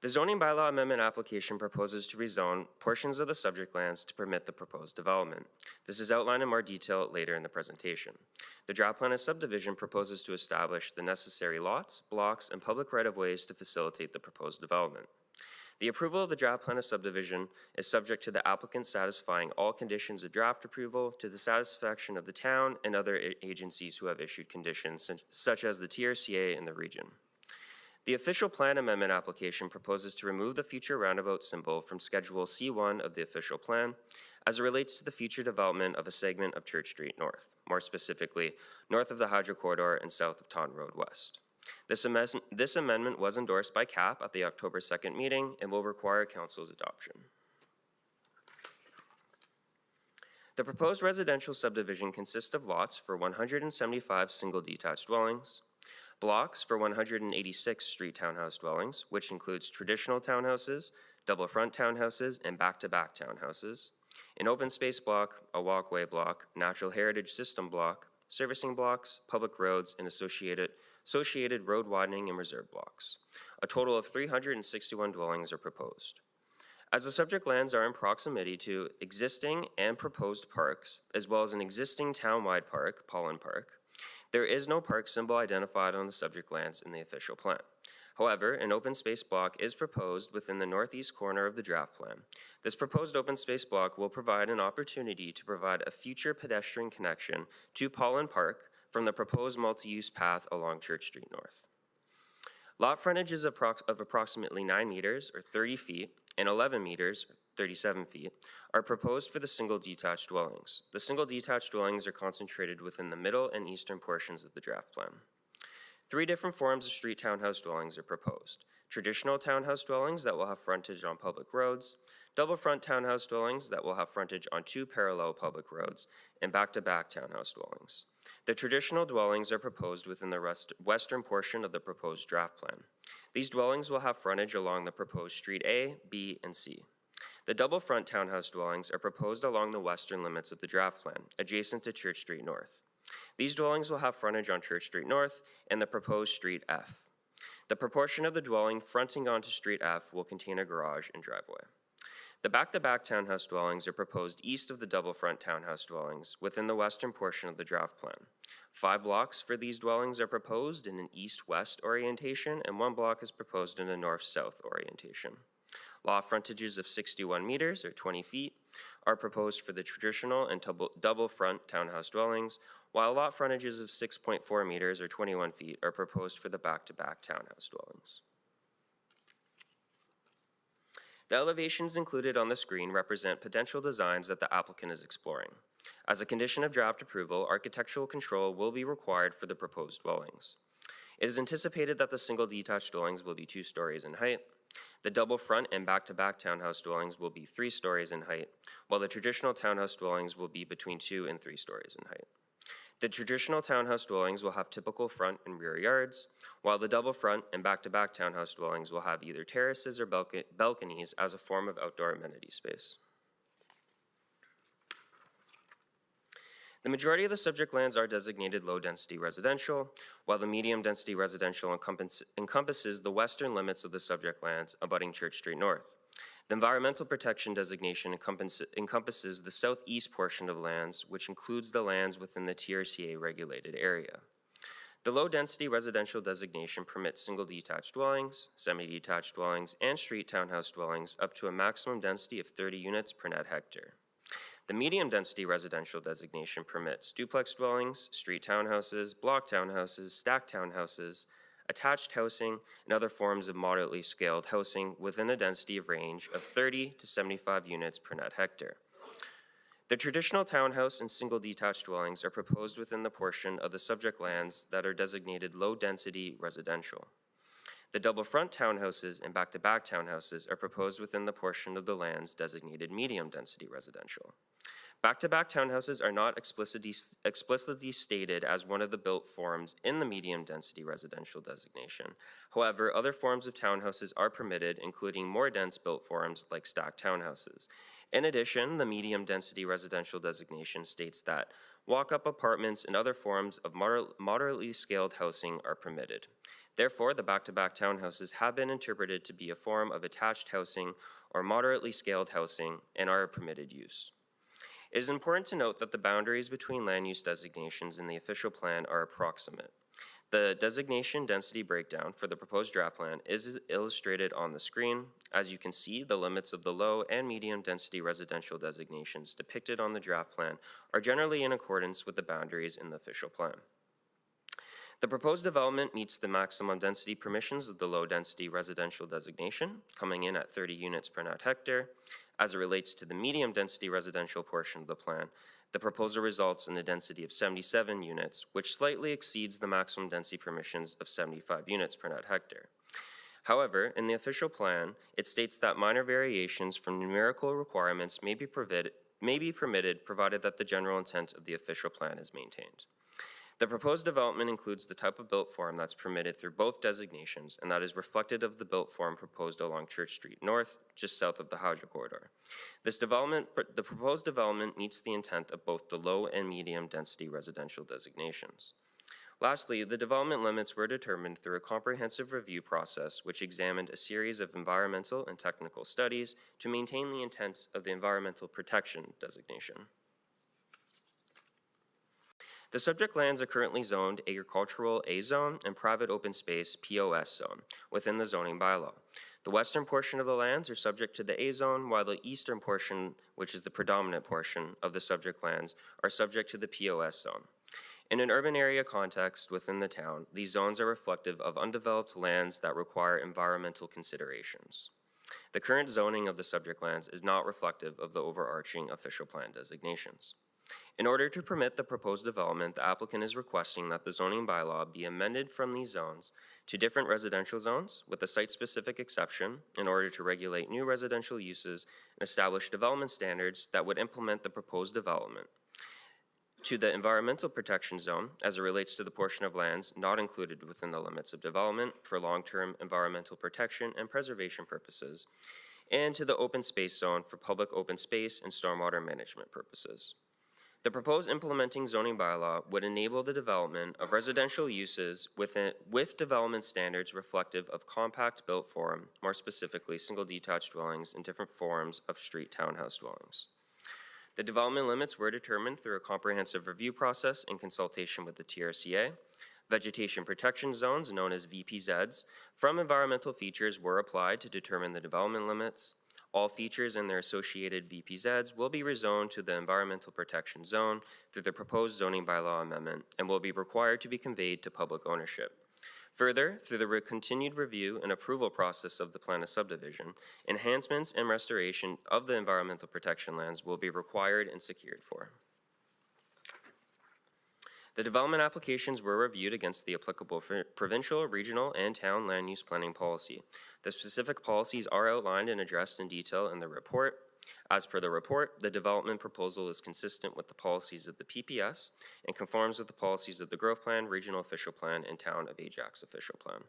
The zoning bylaw amendment application proposes to rezone portions of the subject lands to permit the proposed development. This is outlined in more detail later in the presentation. The draft plan of subdivision proposes to establish the necessary lots, blocks, and public right-of-ways to facilitate the proposed development. The approval of the draft plan of subdivision is subject to the applicant satisfying all conditions of draft approval to the satisfaction of the town and other agencies who have issued conditions, such as the TRCA in the region. The official plan amendment application proposes to remove the future roundabout symbol from Schedule C1 of the official plan as it relates to the future development of a segment of Church Street North, more specifically, north of the Hydro Corridor and south of Taunton Road West. This amendment was endorsed by CAP at the October 2nd meeting and will require Council's adoption. The proposed residential subdivision consists of lots for 175 single detached dwellings, blocks for 186 street townhouse dwellings, which includes traditional townhouses, double front townhouses, and back-to-back townhouses, an open space block, a walkway block, natural heritage system block, servicing blocks, public roads, and associated road widening and reserve blocks. A total of 361 dwellings are proposed. As the subject lands are in proximity to existing and proposed parks, as well as an existing town-wide park, Pollen Park, there is no park symbol identified on the subject lands in the official plan. However, an open space block is proposed within the northeast corner of the draft plan. This proposed open space block will provide an opportunity to provide a future pedestrian connection to Pollen Park from the proposed multi-use path along Church Street North. Lot frontages of approximately 9 meters or 30 feet and 11 meters, 37 feet, are proposed for the single detached dwellings. The single detached dwellings are concentrated within the middle and eastern portions of the draft plan. 3 different forms of street townhouse dwellings are proposed. Traditional townhouse dwellings that will have frontage on public roads, double front townhouse dwellings that will have frontage on 2 parallel public roads, and back-to-back townhouse dwellings. The traditional dwellings are proposed within the western portion of the proposed draft plan. These dwellings will have frontage along the proposed Street A, B, and C. The double front townhouse dwellings are proposed along the western limits of the draft plan, adjacent to Church Street North. These dwellings will have frontage on Church Street North and the proposed Street F. The proportion of the dwelling fronting onto Street F will contain a garage and driveway. The back-to-back townhouse dwellings are proposed east of the double front townhouse dwellings within the western portion of the draft plan. 5 blocks for these dwellings are proposed in an east-west orientation, and 1 block is proposed in a north-south orientation. Lot frontages of 61 meters or 20 feet are proposed for the traditional and double front townhouse dwellings, while lot frontages of 6.4 meters or 21 feet are proposed for the back-to-back townhouse dwellings. The elevations included on the screen represent potential designs that the applicant is exploring. As a condition of draft approval, architectural control will be required for the proposed dwellings. It is anticipated that the single detached dwellings will be 2 stories in height. The double front and back-to-back townhouse dwellings will be 3 stories in height, while the traditional townhouse dwellings will be between 2 and 3 stories in height. The traditional townhouse dwellings will have typical front and rear yards, while the double front and back-to-back townhouse dwellings will have either terraces or balconies as a form of outdoor amenity space. The majority of the subject lands are designated low-density residential, while the medium-density residential encompasses the western limits of the subject lands abutting Church Street North. The environmental protection designation encompasses the southeast portion of lands, which includes the lands within the TRCA regulated area. The low-density residential designation permits single detached dwellings, semi-detached dwellings, and street townhouse dwellings up to a maximum density of 30 units per net hectare. The medium-density residential designation permits duplex dwellings, street townhouses, block townhouses, stacked townhouses, attached housing, and other forms of moderately scaled housing within a density range of 30 to 75 units per net hectare. The traditional townhouse and single detached dwellings are proposed within the portion of the subject lands that are designated low-density residential. The double front townhouses and back-to-back townhouses are proposed within the portion of the lands designated medium-density residential. Back-to-back townhouses are not explicitly stated as one of the built forms in the medium-density residential designation. However, other forms of townhouses are permitted, including more dense built forms like stacked townhouses. In addition, the medium-density residential designation states that walk-up apartments and other forms of moderately scaled housing are permitted. Therefore, the back-to-back townhouses have been interpreted to be a form of attached housing or moderately scaled housing and are a permitted use. It is important to note that the boundaries between land use designations in the official plan are approximate. The designation density breakdown for the proposed draft plan is illustrated on the screen. As you can see, the limits of the low and medium density residential designations depicted on the draft plan are generally in accordance with the boundaries in the official plan. The proposed development meets the maximum density permissions of the low density residential designation, coming in at 30 units per net hectare. As it relates to the medium density residential portion of the plan, the proposal results in a density of 77 units, which slightly exceeds the maximum density permissions of 75 units per net hectare. However, in the official plan, it states that minor variations from numerical requirements may be permitted provided that the general intent of the official plan is maintained. The proposed development includes the type of built form that's permitted through both designations, and that is reflected of the built form proposed along Church Street North, just south of the Hydro Corridor. The proposed development meets the intent of both the low and medium density residential designations. Lastly, the development limits were determined through a comprehensive review process which examined a series of environmental and technical studies to maintain the intent of the environmental protection designation. The subject lands are currently zoned agricultural A zone and private open space POS zone within the zoning bylaw. The western portion of the lands are subject to the A zone, while the eastern portion, which is the predominant portion of the subject lands, are subject to the POS zone. In an urban area context within the town, these zones are reflective of undeveloped lands that require environmental considerations. The current zoning of the subject lands is not reflective of the overarching official plan designations. In order to permit the proposed development, the applicant is requesting that the zoning bylaw be amended from these zones to different residential zones with a site-specific exception in order to regulate new residential uses and establish development standards that would implement the proposed development. To the environmental protection zone as it relates to the portion of lands not included within the limits of development for long-term environmental protection and preservation purposes, and to the open space zone for public open space and stormwater management purposes. The proposed implementing zoning bylaw would enable the development of residential uses with development standards reflective of compact built form, more specifically single detached dwellings and different forms of street townhouse dwellings. The development limits were determined through a comprehensive review process in consultation with the TRCA. Vegetation protection zones, known as VPZs, from environmental features were applied to determine the development limits. All features and their associated VPZs will be rezoned to the environmental protection zone through the proposed zoning bylaw amendment and will be required to be conveyed to public ownership. Further, through the continued review and approval process of the plan of subdivision, enhancements and restoration of the environmental protection lands will be required and secured for. The development applications were reviewed against the applicable provincial, regional, and town land use planning policy. The specific policies are outlined and addressed in detail in the report. As per the report, the development proposal is consistent with the policies of the PPS and conforms with the policies of the Growth Plan, Regional Official Plan, and Town of Ajax Official Plan.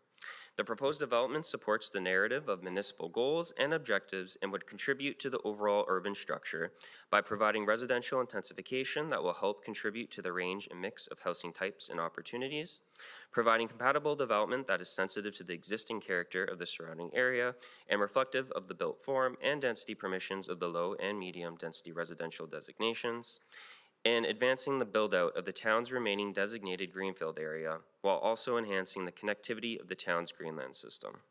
The proposed development supports the narrative of municipal goals and objectives and would contribute to the overall urban structure by providing residential intensification that will help contribute to the range and mix of housing types and opportunities, providing compatible development that is sensitive to the existing character of the surrounding area and reflective of the built form and density permissions of the low and medium density residential designations, and advancing the build-out of the town's remaining designated greenfield area while also enhancing the connectivity of the town's greenland system.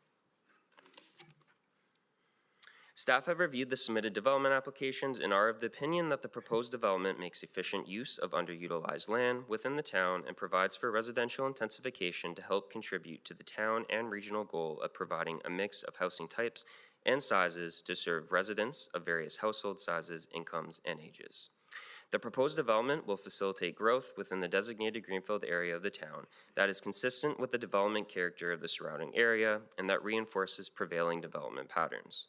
Staff have reviewed the submitted development applications and are of the opinion that the proposed development makes efficient use of underutilized land within the town and provides for residential intensification to help contribute to the town and regional goal of providing a mix of housing types and sizes to serve residents of various household sizes, incomes, and ages. The proposed development will facilitate growth within the designated greenfield area of the town that is consistent with the development character of the surrounding area and that reinforces prevailing development patterns.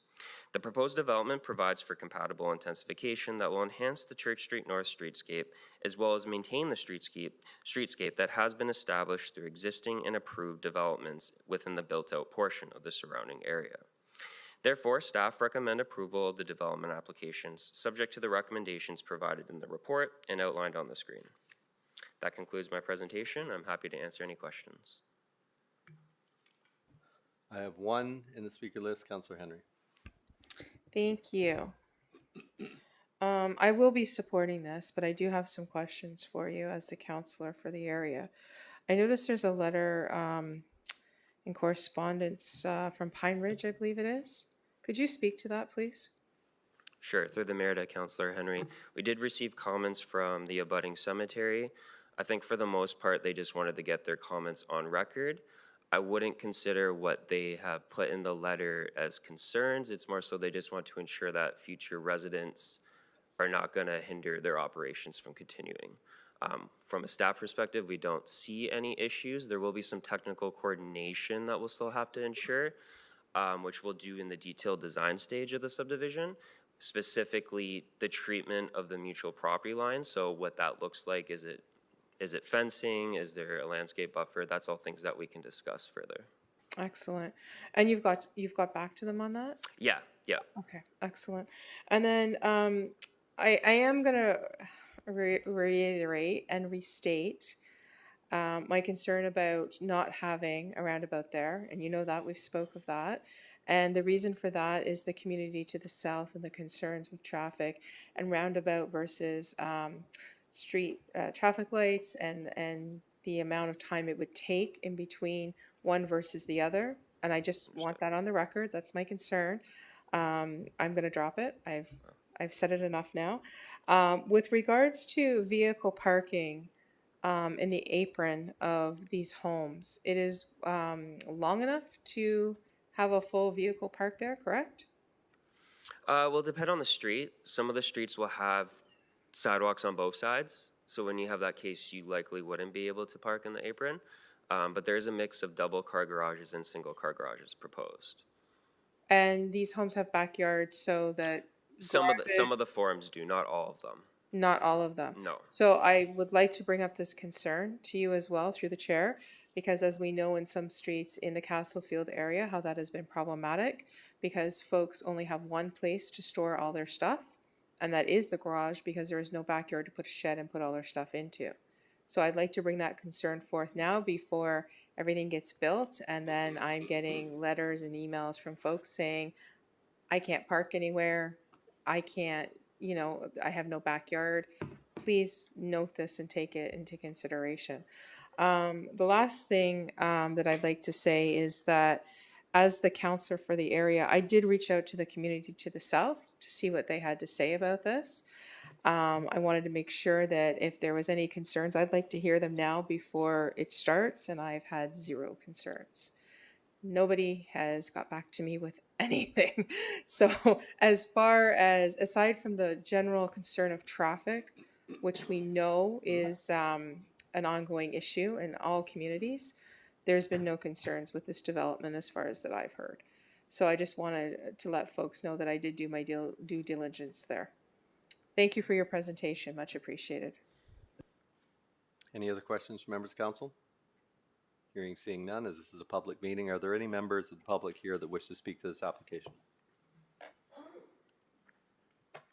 The proposed development provides for compatible intensification that will enhance the Church Street North streetscape as well as maintain the streetscape that has been established through existing and approved developments within the built-out portion of the surrounding area. Therefore, staff recommend approval of the development applications, subject to the recommendations provided in the report and outlined on the screen. That concludes my presentation. I'm happy to answer any questions. I have one in the speaker list, Councillor Henry. Thank you. I will be supporting this, but I do have some questions for you as the counselor for the area. I noticed there's a letter in correspondence from Pine Ridge, I believe it is. Could you speak to that, please? Sure, through the mayor to Councillor Henry. We did receive comments from the abutting cemetery. I think for the most part, they just wanted to get their comments on record. I wouldn't consider what they have put in the letter as concerns. It's more so they just want to ensure that future residents are not going to hinder their operations from continuing. From a staff perspective, we don't see any issues. There will be some technical coordination that we'll still have to ensure, which we'll do in the detailed design stage of the subdivision, specifically the treatment of the mutual property line. So what that looks like is it Is it fencing? Is there a landscape buffer? That's all things that we can discuss further. Excellent. And you've got back to them on that? Yeah, yeah. Okay, excellent. And then I am gonna reiterate and restate my concern about not having a roundabout there, and you know that we've spoke of that. And the reason for that is the community to the south and the concerns with traffic and roundabout versus street traffic lights and the amount of time it would take in between one versus the other. And I just want that on the record. That's my concern. I'm going to drop it. I've said it enough now. With regards to vehicle parking in the apron of these homes, it is long enough to have a full vehicle park there, correct? Will depend on the street. Some of the streets will have sidewalks on both sides. So when you have that case, you likely wouldn't be able to park in the apron. But there's a mix of double car garages and single car garages proposed. And these homes have backyards so that Some of the garages- forms do, not all of them. Not all of them. No. So I would like to bring up this concern to you as well through the chair, because as we know in some streets in the Castlefield area, how that has been problematic because folks only have one place to store all their stuff, and that is the garage because there is no backyard to put a shed and put all their stuff into. So I'd like to bring that concern forth now before everything gets built, and then I'm getting letters and emails from folks saying, I can't park anywhere, I can't, I have no backyard. Please note this and take it into consideration. The last thing that I'd like to say is that as the counselor for the area, I did reach out to the community to the south to see what they had to say about this. I wanted to make sure that if there was any concerns, I'd like to hear them now before it starts, and I've had zero concerns. Nobody has got back to me with anything. So as far as, aside from the general concern of traffic, which we know is an ongoing issue in all communities, there's been no concerns with this development as far as that I've heard. So I just wanted to let folks know that I did do my due diligence there. Thank you for your presentation, much appreciated. Any other questions from members of council? Hearing, seeing none, as this is a public meeting, are there any members of the public here that wish to speak to this application?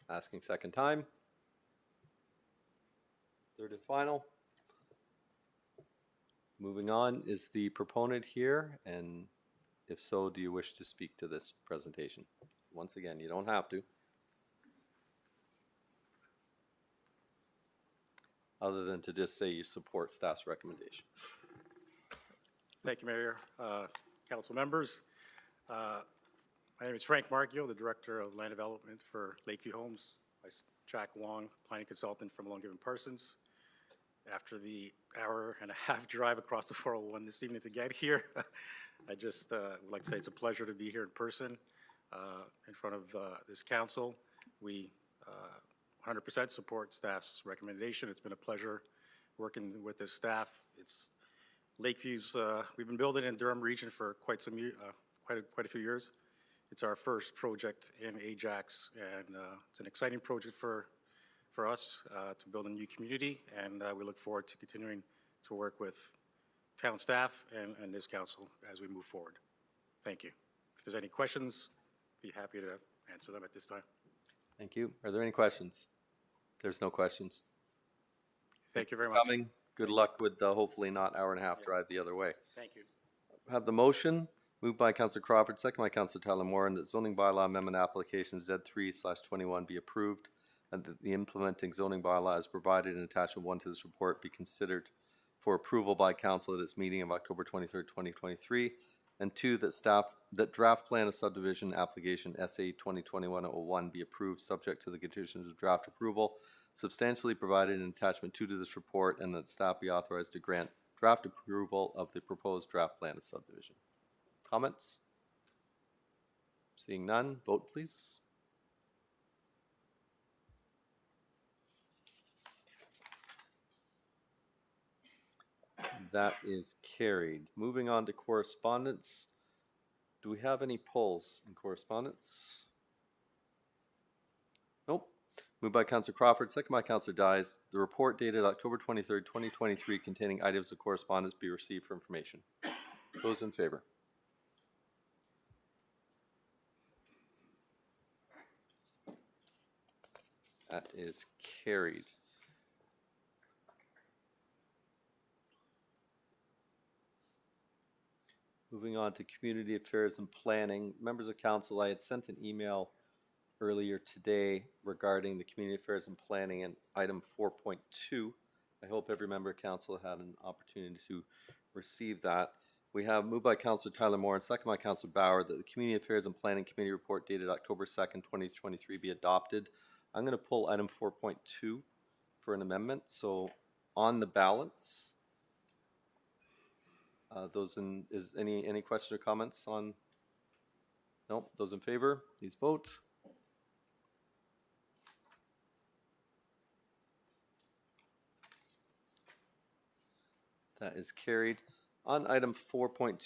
Asking second time. Third and final. Moving on, is the proponent here? And if so, do you wish to speak to this presentation? Once again, you don't have to. Other than to just say you support staff's recommendation. Thank you, Mayor. Council members. My name is Frank Margio, the Director of Land Development for Lakeview Homes. Jack Wong, planning consultant from Long Given Parsons. After the hour-and-a-half drive across the 401 this evening to get here, I just would like to say it's a pleasure to be here in person in front of this council. We 100% support staff's recommendation. It's been a pleasure working with this staff. It's Lakeview's, we've been building in Durham region for quite a few years. It's our first project in Ajax, and it's an exciting project for us to build a new community, and we look forward to continuing to work with town staff and this council as we move forward. Thank you. If there's any questions, be happy to answer them at this time. Thank you. Are there any questions? There's no questions. Thank you very much. Coming. Good luck with the hopefully not hour-and-a-half drive the other way. Thank you. Have the motion moved by Councillor Crawford, second by Councillor Tyler Moran, that zoning bylaw amendment application Z3/21 be approved, and that the implementing zoning bylaw as provided in attachment 1 to this report be considered for approval by council at its meeting of October 23rd, 2023, and 2, that draft plan of subdivision application SA 2021-01 be approved subject to the conditions of draft approval substantially provided in attachment 2 to this report, and that staff be authorized to grant draft approval of the proposed draft plan of subdivision. Comments? Seeing none, vote please. That is carried. Moving on to correspondence. Do we have any polls in correspondence? Nope. Moved by Counselor Crawford, second by Counselor Dyes. The report dated October 23rd, 2023 containing items of correspondence be received for information. Those in favor? That is carried. Moving on to Community Affairs and Planning. Members of Council, I had sent an email earlier today regarding the Community Affairs and Planning and item 4.2. I hope every member of Council had an opportunity to receive that. We have moved by Councilor Tyler Moore and second by Councilor Bauer that the Community Affairs and Planning Committee report dated October 2nd, 2023 be adopted. I'm going to pull item 4.2 for an amendment. So on the balance, is any questions or comments on? Nope. Those in favor, please vote. That is carried. On item 4.2,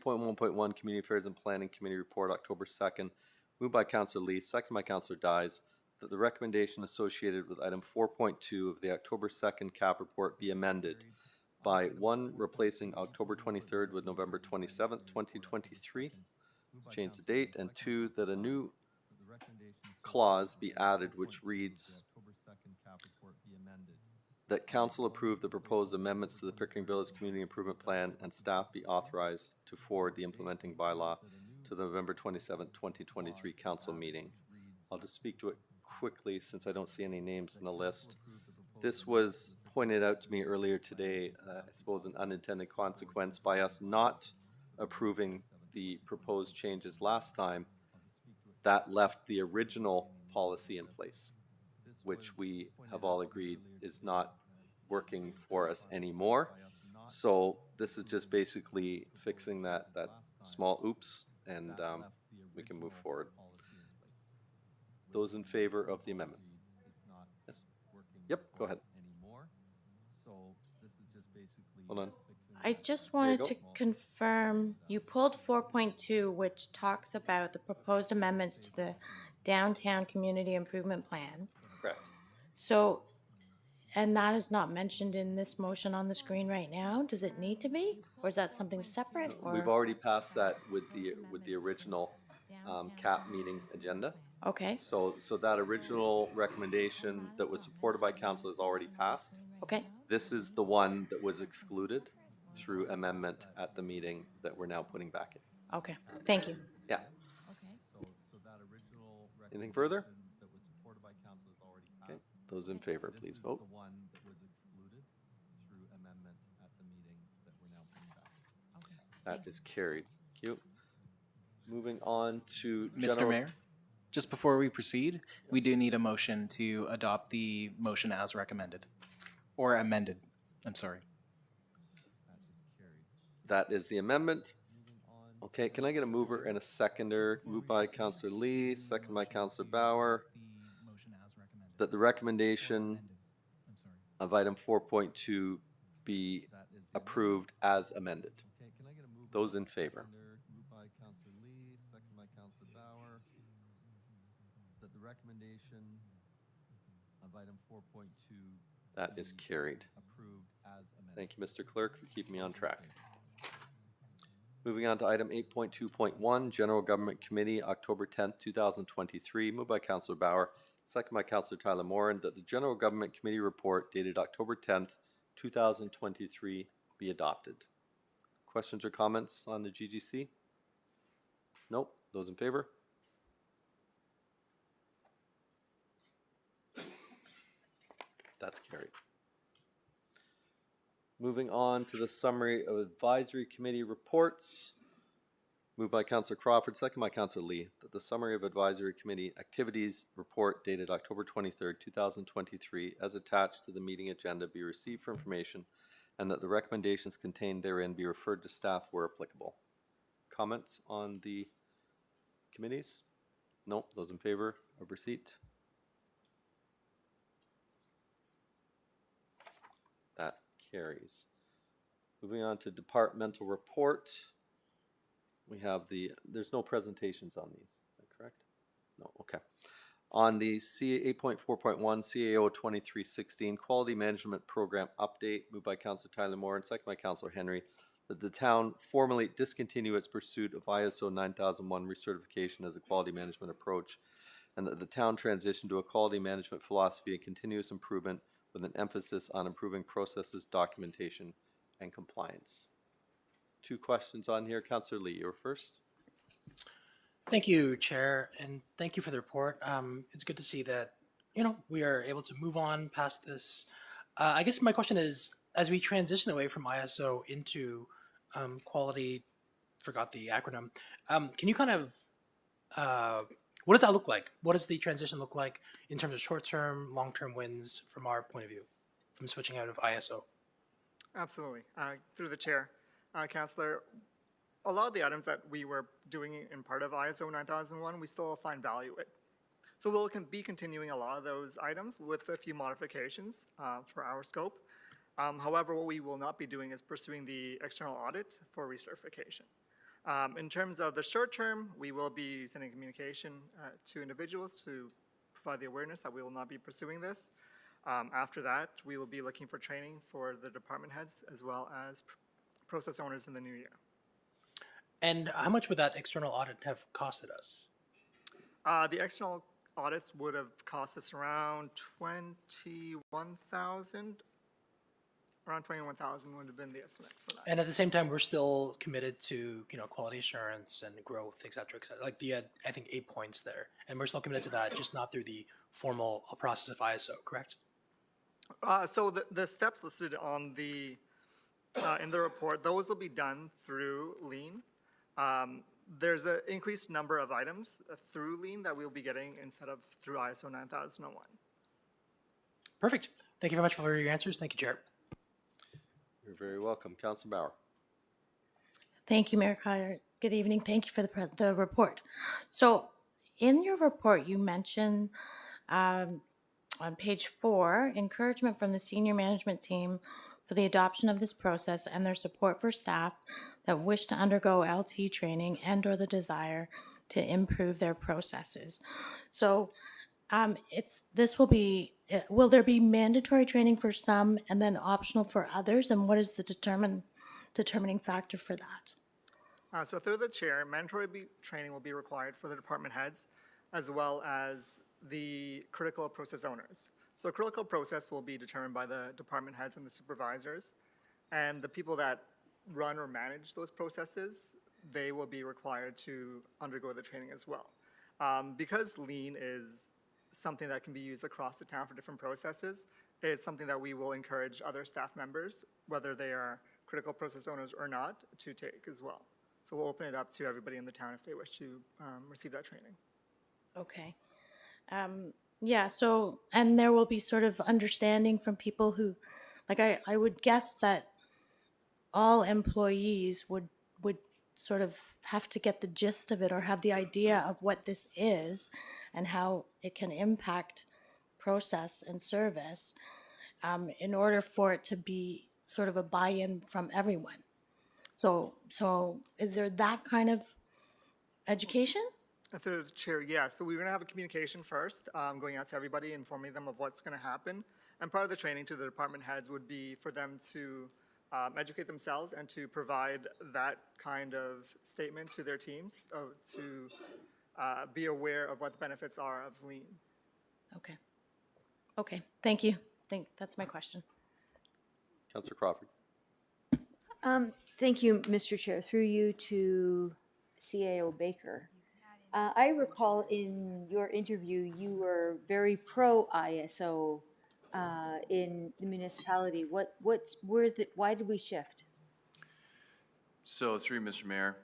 8.1.1 Community Affairs and Planning Committee report, October 2nd, moved by Councilor Lee, second by Councilor Dyes, that the recommendation associated with item 4.2 of the October 2nd CAP report be amended by 1, replacing October 23rd with November 27th, 2023, change the date, and 2, that a new clause be added which reads that council approve the proposed amendments to the Pickering Village Community Improvement Plan and staff be authorized to forward the implementing bylaw to the November 27th, 2023 council meeting. I'll just speak to it quickly since I don't see any names in the list. This was pointed out to me earlier today, I suppose an unintended consequence by us not approving the proposed changes last time. That left the original policy in place, which we have all agreed is not working for us anymore. So this is just basically fixing that small oops, and we can move forward. Those in favor of the amendment? Yes. Yep, go ahead. Hold on. I just There you wanted go. to confirm, you pulled 4.2, which talks about the proposed amendments to the Downtown Community Improvement Plan. Correct. So, and that is not mentioned in this motion on the screen right now. Does it need to be? Or is that something separate? Or? We've already passed that with the original CAP meeting agenda. Okay, So that original recommendation that was supported by council is already passed. okay, This is the one that was excluded through amendment at the meeting that we're now putting back in. okay. Thank you. Yeah. Anything further? Okay. Those in favor, please vote. That is carried. Thank you. Moving on to Mr. Mayor, just before we proceed, we do need a motion to adopt the motion as recommended, or amended, I'm sorry. That is the amendment. Okay, can I get a mover and a seconder? Moved by Councillor Lee, second by Councillor Bauer. That the recommendation of item 4.2 be approved as amended. Those in favor? Moved by Councillor Lee, second by Councillor Bauer. That the recommendation of item 4.2 that is carried. Approved as amended. Thank you, Mr. Clerk, for keeping me on track. Moving on to item 8.2.1, General Government Committee, October 10th, 2023, moved by Councillor Bauer, second by Councillor Tyler Morin, that the General Government Committee report dated October 10th, 2023 be adopted. Questions or comments on the GGC? Nope. Those in favor? That's carried. Moving on to the summary of advisory committee reports. Moved by Councillor Crawford, second by Councillor Lee, that the summary of advisory committee activities report dated October 23rd, 2023, as attached to the meeting agenda be received for information, and that the recommendations contained therein be referred to staff where applicable. Comments on the committees? Nope. Those in favor of receipt? That carries. Moving on to departmental report. We have there's no presentations on these, is that correct? No, okay. On the C 8.4.1 CAO 2316 Quality Management Program Update, moved by Councilor Tyler Moore and second by Councilor Henry, that the town formally discontinue its pursuit of ISO 9001 recertification as a quality management approach, and that the town transition to a quality management philosophy and continuous improvement with an emphasis on improving processes, documentation, and compliance. Two questions on here. Councilor Lee, you're first. Thank you, Chair, and thank you for the report. It's good to see that, we are able to move on past this. I guess my question is, as we transition away from ISO into quality, forgot the acronym, can you kind of, what does that look like? What does the transition look like in terms of short-term, long-term wins from our point of view, from switching out of ISO? Absolutely. Through the chair, Councillor, a lot of the items that we were doing in part of ISO 9001, we still find value in. So we'll be continuing a lot of those items with a few modifications for our scope. However, what we will not be doing is pursuing the external audit for recertification. In terms of the short term, we will be sending communication to individuals to provide the awareness that we will not be pursuing this. After that, we will be looking for training for the department heads as well as process owners in the new year. And how much would that external audit have costed us? The external audits would have cost us around 21,000. Around 21,000 would have been the estimate for that. And at the same time, we're still committed to, quality assurance and growth, et cetera, et cetera. Like I think 8 points there. And we're still committed to that, just not through the formal process of ISO, correct? So the steps listed on the in the report, those will be done through Lean. There's an increased number of items through Lean that we'll be getting instead of through ISO 9001. Perfect. Thank you very much for your answers. Thank you, Chair. You're very welcome. Councilor Bauer. Thank you, Mayor Collier. Good evening. Thank you for the report. So in your report, you mentioned on page 4, encouragement from the senior management team for the adoption of this process and their support for staff that wish to undergo LT training and or the desire to improve their processes. So will there be mandatory training for some and then optional for others? And what is the determining factor for that? So through the chair, mandatory training will be required for the department heads as well as the critical process owners. So critical process will be determined by the department heads and the supervisors, and the people that run or manage those processes, they will be required to undergo the training as well. Because Lean is something that can be used across the town for different processes, it's something that we will encourage other staff members, whether they are critical process owners or not, to take as well. So we'll open it up to everybody in the town if they wish to receive that training. Okay. Yeah, so, and there will be sort of understanding from people who, like I would guess that all employees would sort of have to get the gist of it or have the idea of what this is and how it can impact process and service in order for it to be sort of a buy-in from everyone. So is there that kind of education? Through the chair, yeah. So we're going to have a communication first, going out to everybody, informing them of what's going to happen. And part of the training to the department heads would be for them to educate themselves and to provide that kind of statement to their teams to be aware of what the benefits are of Lean. Okay. Okay, thank you. That's my question. Councilor Crawford. Thank you, Mr. Chair. Through you to CAO Baker. I recall in your interview you were very pro-ISO in the municipality. Why did we shift? So through Mr. Mayor,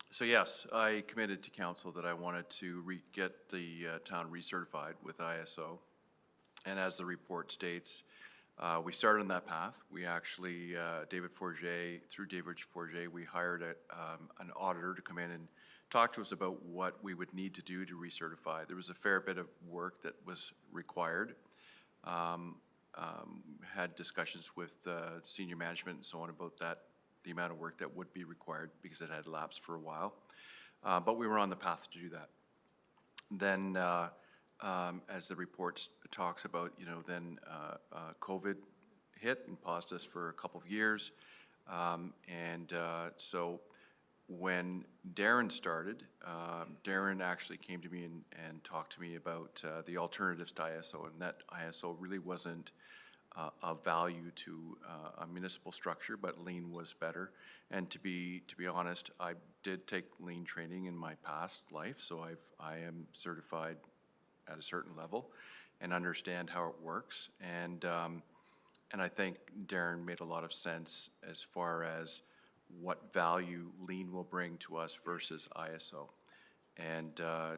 so yes, I committed to council that I wanted to get the town recertified with ISO. And as the report states, we started on that path. We actually, through David Forget, we hired an auditor to come in and talk to us about what we would need to do to recertify. There was a fair bit of work that was required. Had discussions with senior management and so on about that, the amount of work that would be required because it had lapsed for a while. But we were on the path to do that. Then as the report talks about, then COVID hit and paused us for a couple of years. So when Darren started, Darren actually came to me and talked to me about the alternatives to ISO, and that ISO really wasn't of value to a municipal structure, but lean was better. And to be honest, I did take lean training in my past life, so I am certified at a certain level and understand how it works. And I think Darren made a lot of sense as far as what value lean will bring to us versus ISO. And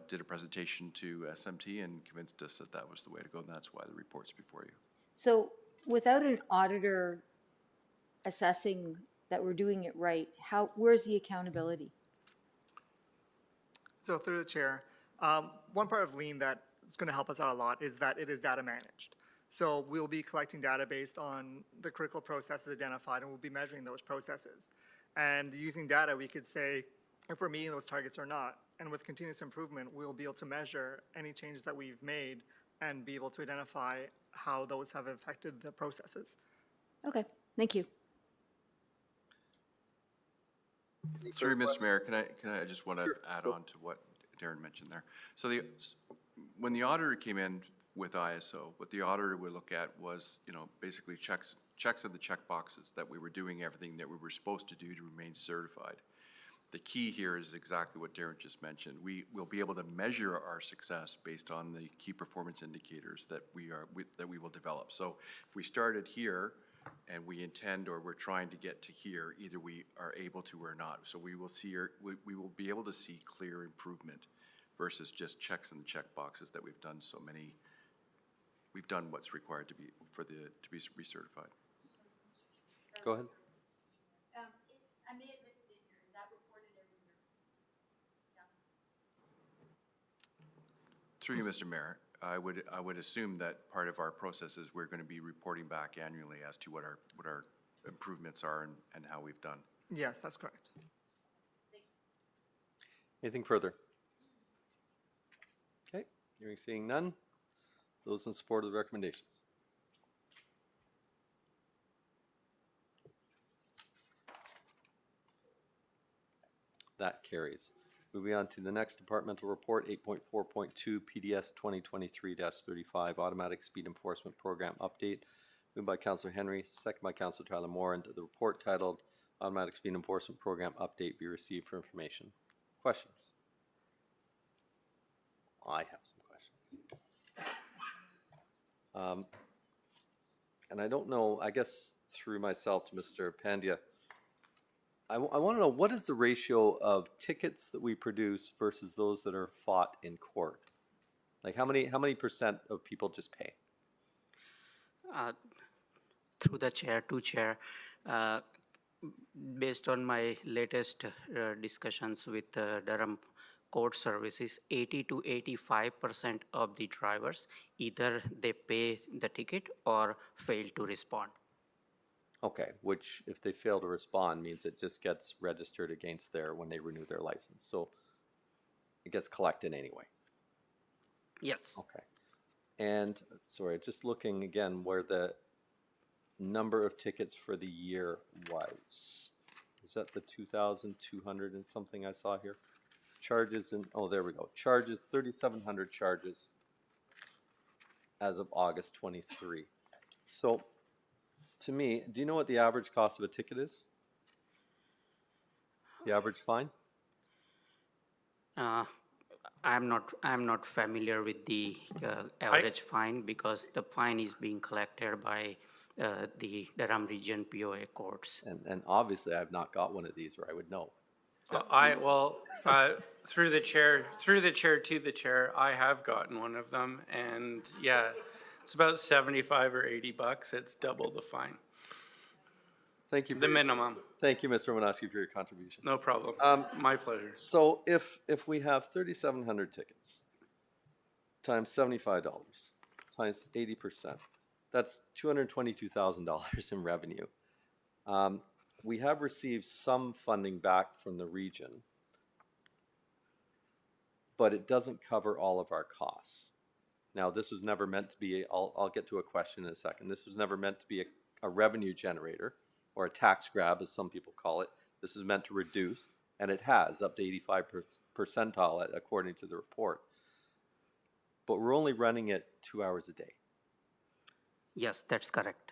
did a presentation to SMT and convinced us that that was the way to go, and that's why the report's before you. So without an auditor assessing that we're doing it right, where's the accountability? So through the chair, one part of Lean that is going to help us out a lot is that it is data managed. So we'll be collecting data based on the critical processes identified, and we'll be measuring those processes. And using data, we could say if we're meeting those targets or not. And with continuous improvement, we'll be able to measure any changes that we've made and be able to identify how those have affected the processes. Okay, thank you. Sorry, Mr. Mayor, can I just want to add on to what Darren mentioned there. So when the auditor came in with ISO, what the auditor would look at was, basically checks of the check boxes that we were doing everything that we were supposed to do to remain certified. The key here is exactly what Darren just mentioned. We will be able to measure our success based on the key performance indicators that we will develop. So if we started here and we intend or we're trying to get to here, either we are able to or not. So we will be able to see clear improvement versus just checks in the check boxes that we've done so many. We've done what's required to be recertified. Go ahead. I may have missed it in here. Is that reported every year? Through you, Mr. Mayor, I would assume that part of our process is we're going to be reporting back annually as to what our improvements are and how we've done. Yes, that's correct. Anything further? Okay, hearing seeing none. Those in support of the recommendations? That carries. Moving on to the next departmental report, 8.4.2 PDS 2023-35 Automatic Speed Enforcement Program Update. Moved by Councillor Henry, second by Councillor Tyler Moore, and the report titled Automatic Speed Enforcement Program Update be received for information. Questions? I have some questions. And I don't know, I guess through myself to Mr. Pandya, I want to know, what is the ratio of tickets that we produce versus those that are fought in court? Like how many percent of people just pay? Through the chair to chair, based on my latest discussions with Durham Court Services, 80 to 85% of the drivers, either they pay the ticket or fail to respond. Okay, which if they fail to respond means it just gets registered against when they renew their license. So it gets collected anyway. Yes. Okay. And sorry, just looking again where the number of tickets for the year was. Is that the 2,200 and something I saw here? Charges there we go. Charges, 3,700 charges as of August 23. So to me, do you know what the average cost of a ticket is? The average fine? I'm not familiar with the average fine because the fine is being collected by the Durham Region POA courts. And obviously I have not got one of these, or I would know. Through the chair to the chair, I have gotten one of them, and yeah, it's about $75 or $80. It's double the fine. Thank you. The minimum. Thank you, Mr. Romanowski, for your contribution. No problem. My pleasure. So if we have 3,700 tickets times $75 times 80%, that's $222,000 in revenue. We have received some funding back from the region, but it doesn't cover all of our costs. Now, this was never meant to be, I'll get to a question in a second. This was never meant to be a revenue generator or a tax grab, as some people call it. This is meant to reduce, and it has up to 85 percentile according to the report. But we're only running it 2 hours a day. Yes, that's correct.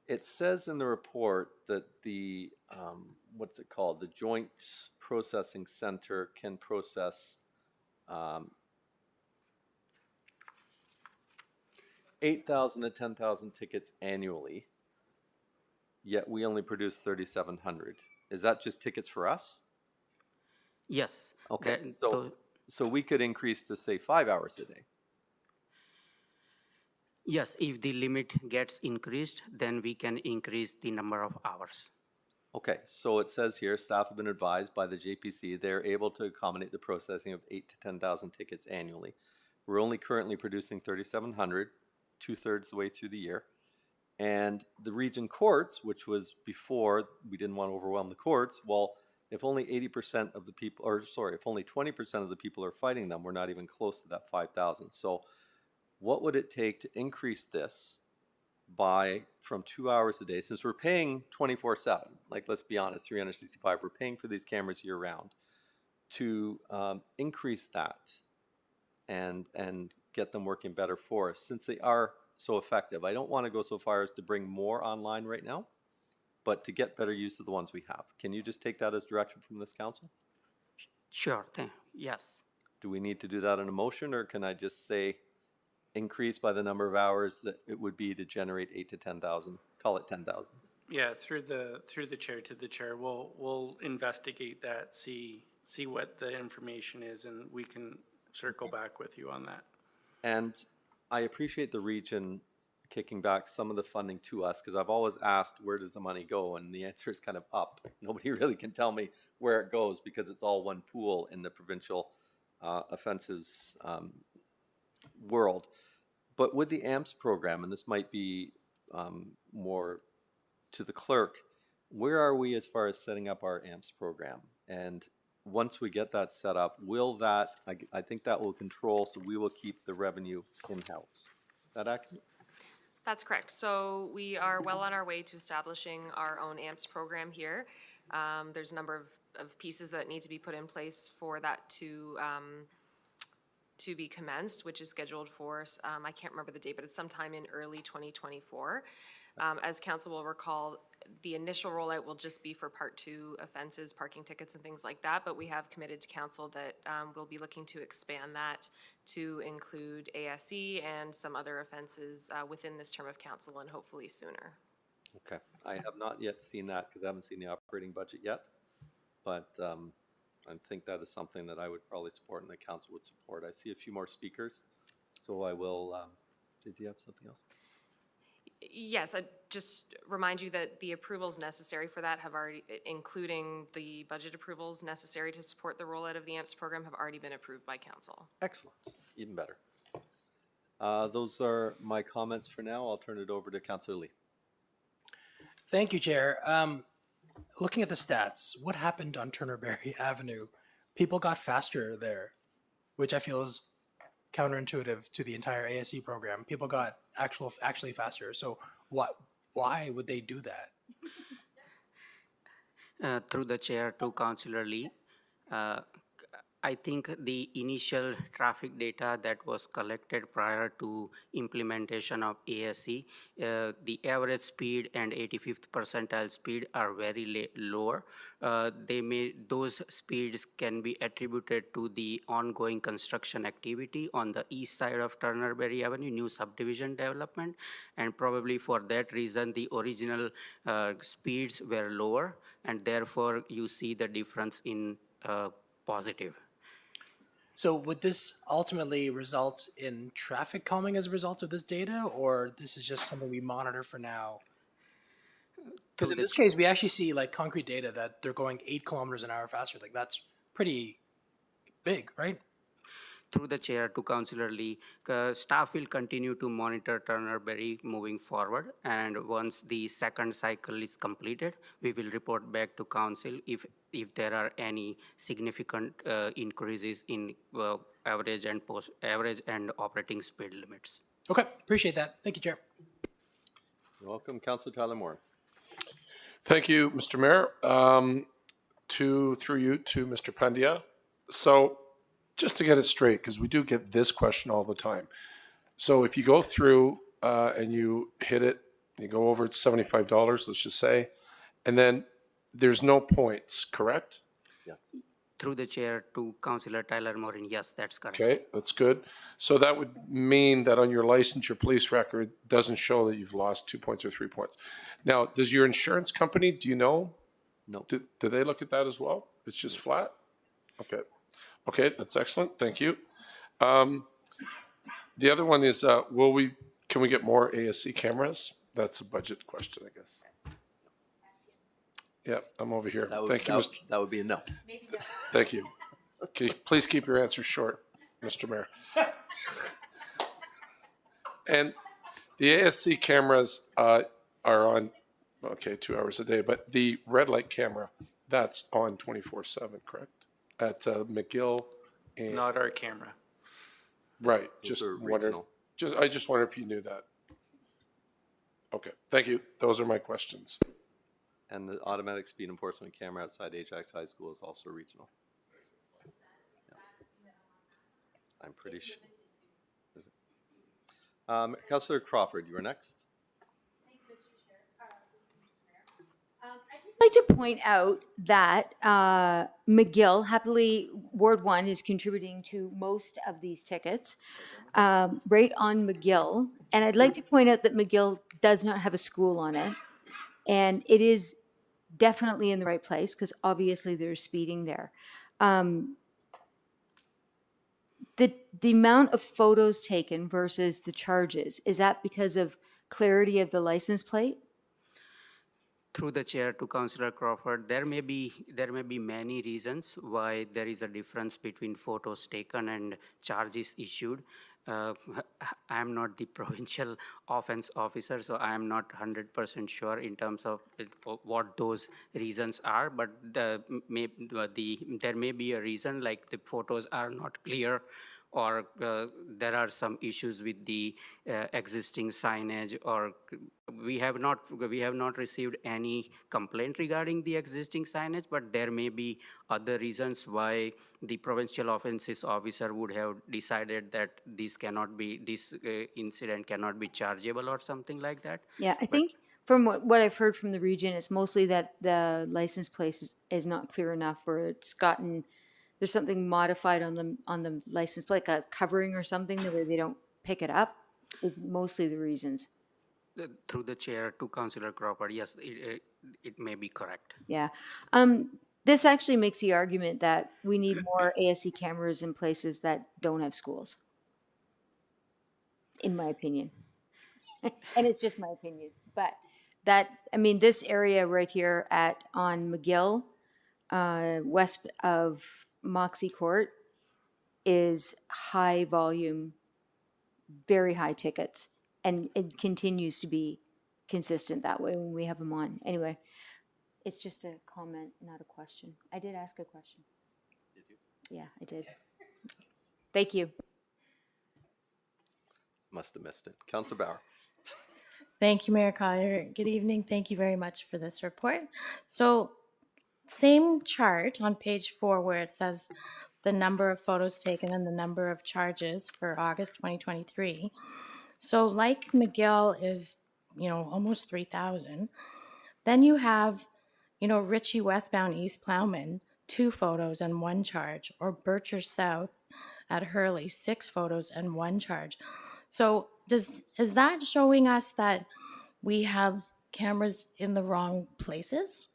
It says in the report that the, what's it called? The Joint Processing Center can process 8,000 to 10,000 tickets annually, yet we only produce 3,700. Is that just tickets for us? Yes. Okay, that- so we could increase to, say, 5 hours a day. Yes, if the limit gets increased, then we can increase the number of hours. Okay, so it says here, staff have been advised by the JPC they're able to accommodate the processing of 8 to 10,000 tickets annually. We're only currently producing 3,700, 2/3 the way through the year. And the region courts, which was before, we didn't want to overwhelm the courts, well, if only 80% of the people, or sorry, if only 20% of the people are fighting them, we're not even close to that 5,000. So what would it take to increase this by from 2 hours a day, since we're paying 24/7, like let's be honest, 365, we're paying for these cameras year round, to increase that and get them working better for us, since they are so effective. I don't want to go so far as to bring more online right now, but to get better use of the ones we have. Can you just take that as direction from this council? Sure, yes. Do we need to do that in a motion, or can I just say increase by the number of hours that it would be to generate 8 to 10,000, call it 10,000? Yeah, through the chair to the chair, we'll investigate that, see what the information is, and we can circle back with you on that. And I appreciate the region kicking back some of the funding to us, because I've always asked, where does the money go? And the answer is kind of up. Nobody really can tell me where it goes, because it's all one pool in the provincial offenses world. But with the AMPS program, and this might be more to the clerk, where are we as far as setting up our AMPS program? And once we get that set up, will that, I think that will control, so we will keep the revenue in-house. Is that accurate? That's correct. So we are well on our way to establishing our own AMPS program here. There's a number of pieces that need to be put in place for that to be commenced, which is scheduled for, I can't remember the date, but it's sometime in early 2024. As council will recall, the initial rollout will just be for Part 2 offenses, parking tickets and things like that, but we have committed to council that we'll be looking to expand that to include ASE and some other offenses within this term of council, and hopefully sooner. Okay. I have not yet seen that, because I haven't seen the operating budget yet, but I think that is something that I would probably support and the council would support. I see a few more speakers, so I will, did you have something else? Yes, I just remind you that the approvals necessary for that have already, including the budget approvals necessary to support the rollout of the AMPS program, have already been approved by council. Excellent, even better. Those are my comments for now. I'll turn it over to Councillor Lee. Thank you, Chair. Looking at the stats, what happened on Turnerberry Avenue? People got faster there, which I feel is counterintuitive to the entire ASE program. People got actually faster. So why would they do that? Through the chair to Councillor Lee, I think the initial traffic data that was collected prior to implementation of ASE, the average speed and 85th percentile speed are very lower. Those speeds can be attributed to the ongoing construction activity on the east side of Turnerberry Avenue, new subdivision development, and probably for that reason the original speeds were lower, and therefore you see the difference in positive. So would this ultimately result in traffic calming as a result of this data, or this is just something we monitor for now? Because in this case, we actually see like concrete data that they're going 8 kilometers an hour faster. Like that's pretty big, right? Through the chair to Councillor Lee, staff will continue to monitor Turner Berry moving forward, and once the second cycle is completed, we will report back to council if there are any significant increases in average and operating speed limits. Okay, appreciate that. Thank you, Chair. You're welcome. Councillor Tyler Moore. Thank you, Mr. Mayor. Through you to Mr. Pandya. So just to get it straight, because we do get this question all the time. So if you go through and you hit it, you go over, it's $75, let's just say, and then there's no points, correct? Yes. Through the chair to Councillor Tyler Morin, yes, that's correct. Okay, that's good. So that would mean that on your license, your police record doesn't show that you've lost 2 points or 3 points. Now, does your insurance company, do you know? No. Do they look at that as well? It's just flat? Okay. Okay, that's excellent. Thank you. The other one is, can we get more ASC cameras? That's a budget question, I guess. Yeah, I'm over here. Thank you, Mr. That would be a no. Thank you. Okay, please keep your answers short, Mr. Mayor. And the ASC cameras are on, 2 hours a day, but the red light camera, that's on 24/7, correct? At McGill and... Not our camera. Right, Those just are wondered. regional. I just wonder if you knew that. Okay, thank you. Those are my questions. And the automatic speed enforcement camera outside Ajax High School is also regional. Yeah. I'm pretty sure. Councillor Crawford, you are next. I'd just like to point out that McGill, happily, Ward 1 is contributing to most of these tickets, right on McGill. And I'd like to point out that McGill does not have a school on it. And it is definitely in the right place because obviously there's speeding there. The amount of photos taken versus the charges, is that because of clarity of the license plate? Through the chair to Councillor Crawford, there may be many reasons why there is a difference between photos taken and charges issued. I am not the provincial offense officer, so I am not 100% sure in terms of what those reasons are, but there may be a reason like the photos are not clear, or there are some issues with the existing signage, or we have not received any complaint regarding the existing signage, but there may be other reasons why the provincial offenses officer would have decided that this incident cannot be chargeable or something like that. Yeah, I think from what I've heard from the region, it's mostly that the license plate is not clear enough, or there's something modified on the license plate, like a covering or something, the way they don't pick it up, is mostly the reasons. Through the chair to Councillor Crawford, yes, it may be correct. Yeah. This actually makes the argument that we need more ASC cameras in places that don't have schools, in my opinion. And it's just my opinion. But this area right here on McGill, west of Moxie Court, is high volume, very high tickets, and it continues to be consistent that way when we have them on. Anyway, it's just a comment, not a question. I did ask a question. Did you? Yeah, I did. Thank you. Must have missed it. Councillor Bauer. Thank you, Mayor Collier. Good evening. Thank you very much for this report. So, same chart on page 4 where it says the number of photos taken and the number of charges for August 2023. So like McGill is, almost 3,000. Then you have, Ritchie westbound East Plowman, 2 photos and 1 charge, or Bircher South at Hurley, 6 photos and 1 charge. So is that showing us that we have cameras in the wrong places?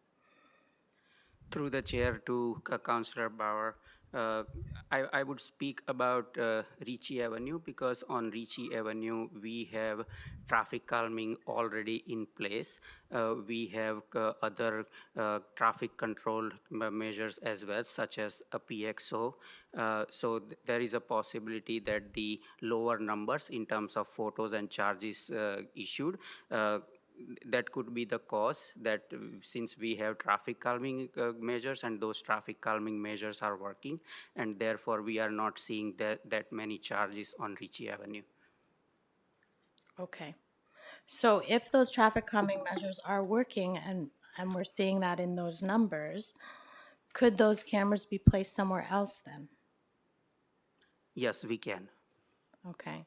Through the chair to Councillor Bauer, I would speak about Ricci Avenue because on Ricci Avenue we have traffic calming already in place. We have other traffic control measures as well, such as a PXO. There is a possibility that the lower numbers in terms of photos and charges issued that could be the cause that since we have traffic calming measures and those traffic calming measures are working, and therefore we are not seeing that many charges on Ricci Avenue. Okay. So if those traffic calming measures are working and we're seeing that in those numbers, could those cameras be placed somewhere else then? Yes, we can. Okay.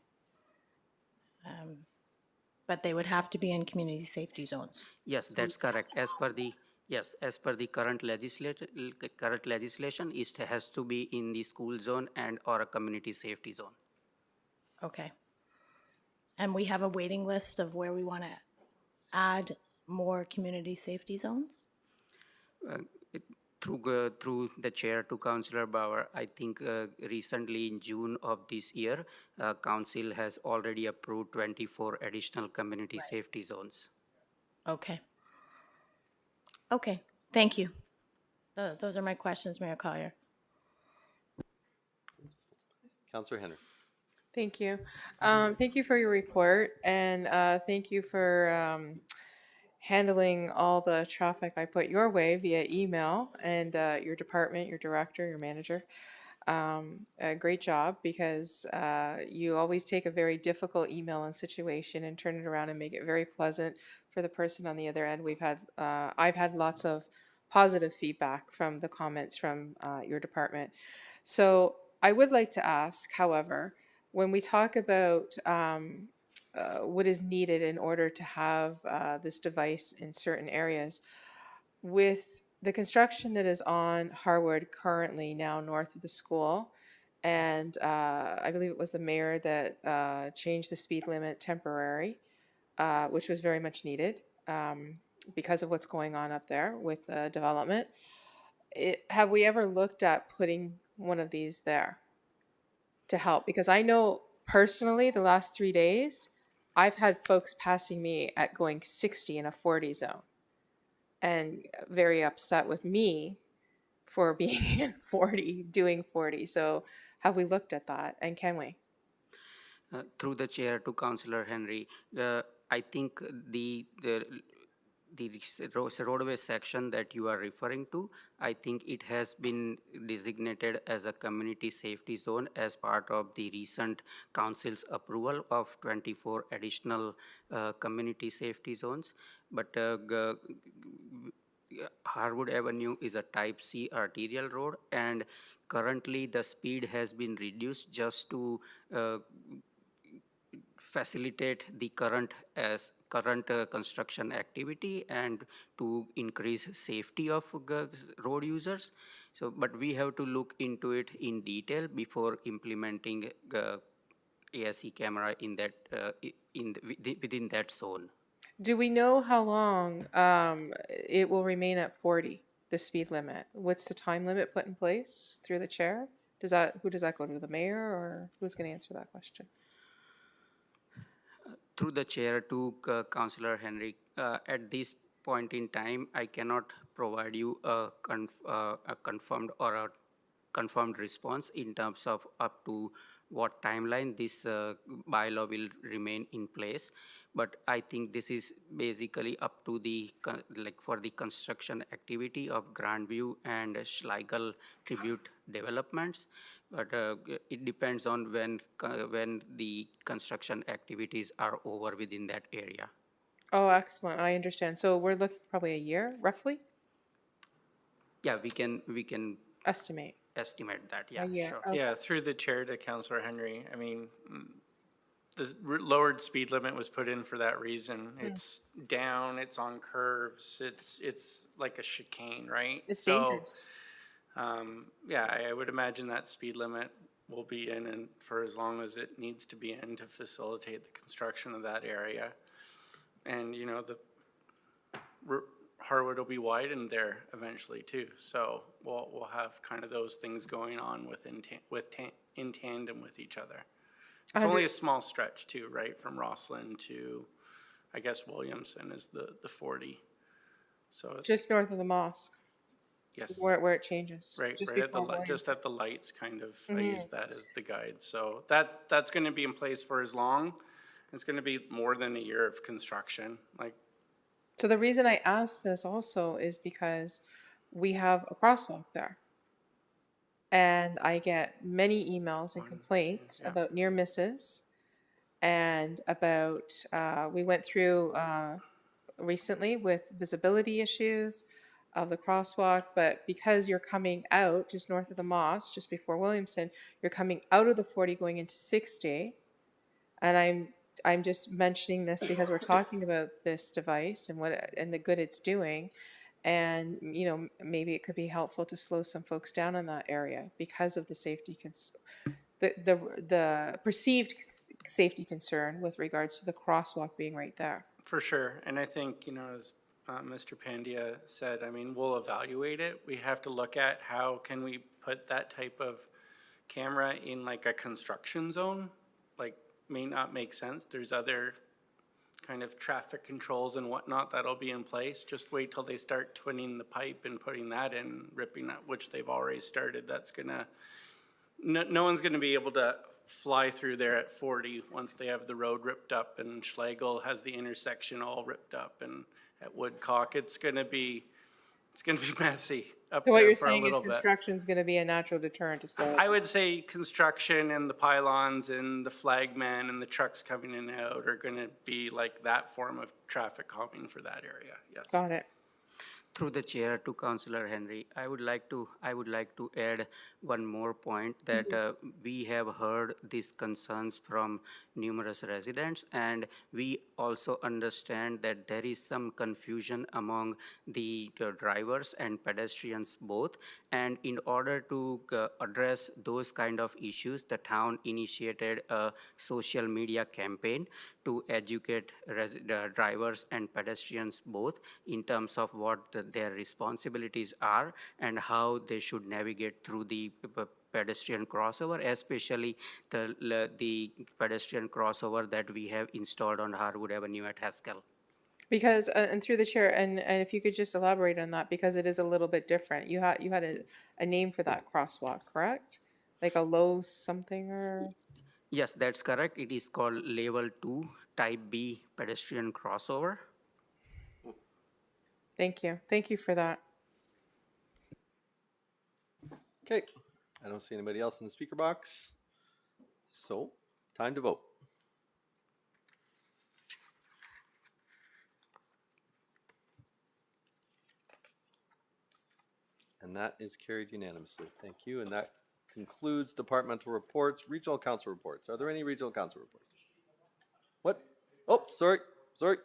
But they would have to be in community safety zones. Yes, that's correct. As per the current legislation, it has to be in the school zone and or a community safety zone. Okay. And we have a waiting list of where we want to add more community safety zones? Through the chair to Councillor Bauer, I think recently in June of this year, Council has already approved 24 additional community safety zones. Okay. Okay, thank you. Those are my questions, Mayor Collier. Councillor Henry. Thank you. Thank you for your report, and thank you for handling all the traffic I put your way via email, and your department, your director, your manager. A great job, because you always take a very difficult email and situation and turn it around and make it very pleasant for the person on the other end. I've had lots of positive feedback from the comments from your department. So I would like to ask, however, when we talk about what is needed in order to have this device in certain areas, with the construction that is on Harwood currently now north of the school, and I believe it was the mayor that changed the speed limit temporary, which was very much needed because of what's going on up there with the development. Have we ever looked at putting one of these there to help? Because I know personally the last 3 days, I've had folks passing me at going 60 in a 40 zone and very upset with me for being in 40, doing 40. So have we looked at that, and can we? Through the chair to Councillor Henry, I think the roadway section that you are referring to, I think it has been designated as a community safety zone as part of the recent council's approval of 24 additional community safety zones. But Harwood Avenue is a type C arterial road, and currently the speed has been reduced just to facilitate the current construction activity and to increase safety of road users. So, but we have to look into it in detail before implementing ASE camera in that within that zone. Do we know how long it will remain at 40, the speed limit? What's the time limit put in place through the chair? Who does that go to, the mayor, or who's going to answer that question? Through the chair to Councillor Henry, at this point in time, I cannot provide you a confirmed or a confirmed response in terms of up to what timeline this bylaw will remain in place. But I think this is basically up to the, for the construction activity of Grandview and Schlegel Tribute developments. But it depends on when the construction activities are over within that area. Oh, excellent. I understand. So we're looking probably a year, roughly? Yeah, we can estimate that. Yeah, sure. Okay. Yeah, through the chair to Councillor Henry. I mean, the lowered speed limit was put in for that reason. It's down, it's on curves, it's like a chicane, right? It's dangerous. Yeah, I would imagine that speed limit will be in and for as long as it needs to be in to facilitate the construction of that area. And, you know, the Harwood will be widened there eventually too. So we'll have kind of those things going on in tandem with each other. It's only a small stretch too, right? From Rosslyn to, I guess, Williamson is the 40. So it's Just north of the mosque, yes, where it changes. right, Just right at the before just Williamson. at the lights, kind of. I Mhm. use that as the guide. So that's going to be in place for as long. It's going to be more than a year of construction. Like, So the reason I asked this also is because we have a crosswalk there. And I get many emails and complaints about near misses and about, we went through recently with visibility issues of the crosswalk, but because you're coming out just north of the mosque, just before Williamson, you're coming out of the 40 going into 60. And I'm just mentioning this because we're talking about this device and the good it's doing. And, you know, maybe it could be helpful to slow some folks down in that area because of the the perceived safety concern with regards to the crosswalk being right there. for sure. And I think, you know, as Mr. Pandya said, I mean, we'll evaluate it. We have to look at how can we put that type of camera in like a construction zone? Like, may not make sense. There's other kind of traffic controls and whatnot that'll be in place. Just wait till they start twinning the pipe and putting that in, ripping that, which they've already started. That's gonna, no one's gonna be able to fly through there at 40 once they have the road ripped up and Schlegel has the intersection all ripped up, and at Woodcock, it's gonna be messy up So what there you're for a saying is little bit. construction is going to be a natural deterrent to slow it I would say construction and the pylons and the flagmen and the trucks coming in and out are gonna be like that form of traffic calming for that area, yes. Got it. Through the chair to Councillor Henry, I would like to add one more point that we have heard these concerns from numerous residents, and we also understand that there is some confusion among the drivers and pedestrians both. And in order to address those kind of issues, the town initiated a social media campaign to educate drivers and pedestrians both in terms of what their responsibilities are and how they should navigate through the pedestrian crossover, especially the pedestrian crossover that we have installed on Harwood Avenue at Haskell. Because, and through the chair, and if you could just elaborate on that, because it is a little bit different. You had a name for that crosswalk, correct? Like a low something or? Yes, that's correct. It is called Level 2 Type B pedestrian crossover. Thank you. Thank you for that. Okay, I don't see anybody else in the speaker box. So, time to vote. And that is carried unanimously. Thank you. And that concludes departmental reports, regional council reports. Are there any regional council reports? What? Oh, sorry. I'm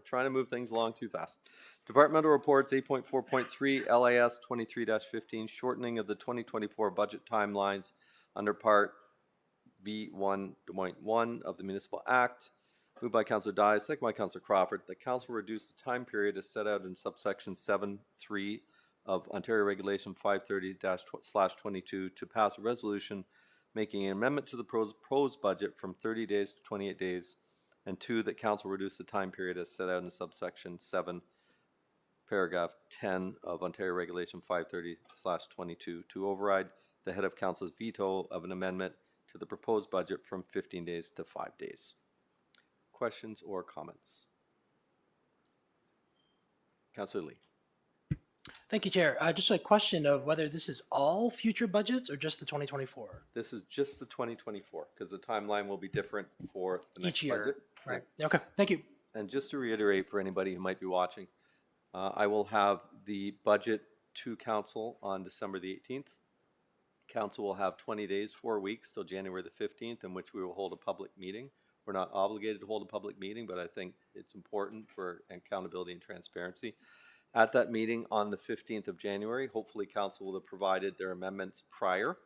trying to move things along too fast. Departmental reports 8.4.3 LIS 23-15, shortening of the 2024 budget timelines under Part V1.1 of the Municipal Act. Moved by Councilor Dye, second by Councilor Crawford. The council reduced the time period as set out in subsection 7.3 of Ontario Regulation 530-22 to pass a resolution making an amendment to the proposed budget from 30 days to 28 days, and 2, that council reduce the time period as set out in subsection 7, paragraph 10 of Ontario Regulation 530/22 to override the head of council's veto of an amendment to the proposed budget from 15 days to 5 days. Questions or comments? Councilor Lee. Thank you, Chair. Just a question of whether this is all future budgets or just the 2024? This is just the 2024, because the timeline will be different for the next Each year, budget. right. Okay, thank you. And just to reiterate for anybody who might be watching, I will have the budget to council on December the 18th. Council will have 20 days, 4 weeks till January the 15th, in which we will hold a public meeting. We're not obligated to hold a public meeting, but I think it's important for accountability and transparency. At that meeting on the 15th of January, hopefully council will have provided their amendments prior,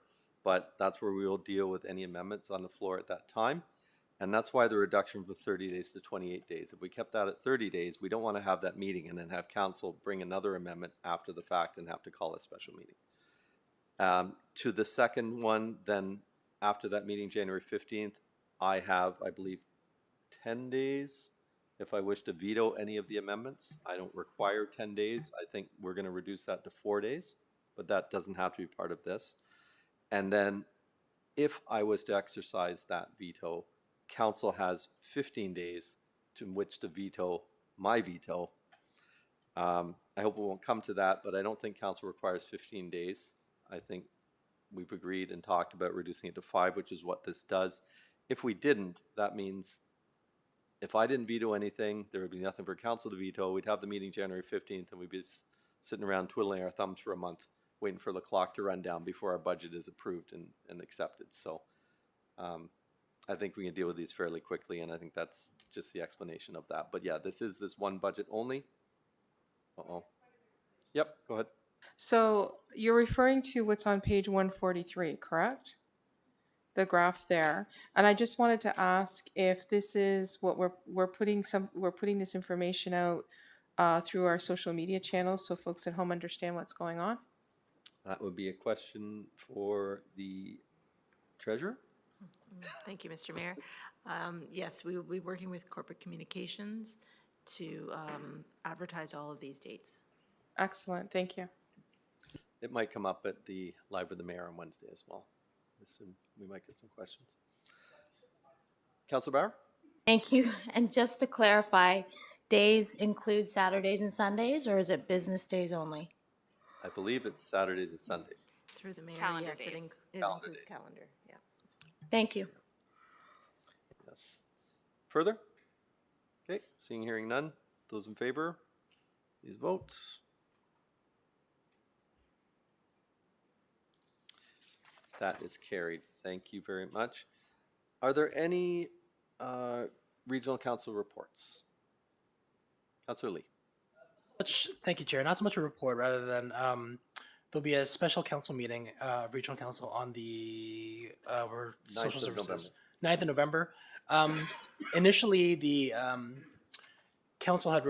but that's where we will deal with any amendments on the floor at that time. And that's why the reduction from 30 days to 28 days. If we kept that at 30 days, we don't want to have that meeting and then have council bring another amendment after the fact and have to call a special meeting. To the second one, then after that meeting, January 15th, I have, I believe, 10 days if I wish to veto any of the amendments. I don't require 10 days. I think we're going to reduce that to 4 days, but that doesn't have to be part of this. And then if I was to exercise that veto, council has 15 days to which to veto my veto. I hope it won't come to that, but I don't think council requires 15 days. I think we've agreed and talked about reducing it to 5, which is what this does. If we didn't, that means if I didn't veto anything, there would be nothing for council to veto. We'd have the meeting January 15th and we'd be sitting around twiddling our thumbs for a month, waiting for the clock to run down before our budget is approved and accepted. So I think we can deal with these fairly quickly, and I think that's just the explanation of that. But yeah, this is this one budget only. Uh-oh. Yep, go ahead. So you're referring to what's on page 143, correct? The graph there. And I just wanted to ask if this is what we're putting this information out through our social media channels so folks at home understand what's going on. That would be a question for the treasurer. Thank you, Mr. Mayor. Yes, we will be working with corporate communications to advertise all of these dates. Excellent, thank you. It might come up at the Live with the Mayor on Wednesday as well. I assume we might get some questions. Councilor Bauer? Thank you. And just to clarify, days include Saturdays and Sundays, or is it business days only? I believe it's Saturdays and Sundays. Through the mayor, Calendar yes, it days. Calendar includes days. calendar, yeah. Thank you. Yes. Further? Okay, seeing, hearing none. Those in favor, please vote. That is carried. Thank you very much. Are there any regional council reports? Councilor Lee. Thank you, Chair. Not so much a report, rather than there'll be a special council meeting, regional council on the social services, 9th of November. Initially, the council had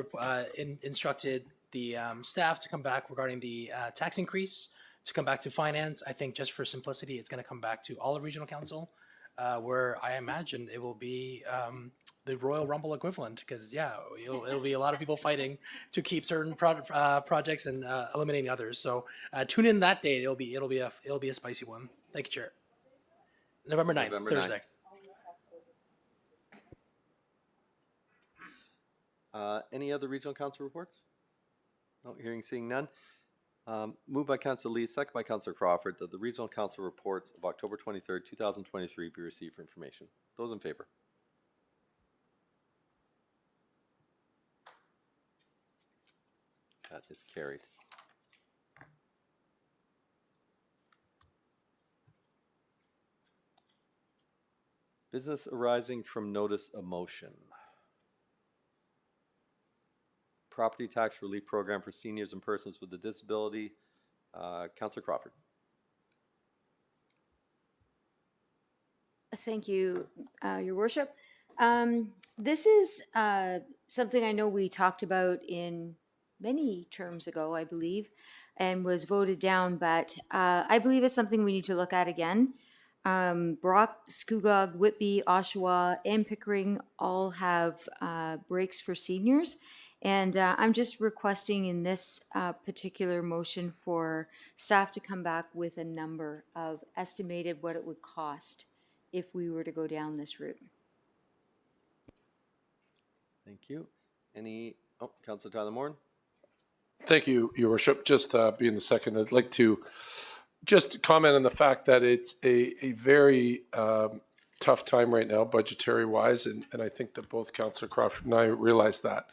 instructed the staff to come back regarding the tax increase, to come back to finance. I think just for simplicity, it's going to come back to all of regional council, where I imagine it will be the Royal Rumble equivalent, because yeah, it'll be a lot of people fighting to keep certain projects and eliminating others. So tune in that day. It'll be a spicy one. Thank you, Chair. November 9th, November Thursday. 9th. Any other regional council reports? No, hearing, seeing none. Moved by Councilor Lee, second by Councilor Crawford, that the regional council reports of October 23rd, 2023 be received for information. Those in favor? That is carried. Business arising from notice of motion. Property tax relief program for seniors and persons with a disability. Councilor Crawford. Thank you, Your Worship. This is something I know we talked about in many terms ago, I believe, and was voted down, but I believe it's something we need to look at again. Brock, Scugog, Whitby, Oshawa, and Pickering all have breaks for seniors. And I'm just requesting in this particular motion for staff to come back with a number of estimated what it would cost if we were to go down this route. Thank you. Councilor Tyler Moore? Thank you, Your Worship. Just being the second, I'd like to just comment on the fact that it's a very tough time right now, budgetary wise, and I think that both Councilor Crawford and I realize that.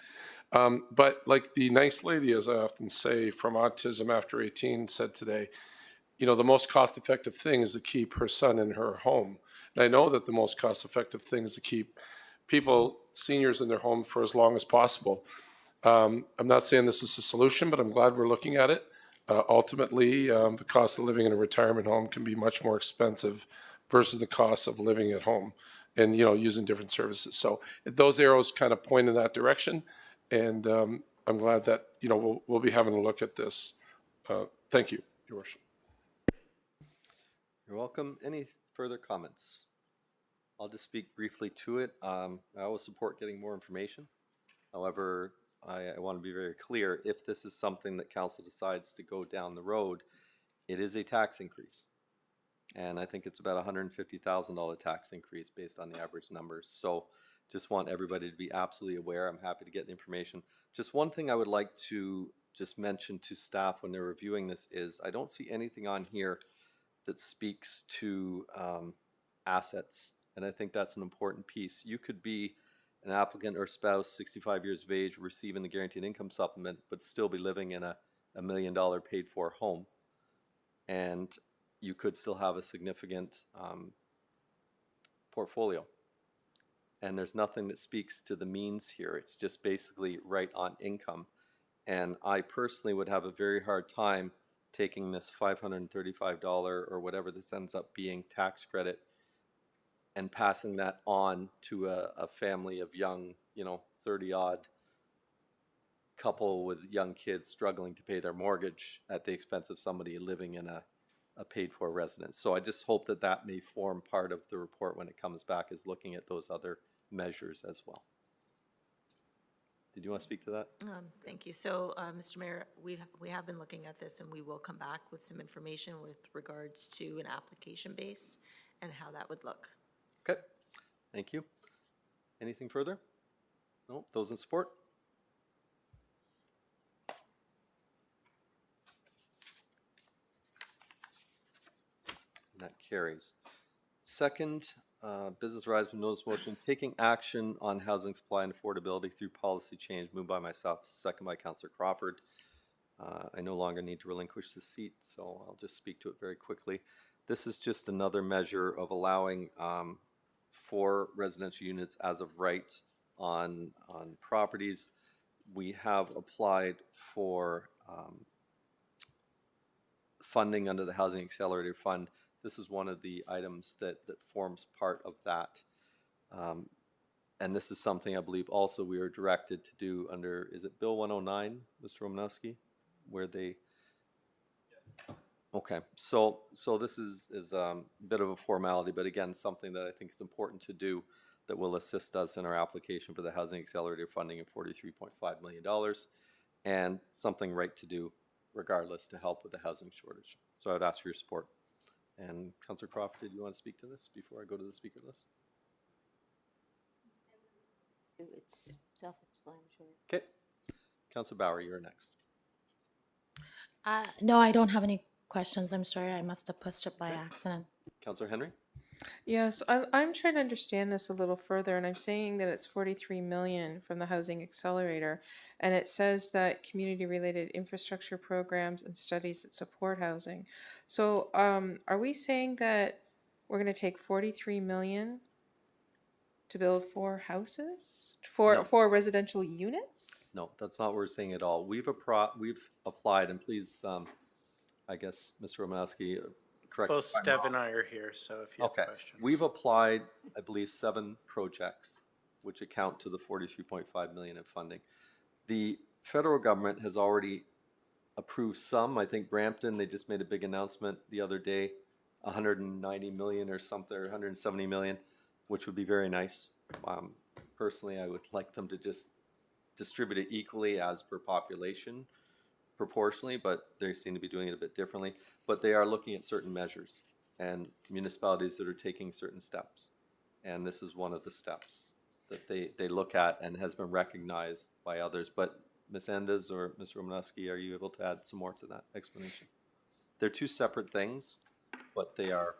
But like the nice lady, as I often say, from Autism After 18 said today, you know, the most cost-effective thing is to keep her son in her home. And I know that the most cost-effective thing is to keep people, seniors, in their home for as long as possible. I'm not saying this is a solution, but I'm glad we're looking at it. Ultimately, the cost of living in a retirement home can be much more expensive versus the cost of living at home. and, you know, using different services. So those arrows kind of point in that direction. And I'm glad that, you know, we'll be having a look at this. Thank you, Your Worship. You're welcome. Any further comments? I'll just speak briefly to it. I always support getting more information. However, I want to be very clear, if this is something that council decides to go down the road, it is a tax increase. And I think it's about $150,000 tax increase based on the average numbers. So just want everybody to be absolutely aware. I'm happy to get the information. Just one thing I would like to just mention to staff when they're reviewing this is I don't see anything on here that speaks to assets. And I think that's an important piece. You could be an applicant or spouse, 65 years of age, receiving the guaranteed income supplement, but still be living in a $1 million paid for home. And you could still have a significant portfolio. And there's nothing that speaks to the means here. It's just basically right on income. And I personally would have a very hard time taking this $535 or whatever this ends up being tax credit and passing that on to a family of young, 30-odd couple with young kids struggling to pay their mortgage at the expense of somebody living in a paid-for residence. So I just hope that that may form part of the report when it comes back, is looking at those other measures as well. Did you want to speak to that? Thank you. So, Mr. Mayor, we have been looking at this, and we will come back with some information with regards to an application-based and how that would look. Okay, thank you. Anything further? No, those in support? That carries. Second, business rise from notice motion, taking action on housing supply and affordability through policy change, moved by myself, second by Councillor Crawford. I no longer need to relinquish the seat, so I'll just speak to it very quickly. This is just another measure of allowing 4 residential units as of right on properties. We have applied for funding under the Housing Accelerator Fund. This is one of the items that forms part of that. And this is something I believe also we are directed to do under, is it Bill 109, Mr. Romanowski? Where they, okay, so this is a bit of a formality, but again, something that I think is important to do that will assist us in our application for the Housing Accelerator funding of $43.5 million, and something right to do regardless to help with the housing shortage. So I would ask for your support. And Councillor Crawford, did you want to speak to this before I go to the speaker list? It's self-explanatory. Okay. Councillor Bauer, you're next. No, I don't have any questions. I'm sorry. I must have pushed it by accident. Councillor Henry? Yes, I'm trying to understand this a little further, and I'm saying that it's 43 million from the Housing Accelerator, and it says that community-related infrastructure programs and studies that support housing. So, are we saying that we're going to take 43 million to build 4 houses for residential units? No, that's not what we're saying at all. We've applied, and please, I guess, Mr. Romanowski, correct. Both Steph and I are here, so if you have questions. We've applied, I believe, 7 projects, which account to the 43.5 million in funding. The federal government has already approved some. I think Brampton, they just made a big announcement the other day, 190 million or something, or 170 million, which would be very nice. Personally, I would like them to just distribute it equally as per population, proportionally, but they seem to be doing it a bit differently. But they are looking at certain measures and municipalities that are taking certain steps. And this is one of the steps that they look at and has been recognized by others. But Ms. Andes or Mr. Romanowski, are you able to add some more to that explanation? They're 2 separate things, but they are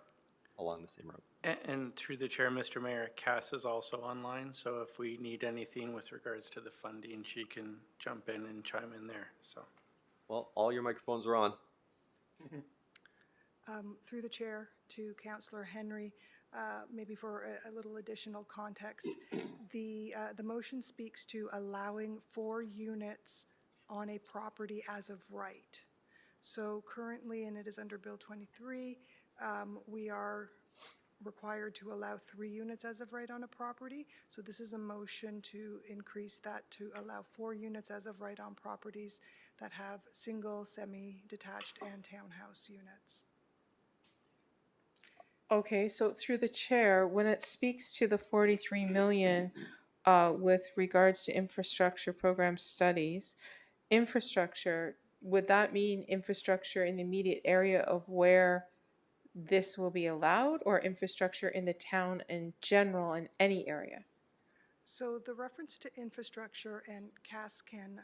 along the same road. And through the chair, Mr. Mayor, Cass is also online, so if we need anything with regards to the funding, she can jump in and chime in there, so. Well, all your microphones are on. Through the chair to Councillor Henry, maybe for a little additional context, the motion speaks to allowing 4 units on a property as of right. So currently, and it is under Bill 23, we are required to allow 3 units as of right on a property. So this is a motion to increase that to allow 4 units as of right on properties that have single, semi-detached, and townhouse units. Okay, so through the chair, when it speaks to the 43 million with regards to infrastructure program studies, infrastructure, would that mean infrastructure in the immediate area of where this will be allowed, or infrastructure in the town in general in any area? So the reference to infrastructure, and Cass can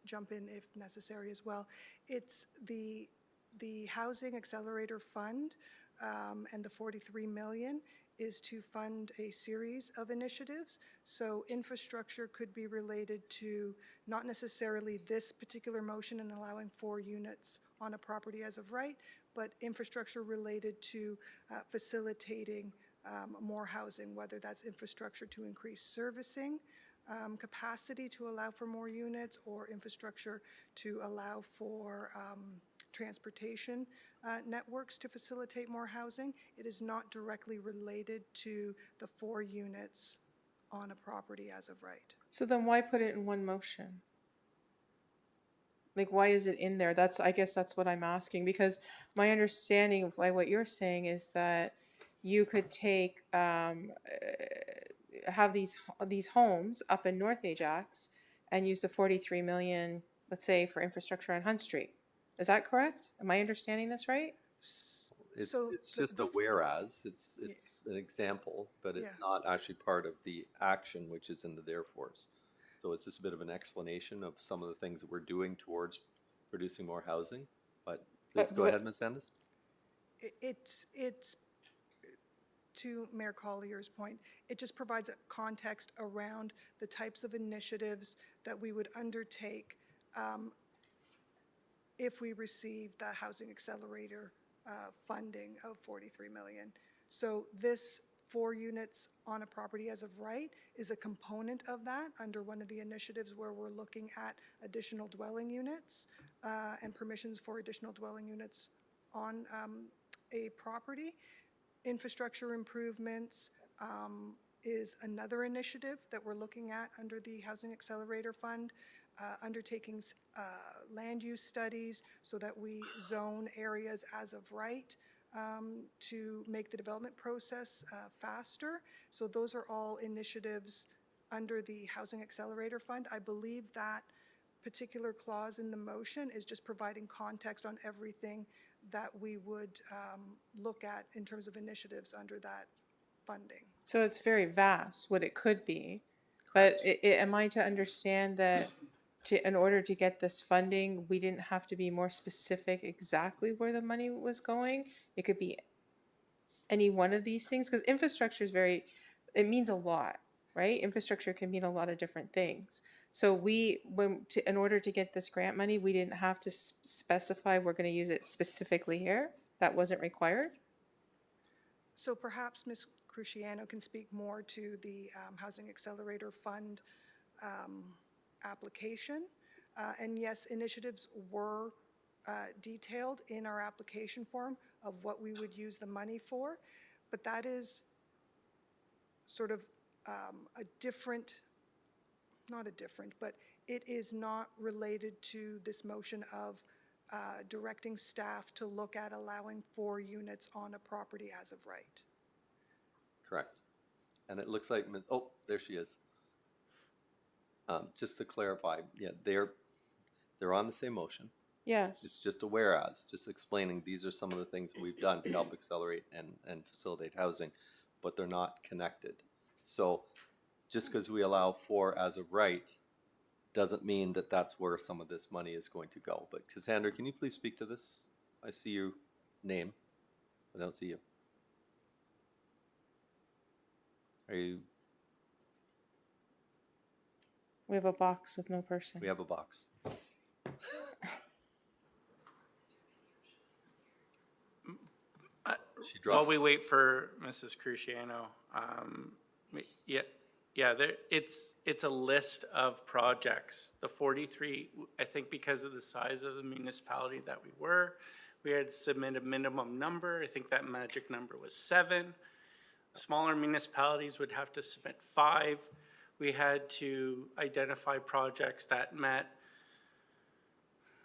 jump in if necessary as well, it's the Housing Accelerator Fund, and the 43 million is to fund a series of initiatives. So infrastructure could be related to not necessarily this particular motion and allowing 4 units on a property as of right, but infrastructure related to facilitating more housing, whether that's infrastructure to increase servicing capacity to allow for more units, or infrastructure to allow for transportation networks to facilitate more housing. It is not directly related to the 4 units on a property as of right. So then why put it in one motion? Like, why is it in there? I guess that's what I'm asking, because my understanding of what you're saying is that you could take, have these homes up in North Ajax and use the 43 million, let's say, for infrastructure on Hunt Street. Is that correct? Am I understanding this right? It's just a whereas, it's an example, but it's not actually part of the action which is in the therefores. So it's just a bit of an explanation of some of the things that we're doing towards producing more housing. But please go ahead, Ms. Sandus. It's to Mayor Collier's point, it just provides a context around the types of initiatives that we would undertake if we receive the Housing Accelerator funding of 43 million. So this 4 units on a property as of right is a component of that under one of the initiatives where we're looking at additional dwelling units and permissions for additional dwelling units on a property. Infrastructure improvements is another initiative that we're looking at under the Housing Accelerator Fund, undertaking land use studies so that we zone areas as of right to make the development process faster. So those are all initiatives under the Housing Accelerator Fund. I believe that particular clause in the motion is just providing context on everything that we would look at in terms of initiatives under that funding. So it's very vast what it could be, but am I to understand that in order to get this funding, we didn't have to be more specific exactly where the money was going? It could be any one of these things, because infrastructure is it means a lot, right? Infrastructure can mean a lot of different things. So in order to get this grant money, we didn't have to specify we're going to use it specifically here. That wasn't required. So perhaps Ms. Cruciano can speak more to the Housing Accelerator Fund application. And yes, initiatives were detailed in our application form of what we would use the money for, but that is sort of but it is not related to this motion of directing staff to look at allowing 4 units on a property as of right. Correct. And it looks like, oh, there she is. Just to clarify, yeah, they're on the same motion. Yes. It's just a whereas, just explaining these are some of the things that we've done to help accelerate and facilitate housing, but they're not connected. So just because we allow 4 as of right doesn't mean that that's where some of this money is going to go. But Cassandra, can you please speak to this? I see your name. I don't see you. Are you? We have a box with no person. We have a box. She dropped. While we wait for Mrs. Cruciano, it's a list of projects. The 43, I think because of the size of the municipality that we We had to submit a minimum number. I think that magic number was 7. Smaller municipalities would have to submit 5. We had to identify projects that met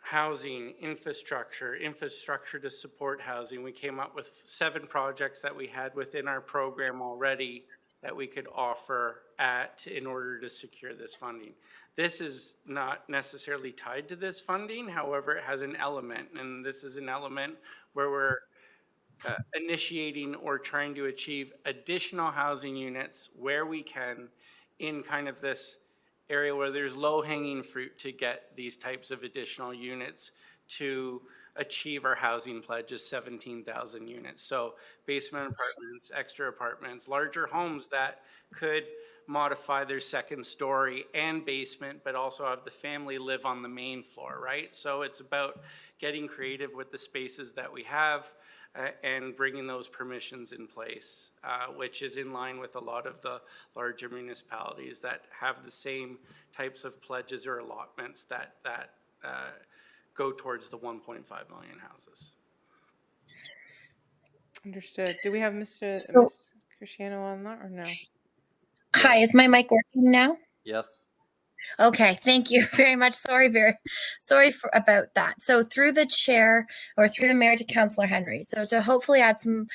housing, infrastructure to support housing. We came up with 7 projects that we had within our program already that we could offer in order to secure this funding. This is not necessarily tied to this funding, however, it has an element, and this is an element where we're initiating or trying to achieve additional housing units where we can in kind of this area where there's low-hanging fruit to get these types of additional units to achieve our housing pledge of 17,000 units. So basement apartments, extra apartments, larger homes that could modify their second story and basement, but also have the family live on the main floor, right? So it's about getting creative with the spaces that we have and bringing those permissions in place, which is in line with a lot of the larger municipalities that have the same types of pledges or allotments that go towards the 1.5 million houses. Understood. Do we have Ms. Cristiano on that or no? Hi, is my mic working now? Yes. Okay, thank you very much. Sorry about that. So through the chair or through the mayor to Councillor Henry. So to hopefully add some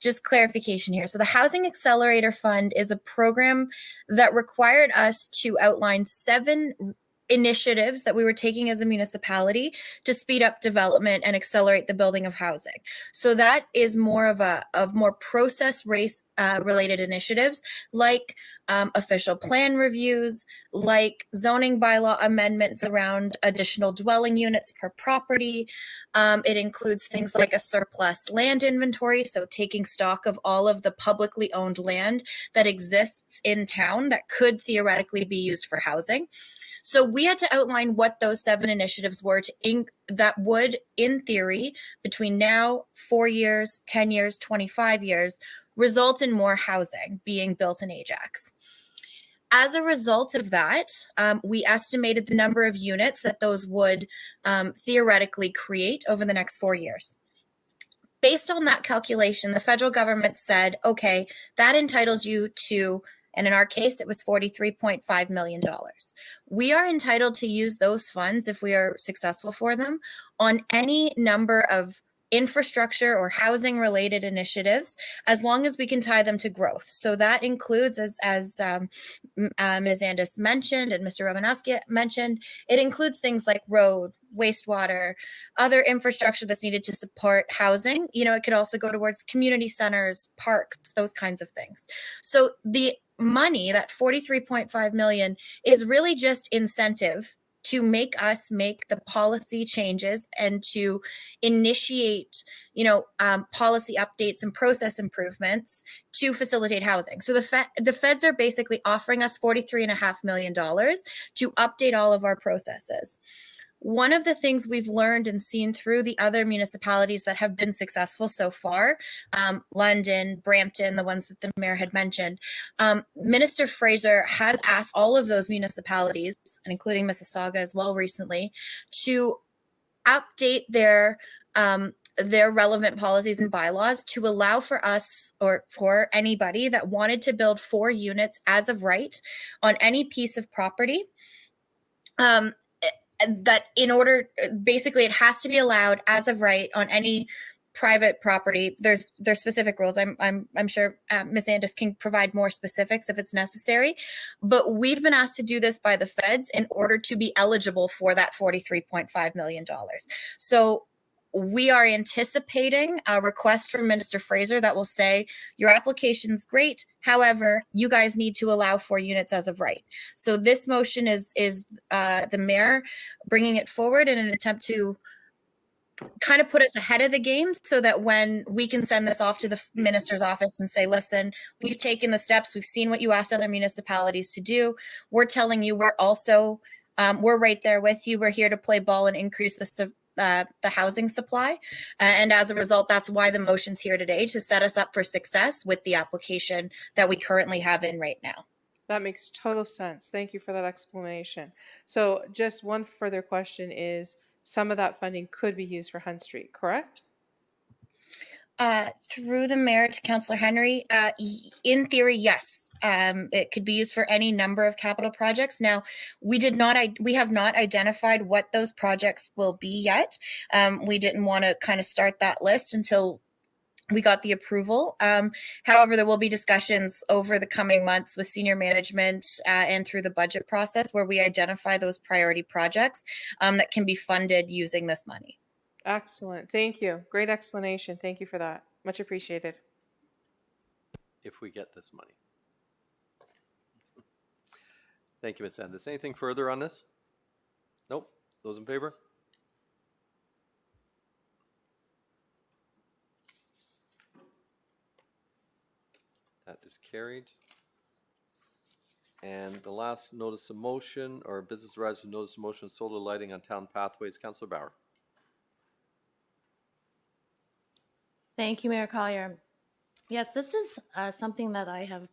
just clarification here. So the Housing Accelerator Fund is a program that required us to outline 7 initiatives that we were taking as a municipality to speed up development and accelerate the building of housing. So that is more of more process race related initiatives like official plan reviews, like zoning bylaw amendments around additional dwelling units per property. It includes things like a surplus land inventory, so taking stock of all of the publicly owned land that exists in town that could theoretically be used for housing. So we had to outline what those 7 initiatives were that would, in theory, between now, 4 years, 10 years, 25 years, result in more housing being built in Ajax. As a result of that, we estimated the number of units that those would theoretically create over the next 4 years. Based on that calculation, the federal government said, okay, that entitles you to, and in our case, it was $43.5 million. We are entitled to use those funds, if we are successful for them, on any number of infrastructure or housing related initiatives, as long as we can tie them to growth. So that includes, as Ms. Andis mentioned and Mr. Romanowski mentioned, it includes things like road, wastewater, other infrastructure that's needed to support housing. You know, it could also go towards community centers, parks, those kinds of things. So the money, that 43.5 million, is really just incentive to make us make the policy changes and to initiate, policy updates and process improvements to facilitate housing. So the feds are basically offering us $43.5 million to update all of our processes. One of the things we've learned and seen through the other municipalities that have been successful so far, London, Brampton, the ones that the mayor had mentioned, Minister Fraser has asked all of those municipalities, and including Mississauga as well recently, to update their relevant policies and bylaws to allow for us or for anybody that wanted to build 4 units as of right on any piece of property, that in order, basically it has to be allowed as of right on any private property. There's specific rules. I'm sure Ms. Andis can provide more specifics if it's necessary, but we've been asked to do this by the feds in order to be eligible for that $43.5 million. So we are anticipating a request from Minister Fraser that will say, your application's great, however, you guys need to allow 4 units as of right. So this motion is the mayor bringing it forward in an attempt to kind of put us ahead of the game so that when we can send this off to the minister's office and say, listen, we've taken the steps, we've seen what you asked other municipalities to do. We're telling you we're also, we're right there with you. We're here to play ball and increase the housing supply. And as a result, that's why the motion's here today, to set us up for success with the application that we currently have in right now. That makes total sense. Thank you for that explanation. So just one further question is, some of that funding could be used for Hunt Street, correct? Through the mayor to Councillor Henry, in theory, yes. It could be used for any number of capital projects. Now, we have not identified what those projects will be yet. We didn't want to kind of start that list until we got the approval. However, there will be discussions over the coming months with senior management and through the budget process where we identify those priority projects that can be funded using this money. Excellent. Thank you. Great explanation. Thank you for that. Much appreciated. If we get this money. Thank you, Ms. Sandus. Anything further on this? Nope. Those in favor? That is carried. And the last notice of motion, or business arise with notice of motion, solar lighting on town pathways. Councillor Bauer. Thank you, Mayor Collier. Yes, this is something that I have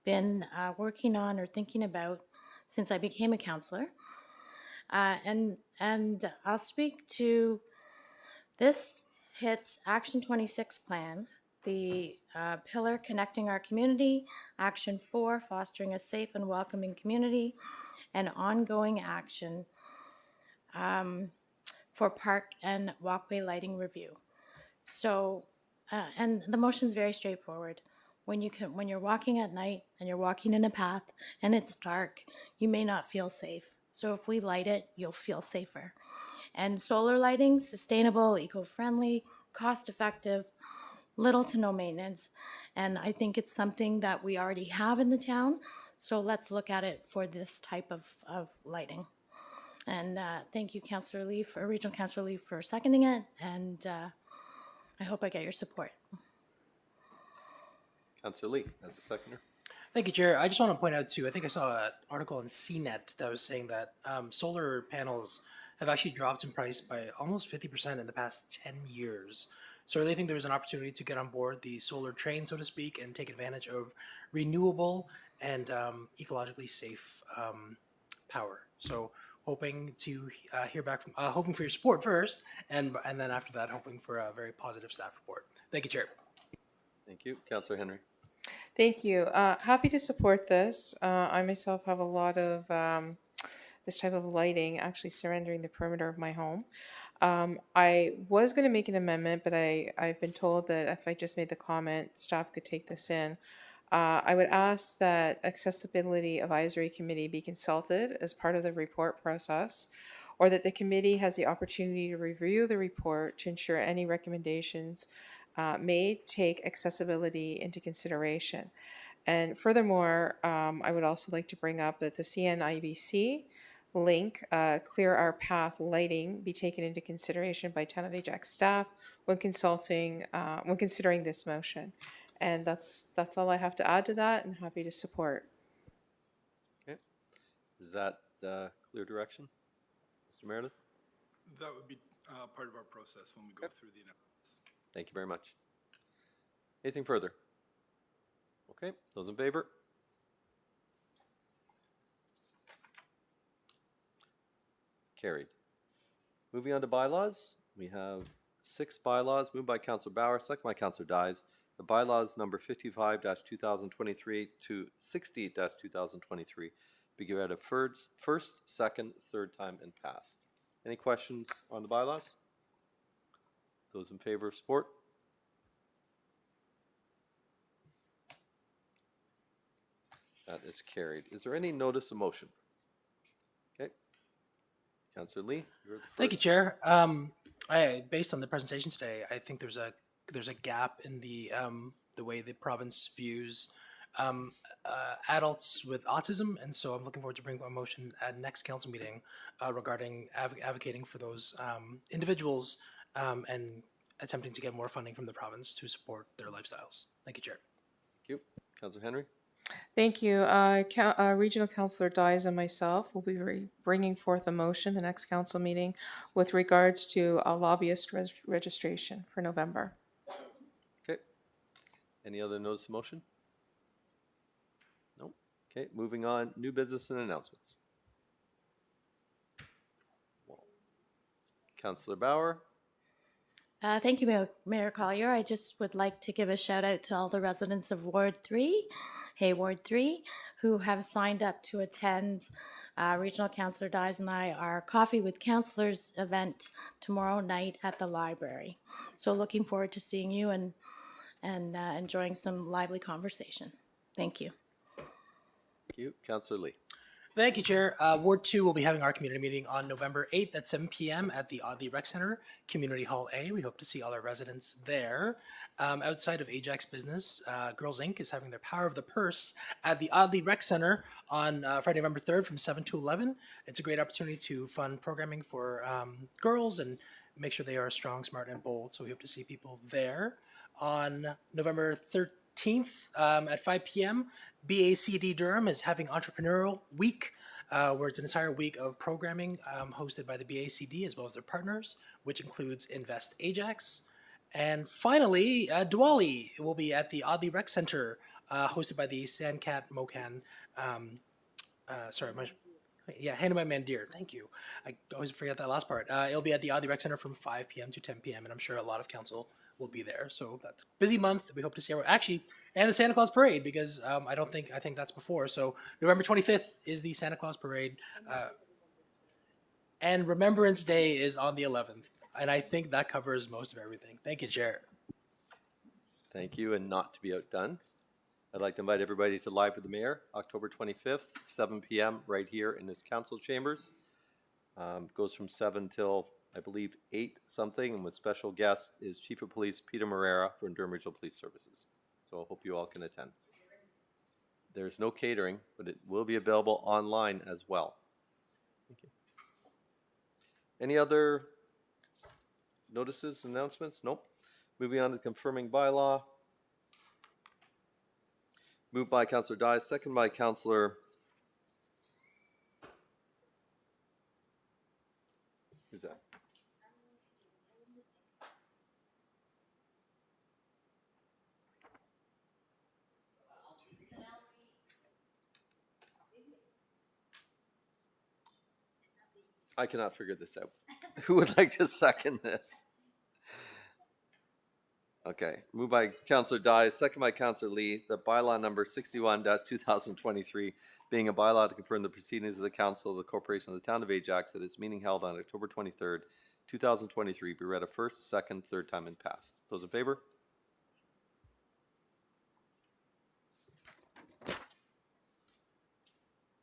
been working on or thinking about since I became a councillor. And I'll speak to this hits Action 26 plan, the pillar connecting our community, Action 4, fostering a safe and welcoming community, and ongoing action for park and walkway lighting review. So, and the motion is very straightforward. When you're walking at night and you're walking in a path and it's dark, you may not feel safe. So if we light it, you'll feel safer. And solar lighting, sustainable, eco-friendly, cost-effective, little to no maintenance. And I think it's something that we already have in the town. So let's look at it for this type of lighting. And thank you, Councillor Lee, Regional Councillor Lee, for seconding it. And I hope I get your support. Councillor Lee, as a seconder. Thank you, Chair. I just want to point out too, I think I saw an article in CNET that was saying that solar panels have actually dropped in price by almost 50% in the past 10 years. So I really think there's an opportunity to get on board the solar train, so to speak, and take advantage of renewable and ecologically safe power. So hoping to hear back from, hoping for your support first, and then after that, hoping for a very positive staff report. Thank you, Chair. Thank you. Councillor Henry. Thank you. Happy to support this. I myself have a lot of this type of lighting actually surrendering the perimeter of my home. I was going to make an amendment, but I've been told that if I just made the comment, staff could take this in. I would ask that Accessibility Advisory Committee be consulted as part of the report process, or that the committee has the opportunity to review the report to ensure any recommendations made take accessibility into consideration. And furthermore, I would also like to bring up that the CNIBC link, Clear Our Path lighting, be taken into consideration by Town of Ajax staff when considering this motion. And that's all I have to add to that, and happy to support. Okay. Is that clear direction? Mr. Meredith? That would be part of our process when we go through the analysis. Thank you very much. Anything further? Okay, those in favor? Carried. Moving on to bylaws, we have 6 bylaws moved by Councillor Bauer, second by Councillor Dyes. The bylaws number 55-2023 to 60-2023 be given at a first, second, third time and passed. Any questions on the bylaws? Those in favor of support? That is carried. Is there any notice of motion? Okay. Councillor Lee, you're the first. Thank you, Chair. Based on the presentation today, I think there's a gap in the way the province views adults with autism, and so I'm looking forward to bringing a motion at next council meeting regarding advocating for those individuals and attempting to get more funding from the province to support their lifestyles. Thank you, Chair. Thank you. Councillor Henry? Thank you. Regional Councillor Dyes and myself will be bringing forth a motion the next council meeting with regards to a lobbyist registration for November. Okay. Any other notice of motion? No. Okay, moving on. New business and announcements. Councillor Bauer? Thank you, Mayor Collier. I just would like to give a shout out to all the residents of Ward 3, Ward 3, who have signed up to attend Regional Councillor Dyes and our Coffee with Councillors event tomorrow night at the library. So looking forward to seeing you and enjoying some lively conversation. Thank you. Thank you. Councillor Lee. Thank you, Chair. Ward 2 will be having our community meeting on November 8th at 7 p.m. at the Audley Rec Center, Community Hall A. We hope to see all our residents there. Outside of Ajax Business, Girls Inc. is having their Power of the Purse at the Audley Rec Center on Friday, November 3rd from 7 to 11. It's a great opportunity to fund programming for girls and make sure they are strong, smart, and bold. So we hope to see people there. On November 13th at 5 p.m., BACD Durham is having Entrepreneurial Week, where it's an entire week of programming hosted by the BACD as well as their partners, which includes Invest Ajax. And finally, Diwali will be at the Audley Rec Center, hosted by the Sandcat Mocan, Hanuman Mandir. Thank you. I always forget that last part. It'll be at the Audley Rec Center from 5 p.m. to 10 p.m. and I'm sure a lot of council will be there. So that's a busy month. We hope to see everyone. Actually, and the Santa Claus Parade, because I think that's before. So November 25th is the Santa Claus Parade. And Remembrance Day is on the 11th. And I think that covers most of everything. Thank you, Chair. Thank you, and not to be outdone, I'd like to invite everybody to Live with the Mayor, October 25th, 7 p.m. right here in this council chambers. Goes from 7 till, I believe, 8 something, and with special guest is Chief of Police Peter Morera from Durham Regional Police Services. So I hope you all can attend. There's no catering, but it will be available online as well. Thank you. Any other notices, announcements? Nope. Moving on to confirming bylaw. Moved by Councillor Dyes, second by Councillor. Who's that? I cannot figure this out. Who would like to second this? Okay, moved by Councillor Dyes, second by Councillor Lee, the bylaw number 61-2023 being a bylaw to confirm the proceedings of the Council of the Corporation of the Town of Ajax at its meeting held on October 23rd, 2023 be read a first, second, third time and passed. Those in favor?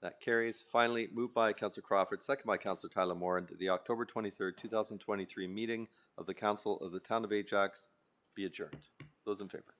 That carries. Finally, moved by Councillor Crawford, second by Councillor Tyler Moore, that the October 23rd, 2023 meeting of the Council of the Town of Ajax be adjourned. Those in favor?